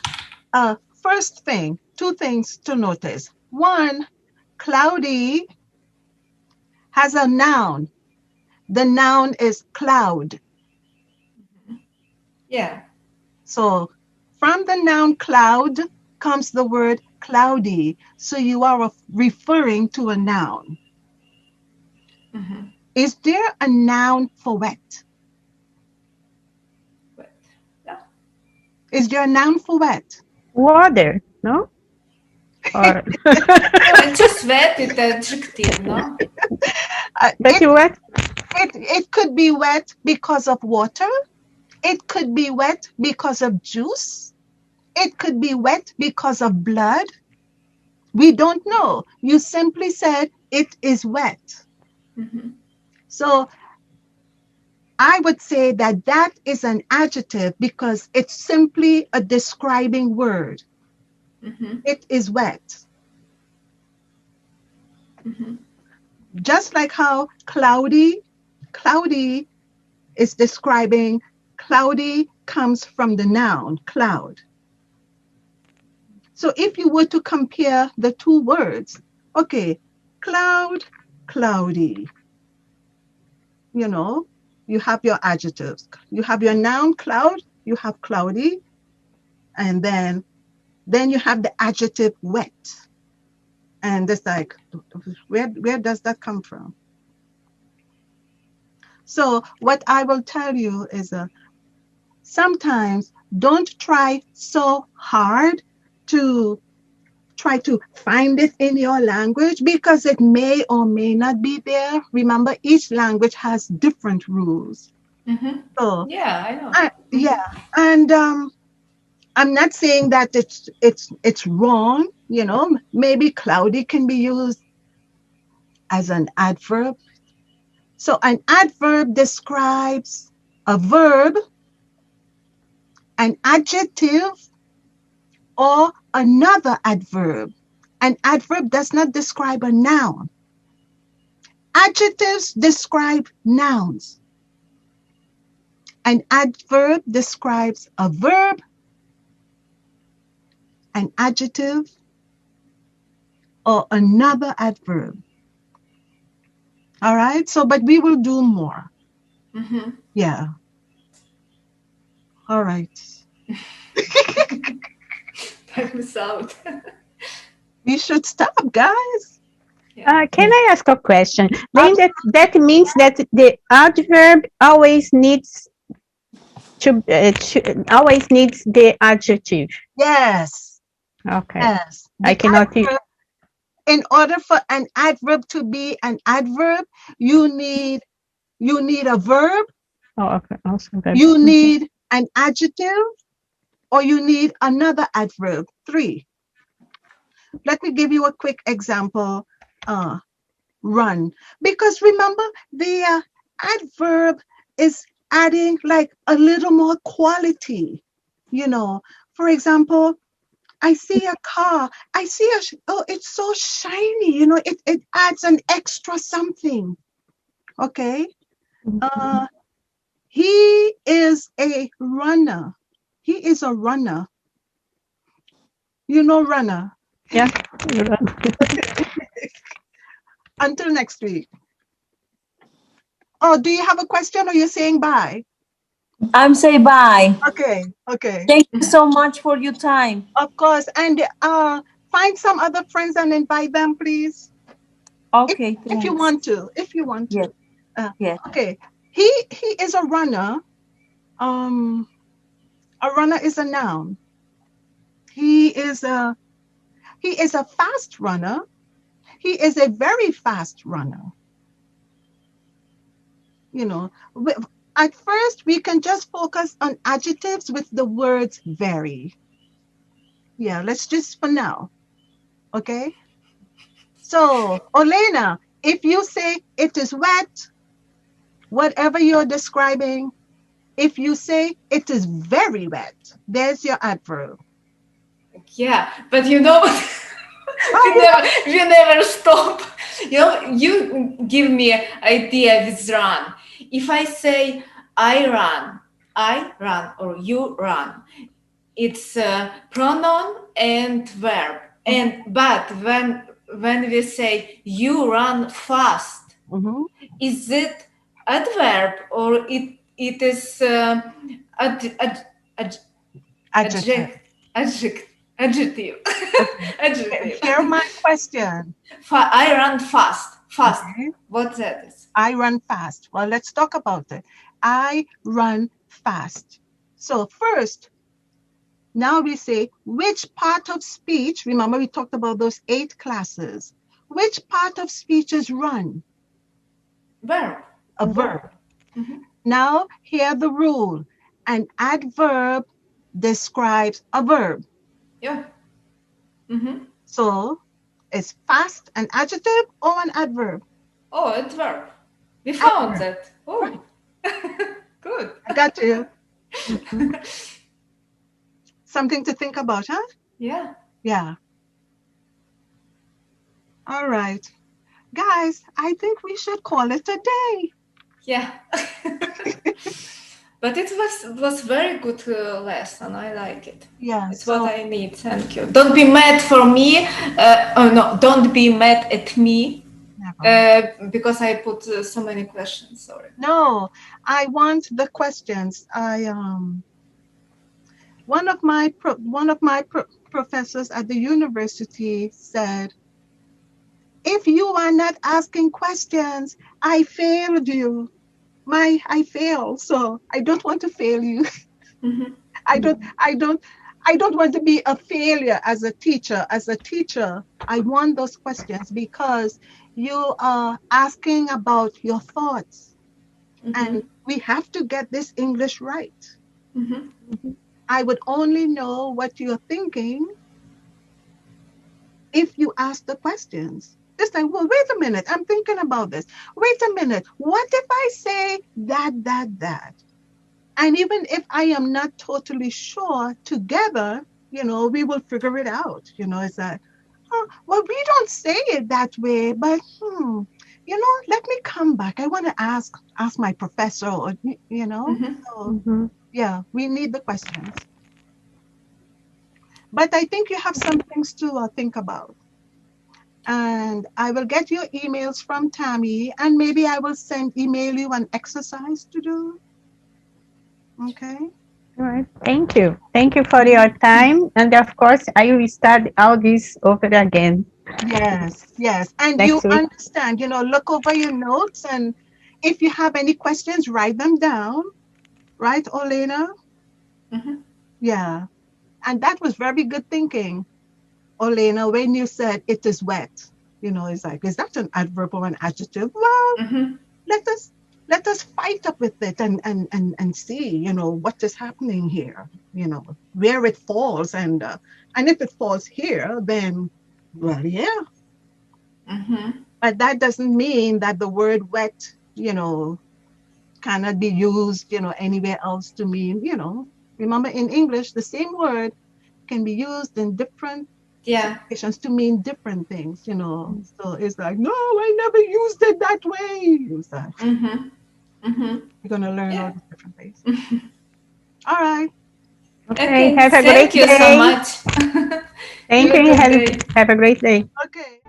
Speaker 1: first thing, two things to notice. One, cloudy has a noun. The noun is cloud.
Speaker 5: Yeah.
Speaker 1: So from the noun cloud comes the word cloudy. So you are referring to a noun.
Speaker 5: Mm-hmm.
Speaker 1: Is there a noun for wet?
Speaker 5: Wet. Yeah.
Speaker 1: Is there a noun for wet?
Speaker 6: Water, no? Or
Speaker 5: No, it's just wet, it's adjective, no?
Speaker 1: Uh,
Speaker 6: but
Speaker 1: it,
Speaker 6: what?
Speaker 1: it could be wet because of water. It could be wet because of juice. It could be wet because of blood. We don't know. You simply said it is wet.
Speaker 5: Mm-hmm.
Speaker 1: So I would say that that is an adjective because it's simply a describing word.
Speaker 5: Mm-hmm.
Speaker 1: It is wet.
Speaker 5: Mm-hmm.
Speaker 1: Just like how cloudy is describing, cloudy comes from the noun cloud. So if you were to compare the two words, okay, cloud, cloudy, you have your adjectives. You have your noun cloud, you have cloudy, and then you have the adjective wet. And it's like, where does that come from? So what I will tell you is sometimes don't try so hard to try to find it in your language because it may or may not be there. Remember, each language has different rules.
Speaker 5: Mm-hmm.
Speaker 1: So
Speaker 5: Yeah, I know.
Speaker 1: yeah, and I'm not saying that it's wrong. Maybe cloudy can be used as an adverb. So an adverb describes a verb, an adjective, or another adverb. An adverb does not describe a noun. Adjectives describe nouns. An adverb describes a verb, an adjective, or another adverb. All right. So, but we will do more.
Speaker 5: Mm-hmm.
Speaker 1: Yeah. All right.
Speaker 5: Time's out.
Speaker 1: We should stop, guys.
Speaker 6: Can I ask a question? Then
Speaker 1: Abs-
Speaker 6: that means that the adverb always needs always needs the adjective.
Speaker 1: Yes,
Speaker 6: Okay.
Speaker 1: yes.
Speaker 6: I
Speaker 1: The
Speaker 6: cannot.
Speaker 1: adverb, in order for an adverb to be an adverb, you need a verb,
Speaker 6: Oh, okay. Also,
Speaker 1: you need an adjective, or you need another adverb. 3. Let me give you a quick example. Run. Because remember, the adverb is adding like a little more quality. For example, I see a car. I see oh, it's so shiny. It adds an extra something. Okay. He is a runner. He is a runner. Runner.
Speaker 6: Yeah.
Speaker 1: Until next week. Oh, do you have a question or you're saying bye?
Speaker 2: I'm say bye.
Speaker 1: Okay.
Speaker 2: Thank you so much for your time.
Speaker 1: Of course. And find some other friends and invite them, please.
Speaker 2: Okay,
Speaker 1: If you
Speaker 2: thanks.
Speaker 1: want to. If you want
Speaker 2: Yes,
Speaker 1: to. Uh,
Speaker 2: yes.
Speaker 1: okay. He is a runner. A runner is a noun. He is a fast runner. He is a very fast runner. At first we can just focus on adjectives with the words very. Yeah, let's just for now. Okay. So, Olena, if you say it is wet, whatever you're describing, if you say it is very wet, there's your adverb.
Speaker 5: Yeah, but you know, we never stop. You give me an idea with run. If I say I run, or you run, it's a pronoun and verb. But when we say you run fast, is it adverb or it is
Speaker 1: Adjective.
Speaker 5: adjective?
Speaker 1: Okay.
Speaker 5: Adjective.
Speaker 1: Hear my question.
Speaker 5: I run fast.
Speaker 1: Okay.
Speaker 5: What that is?
Speaker 1: I run fast. Well, let's talk about it. I run fast. So first, now we say which part of speech, remember we talked about those 8 classes. Which part of speech is run?
Speaker 5: Verb.
Speaker 1: A verb. Now, hear the rule. An adverb describes a verb.
Speaker 5: Yeah.
Speaker 1: So, is fast an adjective or an adverb?
Speaker 5: Oh, it's verb. We found
Speaker 1: Adverb.
Speaker 5: that. Oh, good.
Speaker 1: I got you. Something to think about, huh?
Speaker 5: Yeah.
Speaker 1: Yeah. All right. Guys, I think we should call it a day.
Speaker 5: Yeah. But it was very good lesson. I like it.
Speaker 1: Yeah.
Speaker 5: It's what I need. Thank you. Don't be mad for me. No, don't be mad at me. Because I put so many questions. Sorry.
Speaker 1: No, I want the questions. One of my professors at the university said, if you are not asking questions, I failed you. I fail, so I don't want to fail you. I don't want to be a failure as a teacher. As a teacher, I want those questions because you are asking about your thoughts. And we have to get this English right. I would only know what you're thinking if you ask the questions. Just like, well, wait a minute, I'm thinking about this. Wait a minute, what if I say that? And even if I am not totally sure, together, we will figure it out. It's that, well, we don't say it that way, but let me come back. I want to ask my professor, or, So, yeah, we need the questions. But I think you have some things to think about. And I will get your emails from Tammy, and maybe I will email you an exercise to do. Okay.
Speaker 6: All right. Thank you. Thank you for your time. And of course, I will start all this over again.
Speaker 1: Yes. And
Speaker 6: Next
Speaker 1: you
Speaker 6: week.
Speaker 1: understand, look over your notes, and if you have any questions, write them down. right, Olena?
Speaker 5: Mhm.
Speaker 1: Yeah. And that was very good thinking, Olena, when you said it is wet. It's like, is that an adverb or an adjective? Well,
Speaker 5: Mhm.
Speaker 1: let us fight up with it and see, what is happening here, where it falls, and if it falls here, then well, yeah.
Speaker 5: Mhm.
Speaker 1: But that doesn't mean that the word wet, cannot be used, anywhere else to mean, remember in English, the same word can be used in different
Speaker 5: Yeah.
Speaker 1: situations to mean different things, So it's like, no, I never used it that way. It's like,
Speaker 5: Mhm. Mhm.
Speaker 1: you're going to learn all
Speaker 5: Yeah.
Speaker 1: these different ways. All right.
Speaker 6: Okay,
Speaker 5: Okay.
Speaker 6: have a great
Speaker 5: Thank you so
Speaker 6: day.
Speaker 5: much.
Speaker 6: Thank
Speaker 5: You
Speaker 6: you.
Speaker 5: a good day.
Speaker 6: Have a great day.
Speaker 1: Okay.